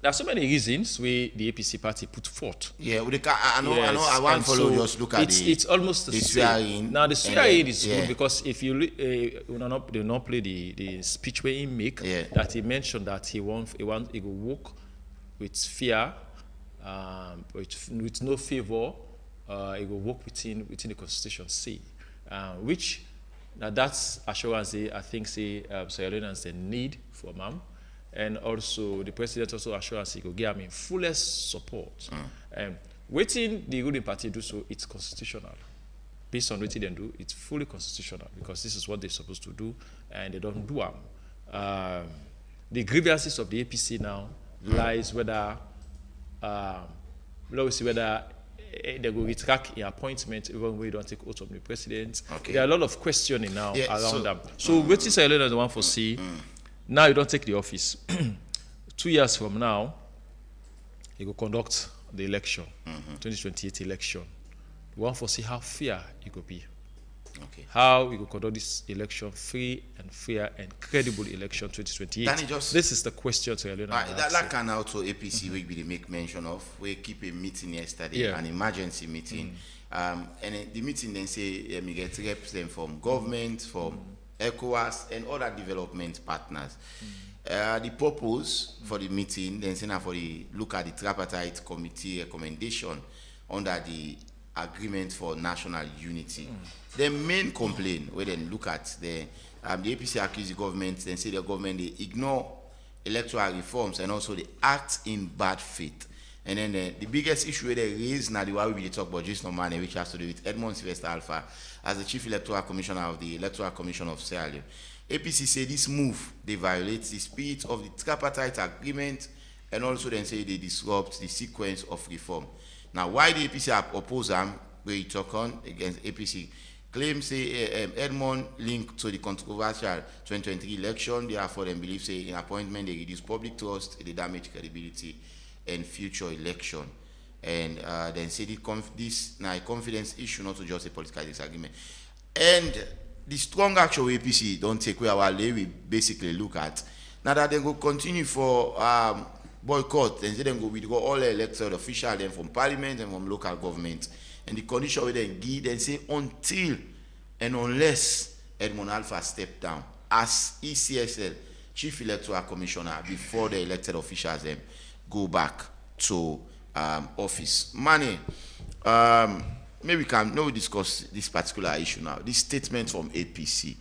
there are so many reasons where the APC party put forth. Yeah, I know. I want to follow. Just look at it's almost the same. Now the swearing is good because if you do not play the speech where he make that he mentioned that he will work with fear, with no favor. He will work within the Constitution. Which that's assurance I think Sierra Leoneans they need for ma'am. And also the president also assures he will give him fullest support. Waiting the ruling party do so, it's constitutional. Based on what they do, it's fully constitutional because this is what they're supposed to do, and they don't do them. The grievances of the APC now lies whether they will retract the appointment even when we don't take oath of the president. Okay. There are a lot of questioning now around them. So waiting Sierra Leone is the one for C. Now you don't take the office. 2 years from now, you will conduct the election, 2028 election. We want to see how fair it could be. Okay. How we will conduct this election, free and fair and credible election 2028. This is the question to that can also APC will be make mention of. We keep a meeting yesterday, an emergency meeting. And the meeting then say we get reps them from government, from ECOWAS and other development partners. The purpose for the meeting then say for the look at the tripartite committee recommendation under the agreement for national unity. The main complaint where they look at the APC accuse the government, then say the government they ignore electoral reforms and also they act in bad faith. And then the biggest issue they raise now the why we talk about just no money, which has to do with Edmond Sylvester Alpha as the chief electoral commissioner of the Electoral Commission of Sierra Leone. APC say this move they violate the spirit of the tripartite agreement and also then say they disrupt the sequence of reform. Now, why the APC oppose them, where you talk on against APC, claims say Edmond linked to the controversial 2023 election, therefore they believe say in appointment they reduce public trust, they damage credibility and future election. And then say this now a confidence issue, not to just a political disagreement. And the strong action APC don't take away our lay, we basically look at. Now that they go continue for boycott, and then go withdraw all the elected officials then from parliament and from local government. And the condition where they give and say until and unless Edmond Alpha step down as ECSL Chief Electoral Commissioner before the elected officials then go back to office. Manny, maybe we can discuss this particular issue now. This statement from APC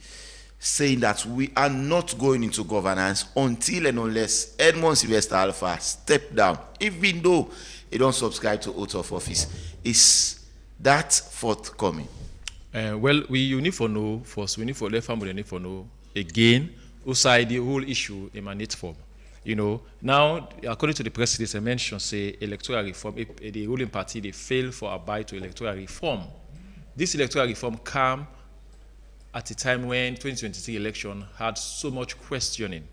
saying that we are not going into governance until and unless Edmond Sylvester Alpha step down, even though he don't subscribe to oath of office. Is that forthcoming? Well, you need to know first. We need for let family need to know again outside the whole issue emanates from. You know, now according to the press release, I mentioned say electoral reform. The ruling party they fail for abide to electoral reform. This electoral reform came at a time when 2023 election had so much questioning,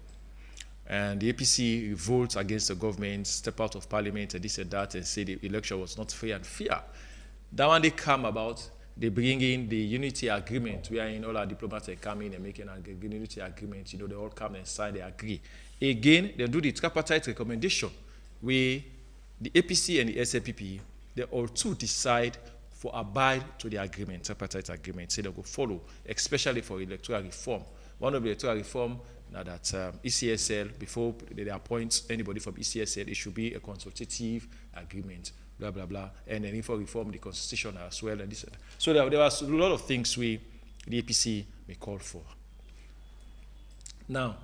and the APC revolts against the government, step out of parliament, and this and that, and say the election was not fair and fair. That one they come about, they bring in the unity agreement, wherein all our diplomats come in and making a unity agreement. You know, they all come and sign, they agree. Again, they do the tripartite recommendation, where the APC and the SLPP, they all two decide for abide to the agreement, tripartite agreement, say they will follow, especially for electoral reform. One of the electoral reform now that ECSL, before they appoint anybody from ECSL, it should be a consultative agreement, blah, blah, blah. And then for reform the constitution as well, and this and that. So there was a lot of things the APC may call for. Now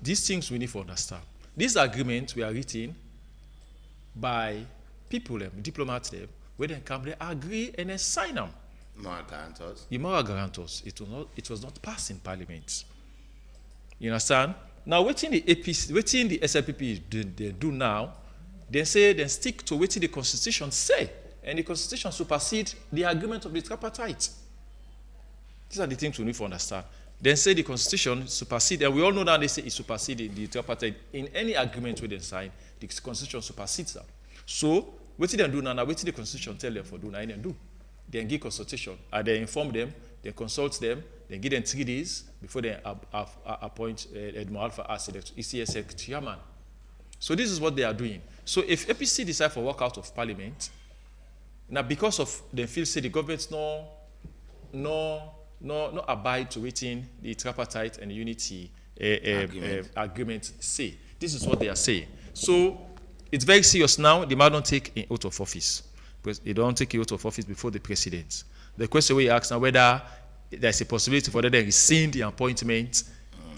these things we need to understand. These agreements were written by people, diplomats, where they come, they agree and then sign them. Moral guarantors. The moral guarantors. It was not passed in parliament. You understand? Now, waiting the APC, waiting the SLPP they do now, they say they stick to what the constitution say, and the constitution supersedes the agreement of the tripartite. These are the things we need to understand. Then say the constitution supersedes, and we all know that they say it supersedes the tripartite. In any agreement where they sign, the constitution supersedes them. So, what they do now, what the constitution tell them for do now, they do. They give consultation. They inform them, they consult them, they give them 3 days before they appoint Edmond Alpha as ECSL chairman. So this is what they are doing. So if APC decide for walk out of parliament, now because of they feel say the government no abide to waiting the tripartite and unity agreement say. This is what they are saying. So it's very serious now. They might not take an oath of office. Because they don't take an oath of office before the president. The question we ask now whether there's a possibility for them to rescind the appointment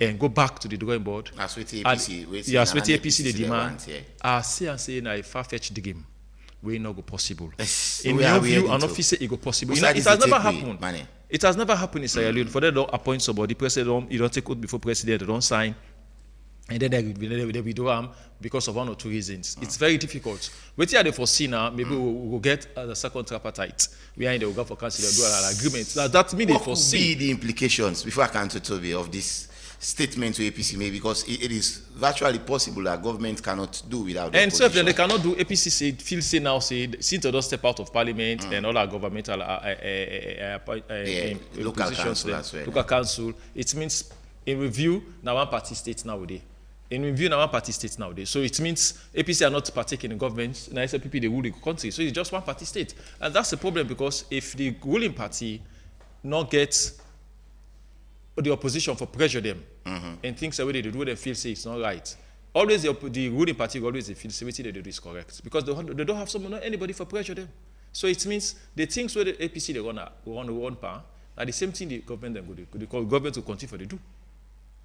and go back to the drawing board. As with the APC. Yes, with the APC they demand. I say now a far-fetched dream. We not go possible. In your view, an officer it go possible. You know, it has never happened. It has never happened in Sierra Leone. For them to appoint somebody, president, you don't take oath before president, they don't sign. And then they withdraw them because of 1 or 2 reasons. It's very difficult. Wait till they foresee now, maybe we'll get the second tripartite. We are in the go for council, they'll do an agreement. That means they foresee. What would be the implications, before I come to Toby, of this statement to APC made, because it is virtually possible that government cannot do without the And so if opposition. they cannot do, APC say now, since they don't step out of parliament and all our governmental local positions council there, as well. local council, it means in review, now one party states nowadays. In review, now one party states nowadays. So it means APC are not partaking in government, now SLPP, they rule the country. So it's just one party state. And that's the problem, because if the ruling party not gets the opposition for pressure them and things the way they do, they feel say it's not right. Always the ruling party always they feel say what they do is correct, because they don't have someone, not anybody for pressure them. So it means the things where the APC they run one power are the same thing the government them they call government to continue for they do.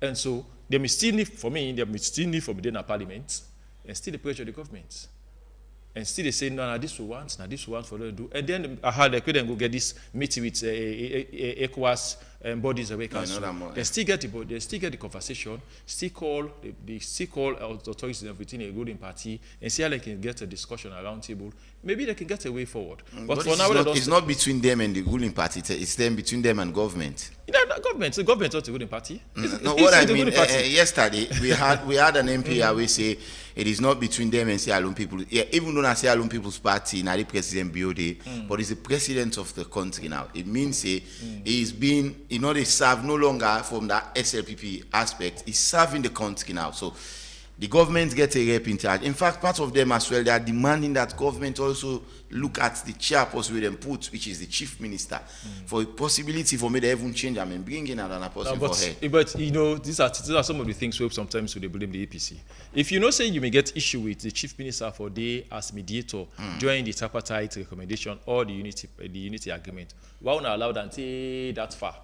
And so they may still need, for me, they may still need from within a parliament and still the pressure the government. And still they say, no, this we want, for them to do. And then they could then go get this meeting with ECOWAS bodies away council. They still get the conversation, still call authorities and everything, a ruling party, and see how they can get a discussion around table. Maybe they can get a way forward. But for now, it's not between them and the ruling party, it's them between them and government. The government is not a ruling party. No, what I mean, yesterday we had an MP we say it is not between them and Sierra Leone people. Yeah, even though Sierra Leone People's Party, now the president BOD, but he's the president of the country now. It means he's been, they serve no longer from that SLPP aspect. He's serving the country now. So the government gets a rep in charge. In fact, part of them as well, they are demanding that government also look at the chairperson with them put, which is the chief minister, for a possibility for me to even change them and bring in another person for her. But these are some of the things where sometimes they blame the APC. If say you may get issue with the chief minister for day as mediator during the tripartite recommendation or the unity agreement, why not allow them to that far?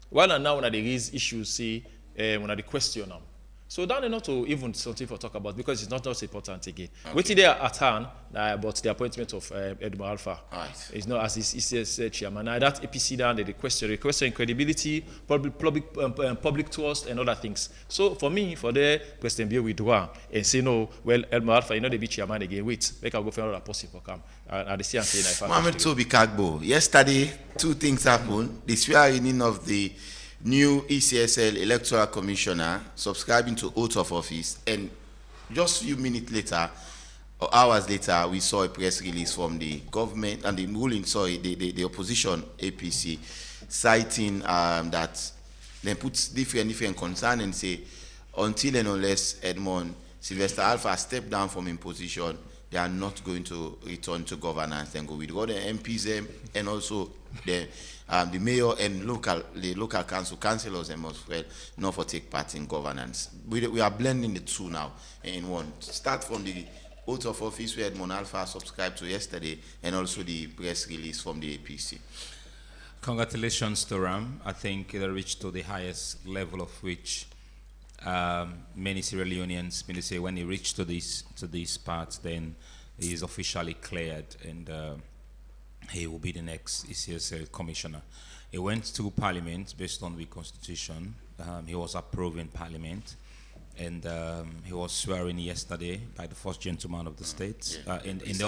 Why not now when they raise issues, say when they question them? So that is not to even something for talk about, because it's not just important again. Okay. Waiting there at hand about the appointment of Edmond Alpha. Right. It's not as he says chairman. Now that APC down the question credibility, public trust, and other things. So for me, for the President Bill withdraw and say no, well Edmond Alpha, they be chairman again. Wait, make I go for another person for come. And the same thing. Mohamed Toby Kagbo. Yesterday, two things happened. The swearing of the new ECSL electoral commissioner subscribing to oath of office, and just a few minutes later or hours later we saw a press release from the government and the ruling, the opposition APC, citing that they put different concern and say until and unless Edmond Sylvester Alpha step down from his position, they are not going to return to governance. Then go withdraw the MPs and also the mayor and the local councillors and as well not for take part in governance. We are blending the two now in one. Start from the oath of office where Edmond Alpha subscribed to yesterday, and also the press release from the APC. Congratulations to Ram. I think they reached to the highest level of which many Sierra Leoneans when they say when he reached to this part, then he is officially cleared, and he will be the next ECSL commissioner. He went to Parliament based on the Constitution. He was approved in Parliament, and he was swearing yesterday by the first gentleman of the state in the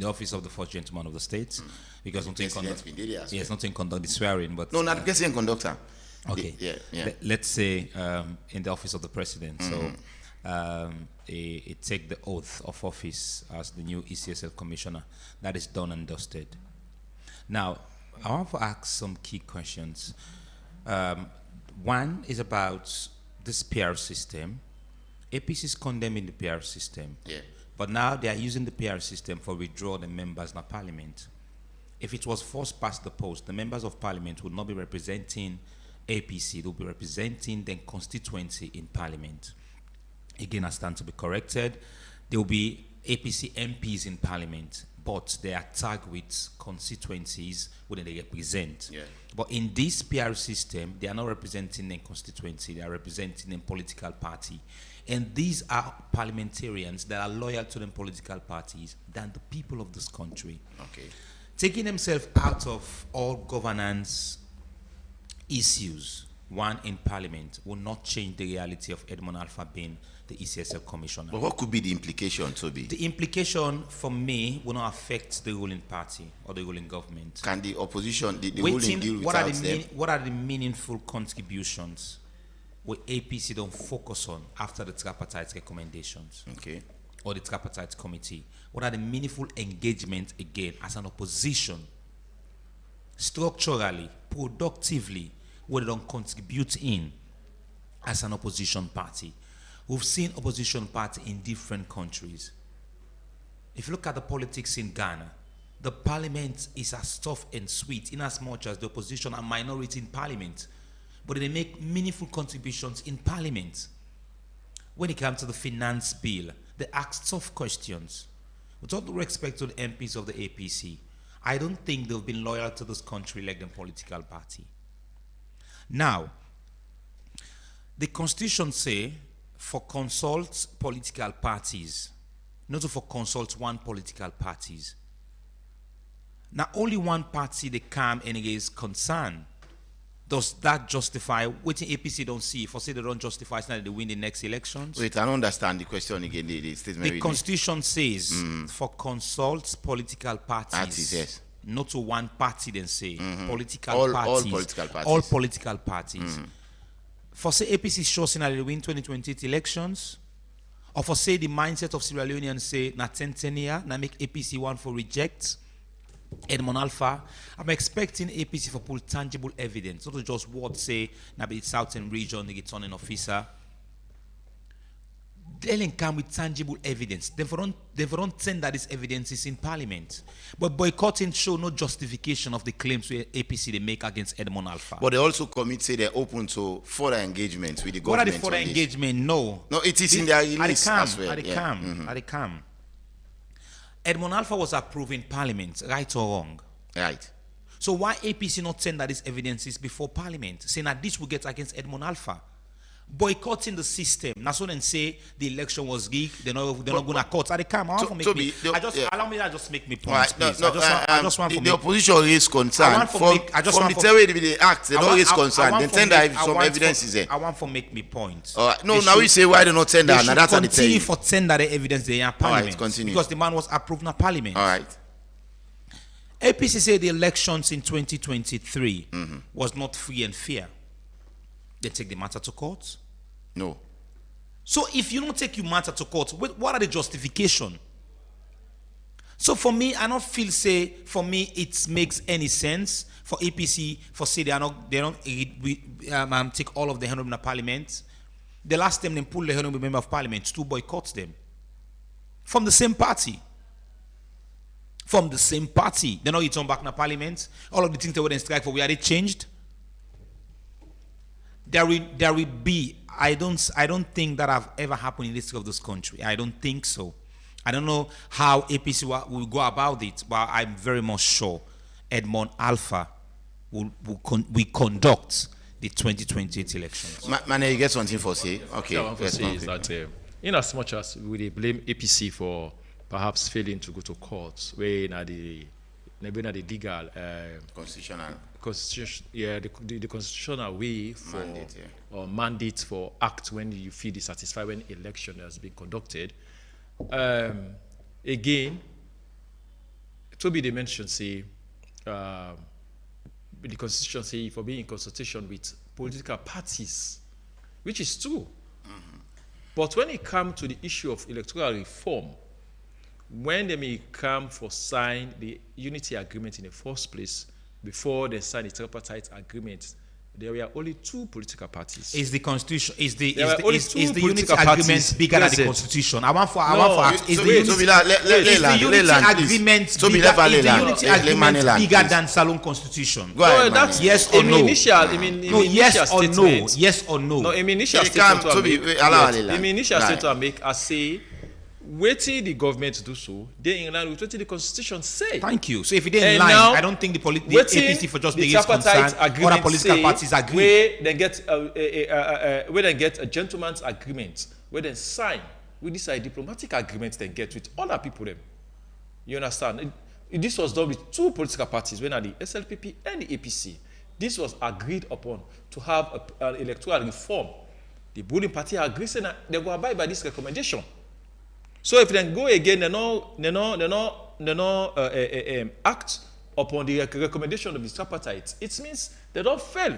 office of the first gentleman of the state, because nothing conduct the swearing, but no, not the president conductor. Okay, let's say in the office of the president. So he take the oath of office as the new ECSL commissioner. That is done and dusted. Now, I want to ask some key questions. One is about this PR system. APC is condemning the PR system, but now they are using the PR system for withdraw the members in the parliament. If it was forced past the post, the members of parliament would not be representing APC, they'll be representing the constituency in parliament. Again, I stand to be corrected. There will be APC MPs in parliament, but they are tagged with constituencies where they represent. But in this PR system, they are not representing a constituency, they are representing a political party. And these are parliamentarians that are loyal to the political parties than the people of this country. Taking themselves out of all governance issues, one in Parliament, will not change the reality of Edmond Alpha being the ECSL commissioner. But what could be the implication, Toby? The implication for me will not affect the ruling party or the ruling government. Can the opposition, the ruling deal without them? What are the meaningful contributions what APC don't focus on after the tripartite recommendations? Okay. Or the tripartite committee? What are the meaningful engagement again as an opposition, structurally, productively, what they don't contribute in as an opposition party? We've seen opposition party in different countries. If you look at the politics in Ghana, the parliament is as tough and sweet in as much as the opposition are minority in parliament, but they make meaningful contributions in parliament. When it comes to the finance bill, they ask tough questions. With all due respect to the MPs of the APC, I don't think they've been loyal to this country like the political party. Now, the Constitution say for consult political parties, not for consult one political parties. Now, only one party they come and raise concern. Does that justify what the APC don't see? For say they don't justify, it's not they win the next elections. Wait, I don't understand the question again. The statement. The Constitution says for consult political parties. Yes. Not to one party, then say political all parties. Political parties. All political parties. For say APC shows in they win 2028 elections, or for say the mindset of Sierra Leoneans say na 10 year, na make APC one for reject Edmond Alpha. I'm expecting APC for pull tangible evidence, not just what say na be the southern region the returning officer. They'll come with tangible evidence. They don't send that this evidence is in parliament. But boycotting show no justification of the claims where APC they make against Edmond Alpha. But they also commit say they're open to further engagement with the government. What are the further engagement? No. No, it is in their release as well. At the CAM. Edmond Alpha was approved in parliament, right or wrong? Right. So why APC not send that these evidences before parliament, saying that this will get against Edmond Alpha? Boycotting the system. That's when they say the election was rigged. They're not going to court. At the CAM, allow me to just make me points, please. I just want the opposition raise concern. From the way they act, they don't raise concern. Then send some evidences there. I want to make me points. All right. No, now we say why they not send that. Now that's what they tell you. For send that evidence they in parliament. All right, continue. Because the man was approved in parliament. All right. APC said the elections in 2023 was not free and fair. They take the matter to court? No. So if you don't take your matter to court, what are the justification? So for me, I don't feel for me it makes any sense for APC for say they don't take all of the honorable parliament. The last time they pull the honorable member of parliament to boycott them. From the same party. From the same party. They know you turn back in parliament. All of the things they were in strike for, we already changed. There will be. I don't think that have ever happened in the history of this country. I don't think so. I don't know how APC will go about it, but I'm very much sure Edmond Alpha will conduct the 2028 elections. Mane, you get something for say? Okay. Yeah, I want to say is that in as much as we blame APC for perhaps failing to go to court, where the legal the constitutional way for mandate, or mandate for act when you feel dissatisfied when election has been conducted. Again, Toby they mentioned say the constitution say for being in consultation with political parties, which is true. But when it comes to the issue of electoral reform, when they may come for sign the unity agreement in the first place, before they sign the tripartite agreement, there were only two political parties. Is the constitution is the unity agreement bigger than the constitution? I want for is the unity agreement bigger than Salon Constitution? Go ahead, that's yes or no. Yes or no. No, initial statement I make I say waiting the government do so, they in line with what the constitution say. Thank you. So if it ain't in line, I don't think the APC for just being concerned, other political parties agree. Where they get a gentleman's agreement, where they sign with this diplomatic agreement they get with other people them. You understand? This was done with two political parties, when are the SLPP and the APC. This was agreed upon to have an electoral reform. The ruling party agrees and they go abide by this recommendation. So if they go again, they no act upon the recommendation of the tripartite. It means they don't fail.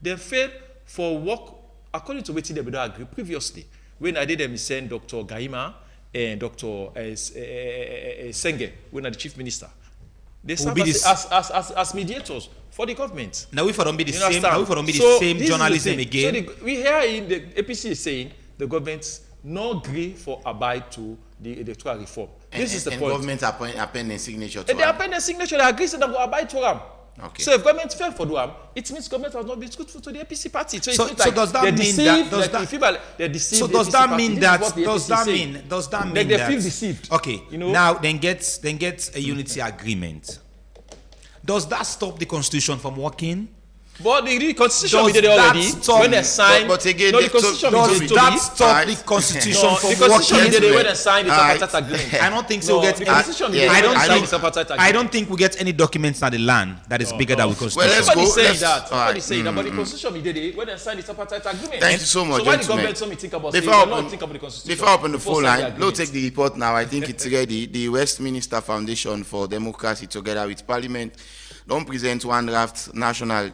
They fail for work according to what they don't agree previously, when I did them send Dr. Gaima and Dr. Senge, when I the chief minister, they serve as mediators for the government. Now we for don't be the same. Now we for don't be the same journalism again. So we hear in the APC is saying the government no agree for abide to the electoral reform. This is the point. Government append a signature to they append a signature, they agree to them to abide to them. Okay. So if government fail for them, it means government has not been truthful to the APC party. So, so does that mean that they feel deceived? Okay. You know? Now then get a unity agreement. Does that stop the constitution from working? But the constitution we did already when they signed. But again, no, the constitution does that stop the constitution from working? The constitution we did when they signed the tripartite agreement. I don't think so. I don't think we get any documents at the land that is bigger than the constitution. Well, Somebody saying that. Somebody saying that. But the constitution we did when they signed the tripartite agreement. Thank you so much, so why the government so think about before the constitution? Before I open the phone line, let's take the report now. I think it's ready. The Westminster Foundation for Democracy, together with Parliament, don't present one draft national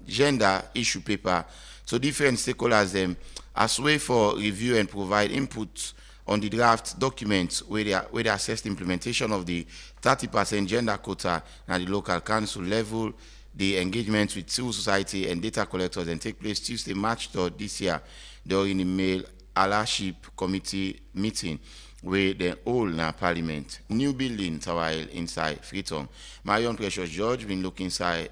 gender issue paper to different stakeholders them as way for review and provide input on the draft documents where they assess the implementation of the 30% gender quota at the local council level. The engagement with civil society and data collectors and take place Tuesday, March 3rd this year during the male allyship committee meeting where the whole na parliament. New building tower inside Freetown. Marion Precious George been looking inside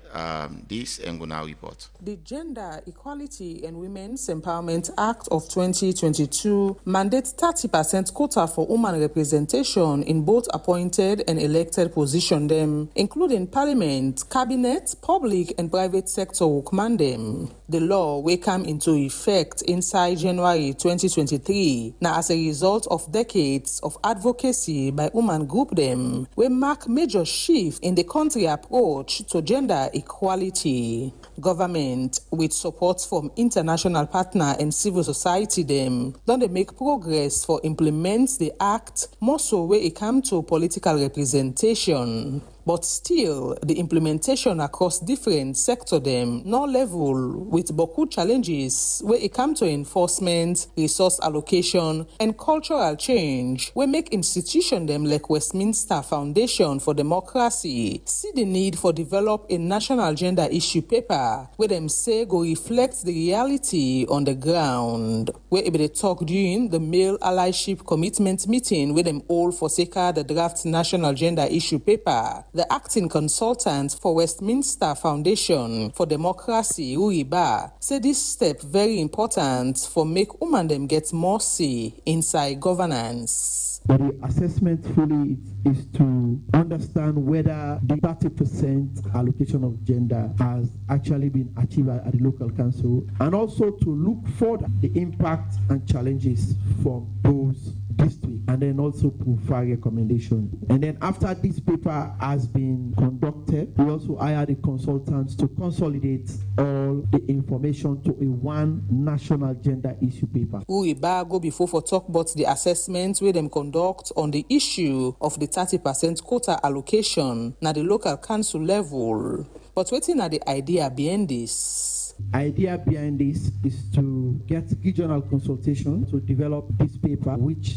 this and go now report. The Gender Equality and Women's Empowerment Act of 2022 mandates 30% quota for women representation in both appointed and elected positions, including parliament, cabinet, public and private sector workmen them. The law will come into effect inside January 2023. Now, as a result of decades of advocacy by women group them, we mark major shift in the country approach to gender equality. Government, with support from international partner and civil society them, don't they make progress for implement the act more so where it come to political representation. But still, the implementation across different sectors them no level with beaucoup challenges where it come to enforcement, resource allocation, and cultural change. We make institution them like Westminster Foundation for Democracy see the need for develop a national gender issue paper where them say go reflect the reality on the ground. Where they talk during the male allyship commitment meeting with them all forsake the draft national gender issue paper. The acting consultant for Westminster Foundation for Democracy, Uriba, said this step very important for make women them get more say inside governance. But the assessment fully is to understand whether the 30% allocation of gender has actually been achieved at the local council, and also to look for the impact and challenges from those districts, and then also provide recommendations. And then after this paper has been conducted, we also hired the consultants to consolidate all the information to a one national gender issue paper. Uriba go before for talk about the assessment where them conduct on the issue of the 30% quota allocation at the local council level. But waiting at the idea behind this. Idea behind this is to get regional consultation to develop this paper, which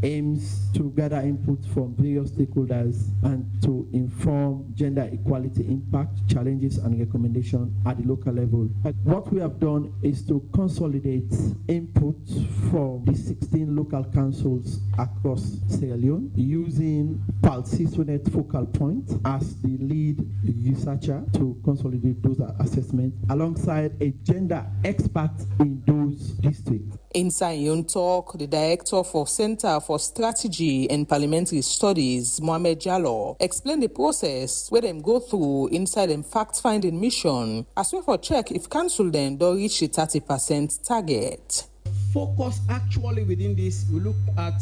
aims to gather input from various stakeholders and to inform gender equality impact, challenges, and recommendations at the local level. What we have done is to consolidate input from the 16 local councils across Sierra Leone using Palsisonet Focal Point as the lead researcher to consolidate those assessments alongside a gender expert in those districts. Inside Yon Talk, the director for Center for Strategy and Parliamentary Studies, Mohamed Jallo, explained the process where them go through inside them fact-finding mission as well for check if council then don't reach the 30% target. Focus actually within this, we look at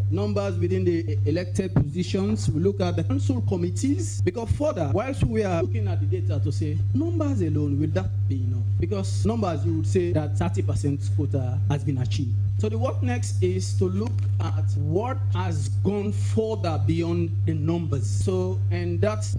numbers within the elected positions, we look at the council committees, because further, whilst we are looking at the data to say, numbers alone, will that be enough? Because numbers, you would say that 30% quota has been achieved. So the work next is to look at what has gone further beyond the numbers. So, and that's,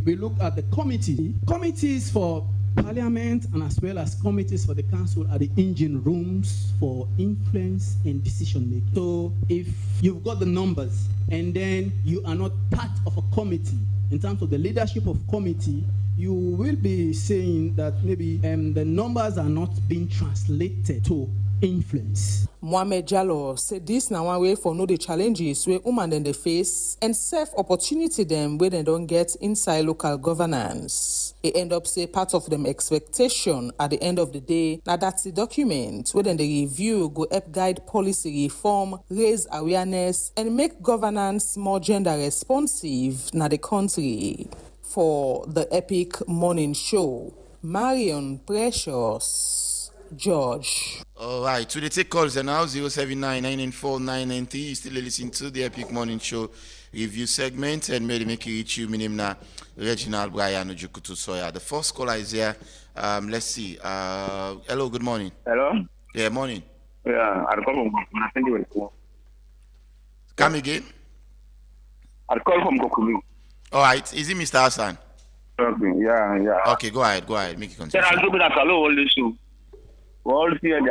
we look at the committees for Parliament and as well as committees for the council are the engine rooms for influence and decision making. So if you've got the numbers and then you are not part of a committee, in terms of the leadership of committee, you will be saying that maybe the numbers are not being translated to influence. Mohamed Jallo said this now one way for know the challenges where women then they face and serve opportunity them where they don't get inside local governance. It end up say part of them expectation at the end of the day. Now that's the document where then the review go help guide policy reform, raise awareness and make governance more gender responsive na the country. For the Epic Morning Show, Marion Precious George. All right, so they take calls now 079-994-993. You still listening to the Epic Morning Show review segment and maybe make you reach you. My name is Reginald Brian Ojukutu Soya. The first caller is here. Let's see. Hello, good morning. Hello? Yeah, morning. Yeah, I'll call from Come again? I'll call from Gokulu. All right, is it Mr. Hassan? Okay, yeah. Okay, go ahead, make it continue. I'll do that all this too. All here, at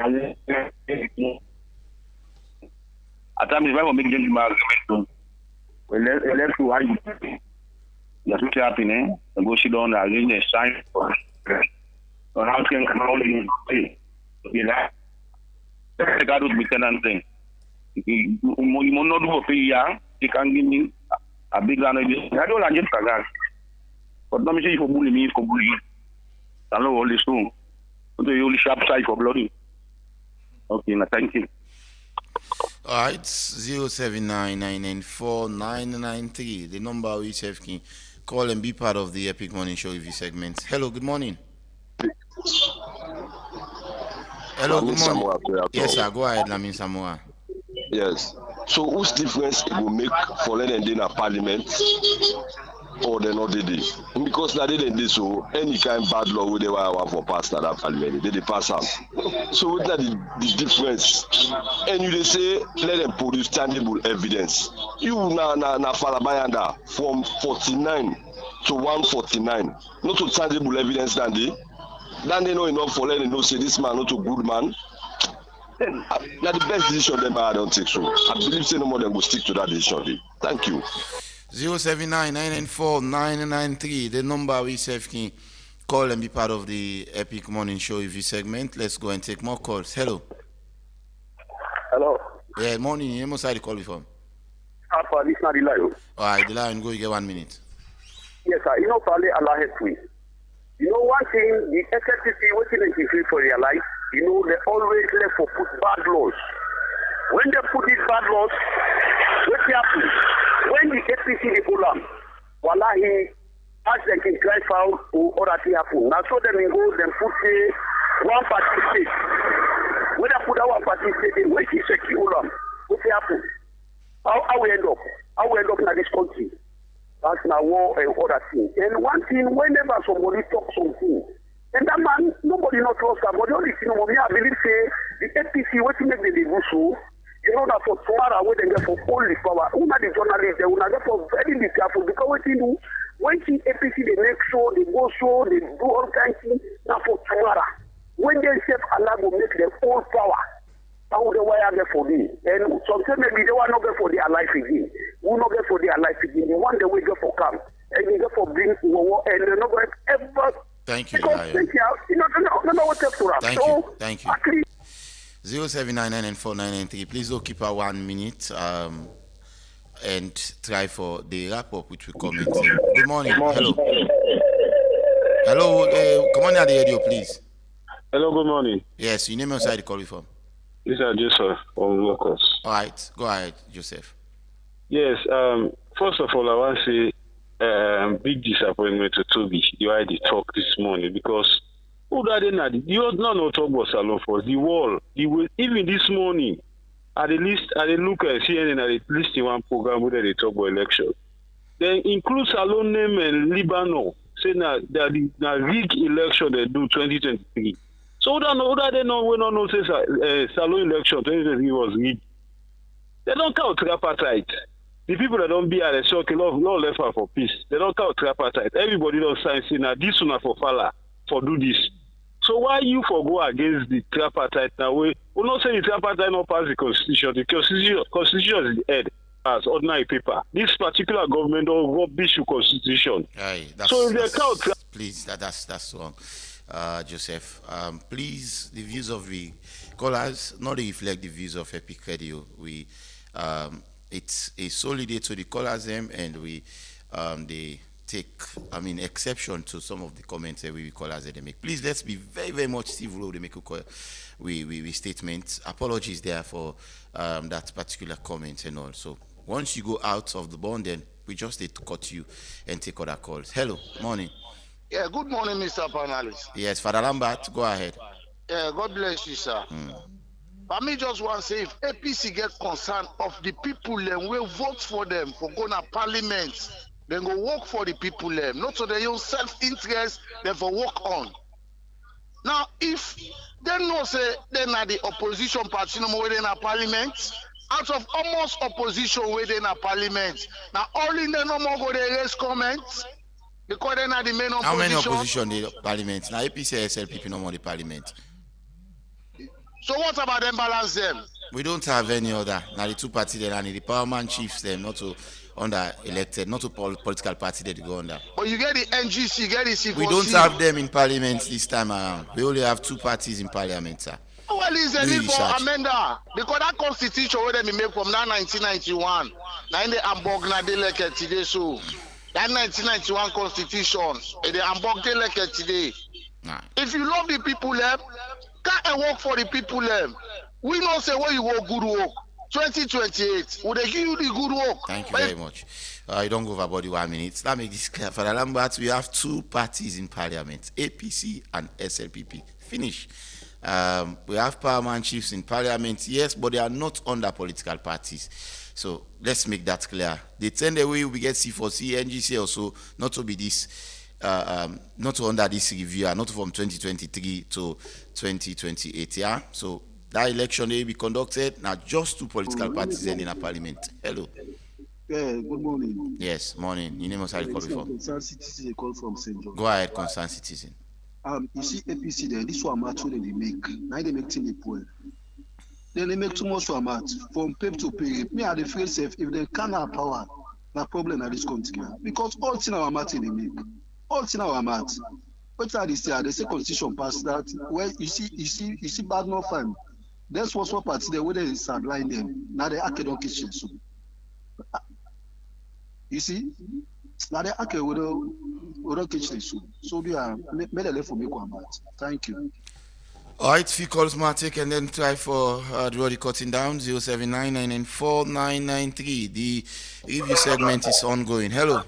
times, if I will make gentleman agreement, let's go. That's what's happening. And go sit down and arrange a sign for how can control it. That's got to be tenant thing. You will not do a pay, you can give me a big land. I don't like it for that. But let me say for bullying me, for bullying. I know all this too. The only sharp side for bloody. Okay, now thank you. All right, 079-994-993. The number which have can call and be part of the Epic Morning Show review segment. Hello, good morning. Hello, good morning. Yes, sir. Go ahead, Lamin Samoa. Yes. So, whose difference it will make for letting in a parliament or they not did it? Because they didn't do so. Any kind of bad law would they want for pass that parliament. They pass them. So, what's the difference? And you say let them produce tangible evidence. You na falabayanda from 49 to 149. Not to tangible evidence than they know enough for letting know say this man not a good man. Now the best decision them I don't take so. I believe say no more than will stick to that decision. Thank you. 079-994-993. The number we can call and be part of the Epic Morning Show review segment. Let's go and take more calls. Hello. Hello. Yeah, morning. You must have the call before. Alpha, this is not the line. All right, the line go. You get 1 minute. Yes, sir. You know, probably Allah help me. You know, one thing, the SFCC, what they feel for realize, you know, they always left for put bad laws. When they put these bad laws, what happens? When the APC they pull them, wallahi, as they can drive out or other thing happen. Now, so them go, them put one party state. When they put that one party state, they wait to secure them. What happen? How we end up? How we end up in this country? That's now war and other things. And one thing, whenever somebody talks something, and that man, nobody not trust that. But the only thing, I believe, say, the APC, what to make the do so, you know that for tomorrow, when they get for all the power, una the journalists, they will not get for very careful because what they do, when the APC, they make show, they go show, they do all kinds of things, now for tomorrow, when they say Allah will make them all power, how they wire there for them. And sometimes maybe they will not get for their life again. We will not get for their life again. The one they will get for camp, and they get for bring war, and they're not going to ever. Thank you. Thank you. 079-994-993. Please don't keep our 1 minute and try for the wrap up which we comment. Good morning. Hello. Hello. Come on at the radio, please. Hello. Good morning. Yes. You name me outside the call before. This is Joseph from Locust. All right. Go ahead, Joseph. Yes. First of all, I want to say big disappointment to Toby. You had the talk this morning because who that not you not talk about Salon for the wall. Even this morning, at the least at the look at CNN at least in one program where they talk about election. Then include Salon name and Lebanon. Say that the big election they do 2023. So that they know we don't know say Salon election 2023 was rigged. They don't count tripartite. The people that don't be at the shock, no left for peace. They don't count tripartite. Everybody don't sign say now this one for Fala. for do this. So why you for go against the tripartite now? We will not say the tripartite not pass the constitution. The constitution is the head as ordinary paper. This particular government don't rubbish the constitution. Aye, so if they count, please, that's wrong, Joseph. Please, the views of the callers not reflect the views of Epic Radio. We it's a solid day to the callers them, and we they take exception to some of the comments that we callers that they make. Please, let's be very, very much civil. They make we statements. Apologies there for that particular comment and all. So once you go out of the bond, then we just need to cut you and take other calls. Hello, morning. Yeah, good morning, Mr. Panelist. Yes, Father Lambert, go ahead. Yeah, God bless you, sir. But me just want to say, if APC get concerned of the people and will vote for them for going to parliament, then go work for the people them, not so their own self-interest, then for work on. Now, if they know say they're not the opposition party no more in a parliament, out of almost opposition within a parliament, now only they no more go to raise comments because they're not the main opposition. How many opposition in the parliament? Now APC and SLPP no more the parliament. So what about them balance them? We don't have any other. Now the two parties that are the powerman chiefs them not to under elected, not to political party that go under. But you get the NGC, you get the C4C. We don't have them in parliament this time around. We only have two parties in parliament, sir. Well, is the need for amenda because that constitution where they make from that 1991, now in the Hamburg na they like it today. So that 1991 constitution, the Hamburg they like it today. Nah. If you love the people, can't work for the people. We know say where you work good work. 2028, would they give you the good work? Thank you very much. You don't go over about the 1 minute. Let me this clear. For the Lambert, we have two parties in parliament, APC and SLPP. Finish. We have powerman chiefs in parliament, yes, but they are not under political parties. So let's make that clear. They tend away we get C4C, NGC also, not to be this, not to under this review, not from 2023 to 2028. Yeah. So that election will be conducted now just two political parties in a parliament. Hello. Yeah, good morning. Yes, morning. Your name was how you call before? Concerned citizen call from St. John. Go ahead, concerned citizen. You see APC there, this one match they make. Now they make things they poor. Then they make too much for match from pay to pay. Me are the feel safe if they can't have power. No problem at this country because all things our match they make. All things our match. What are they say? They say constitution pass that. Well, you see bad no fun. That's what's what party they where they sideline them. Now they act on kitchen so. You see? Now they act with a kitchen so. So they are made a left for me combat. Thank you. All right, few calls more take and then try for draw the cutting down 07994993. The review segment is ongoing. Hello.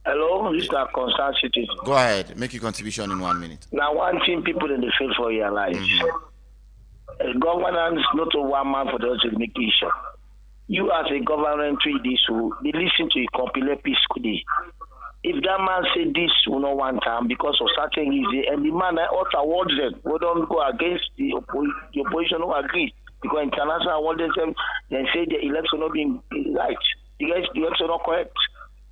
Hello, Mr. Concerned Citizen. Go ahead, make your contribution in 1 minute. Now, one thing people in the field for realize. Governance not a one man for the issue. You as a government treat this, they listen to you compile peace. If that man say this will not one time because of certain reason, and the man also awards them, we don't go against the opposition who agree because international awards them, then say the election not being right, the election not correct.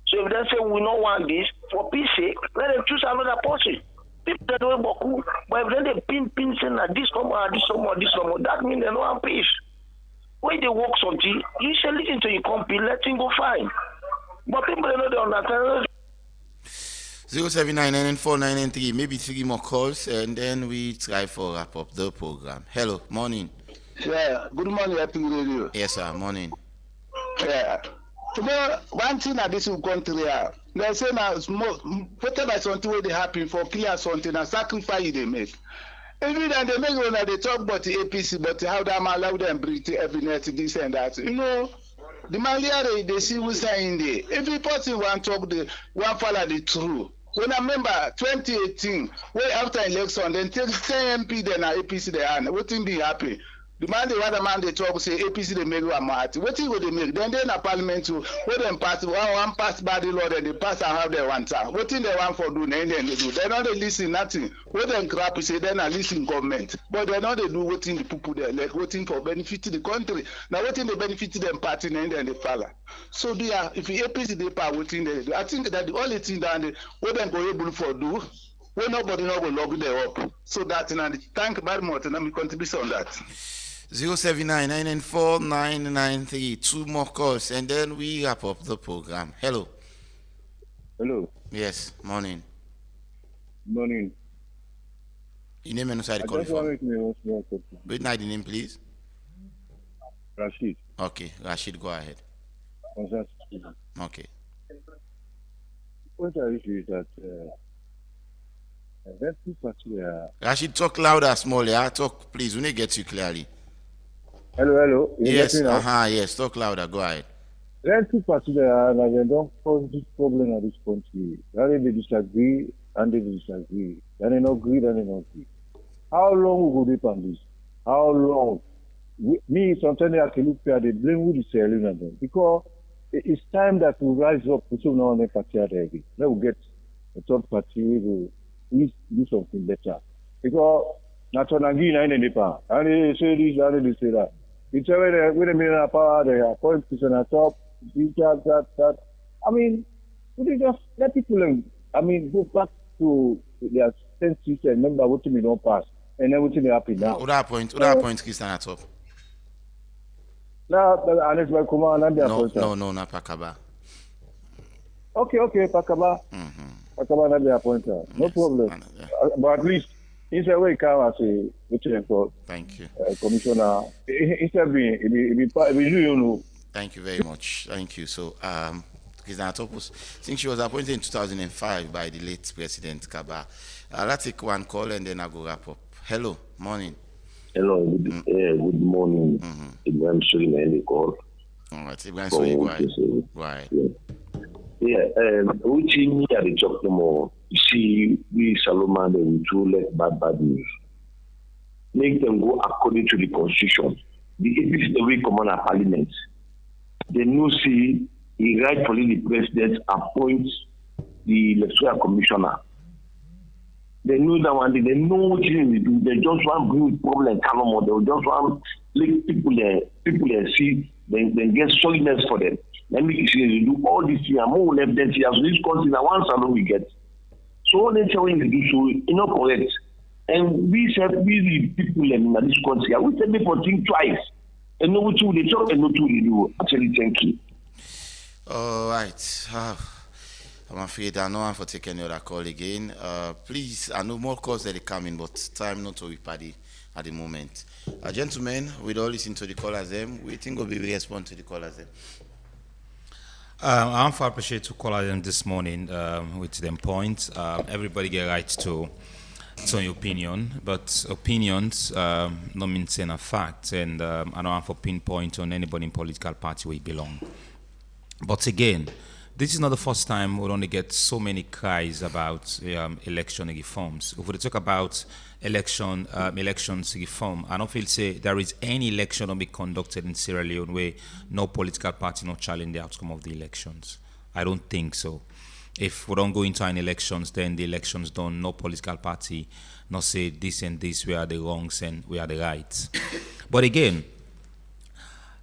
So if they say we don't want this, for peace sake, let them choose another person. People that don't work, but if they pin saying that this no more, that means they don't want peace. When they work something, you should listen to your company, let him go fine. But people don't know they understand. 07994993, maybe 3 more calls, and then we try for wrap up the program. Hello, morning. Yeah, good morning, Epic Radio. Yes, sir, morning. Yeah. Today, one thing that this country, they say now, whatever something where they happen for clear something and sacrifice they make. Even then they make when they talk about the APC, but how them allow them breathe every night, this and that. You know, the Malia they see what's saying there. Every person want to talk the one follow the truth. When I remember 2018, way after election, then take 10 MP, then APC they are. What thing be happy? The man, the other man, they talk, say APC they make one marty. What thing would they make? Then they're in a parliament to where them pass one pass by the law, then they pass and have their one time. What thing they want for do, then they do. They don't listen nothing. What them crap say, then I listen government. But they know they do what thing the people they elect, what thing for benefit to the country. Now what thing they benefit to them party, then they follow. So they are, if the APC they power, what thing they do. I think that the only thing that what them go able for do, when nobody know will log there up. So that thank you very much and let me contribute on that. 079-994-993. 2 more calls and then we wrap up the program. Hello. Hello. Yes, morning. Morning. Your name and inside the call phone. Wait, the name, please. Rashid. Okay, Rashid, go ahead. Okay. What I issue is that Rashid, talk louder, small, yeah? Talk, please, we need to get you clearly. Hello. Yes, yes, talk louder, go ahead. There are 2 parties that they don't cause this problem at this country. They disagree and they disagree. Then they don't agree, then they don't agree. How long will we dip on this? How long? Me, sometimes I can look at the blame with the selling of them. Because it's time that we rise up to some other party at again. Let we get a third party who do something better. Because not on again, I need power. And they say this, and they say that. It's already with a million power, they are politics on the top, that. I mean, we just let people, go back to their senses and remember what we don't pass. And everything happen now. What point, Christian, at top? No, not Pakaba. Okay, Pakaba. Pakaba not the appointer. No problem. But at least, instead of come as a thank you. Commissioner, instead of being, thank you very much. Thank you. So, Christian Atopos, since she was appointed in 2005 by the late President Kaba, I'll take one call and then I'll go wrap up. Hello, morning. Hello, good morning. Ibrahim Suleiman, the call. All right, Ibrahim Suleiman, go ahead. Which in here they talk no more. You see, we Solomon and two let bad news. Make them go according to the constitution. This is the way common parliament. The new see, he rightfully the president appoints the electoral commissioner. They know that one, they know what they do. They just want to bring problem, calm. They just want let people there see, then get solidness for them. Let me see, they do all this here, more left than here. So this country, now one salon we get. So all they tell you to do so, it's not correct. And we the people in this country, we tell people think twice. And know what they talk and know what they do. Actually, thank you. All right. I'm afraid I know I'm for taking any other call again. Please, I know more calls that are coming, but time not to be party at the moment. Gentlemen, we'd all listen to the callers them. We think we'll be respond to the callers them. I'm for appreciate to call them this morning with them points. Everybody get right to your opinion, but opinions don't mean saying a fact, and I don't have to pinpoint on anybody in political party where you belong. But again, this is not the first time we'll only get so many cries about election reforms. If we talk about elections reform, I don't feel say there is any election to be conducted in Sierra Leone where no political party not challenge the outcome of the elections. I don't think so. If we don't go into any elections, then the elections done, no political party not say this and this, we are the wrongs and we are the rights. But again,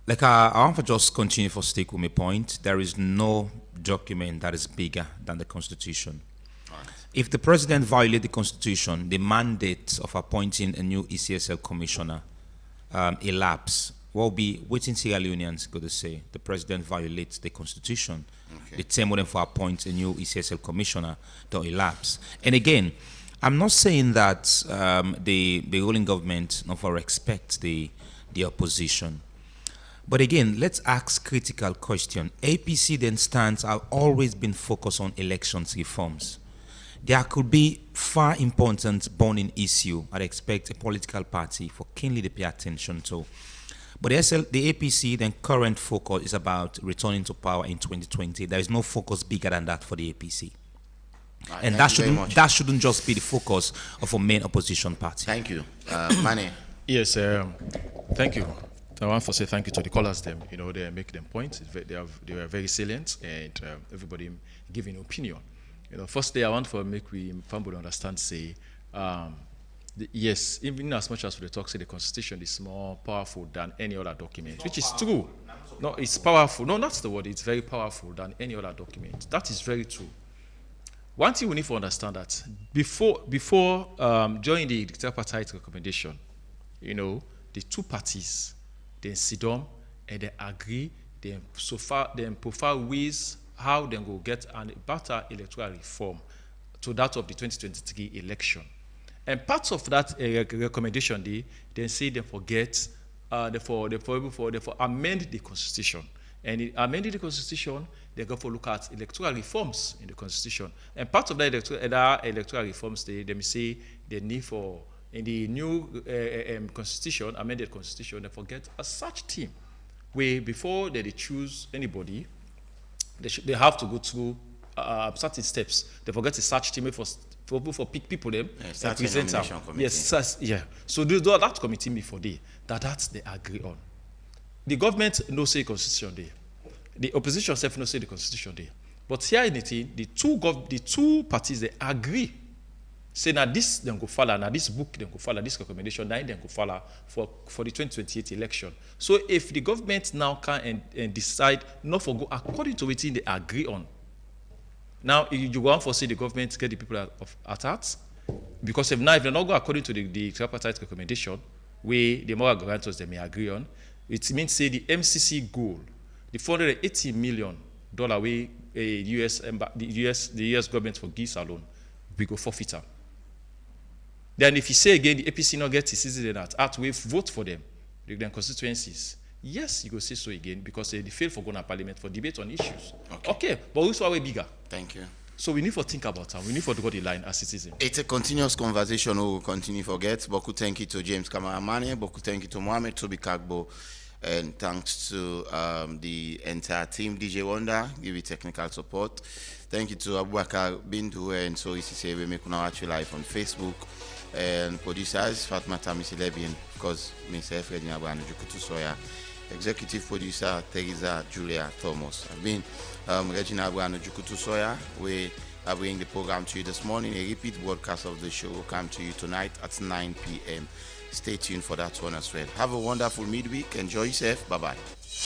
like I want to just continue for stick with my point. There is no document that is bigger than the Constitution. Right. If the president violates the Constitution, the mandate of appointing a new ECSL commissioner elapse. What will be waiting Sierra Leoneans going to say? The president violates the Constitution. Okay. The term for appoint a new ECSL commissioner don't elapse. And again, I'm not saying that the ruling government not for respect the opposition. But again, let's ask critical question. APC then stands have always been focused on elections reforms. There could be far important burning issue I'd expect a political party for keenly to pay attention to. But the APC then current focus is about returning to power in 2020. There is no focus bigger than that for the APC. Right, and that shouldn't just be the focus of a main opposition party. Thank you. Mane. Yes, thank you. I want to say thank you to the callers. Them, they make them points. They were very salient, and everybody giving opinion. Firstly, I want to make we family understand. Say, yes, even as much as we talk, say the Constitution is more powerful than any other document, which is true. No, it's powerful. No, that's the word. It's very powerful than any other document. That is very true. one thing we need to understand that before joining the tripartite recommendation, you know, the two parties, they sit down and they agree, they profile ways how they go get a better electoral reform to that of the 2023 election. And part of that recommendation, they say they forget, they amend the constitution. And in amending the constitution, they go for look at electoral reforms in the constitution. And part of that electoral reforms, they may say they need for, in the new constitution, amended constitution, they forget a such team where before they choose anybody, they have to go through certain steps. They forget a search team for pick people them and present them. Yes, yeah. So that committee before that they agree on. The government no say constitution there. The opposition self no say the constitution there. But here in the two parties they agree. Say now this then go follow, now this book then go follow, this recommendation then go follow for the 2028 election. So if the government now can and decide not for go according to what they agree on. Now you want for say the government get the people at heart, because if they're not go according to the tripartite recommendation, where the moral guarantors they may agree on, it means say the MCC goal, the $480 million way the US government for give Salone, we go forfeit. Then if you say again the APC not get its citizen at heart, we vote for them, their constituencies. Yes, you go say so again because they fail for going to parliament for debate on issues. Okay, but we saw way bigger. Thank you. So we need to think about that. We need to go the line as citizens. It's a continuous conversation we will continue to get. Beaucoup thank you to James Kamaramane, beaucoup thank you to Mohamed Tobikagbo, and thanks to the entire team, DJ Wonder, give you technical support. Thank you to Abubakar Bindu and so we say we make watch live on Facebook. And producers, Fatma Tamisilebian, because myself, Regina Abrano Jukutu Soya, executive producer, Teresa Julia Thomas. I've been Regina Abrano Jukutu Soya. We are bringing the program to you this morning. A repeat broadcast of the show will come to you tonight at 9 p.m. Stay tuned for that one as well. Have a wonderful midweek. Enjoy yourself. Bye-bye.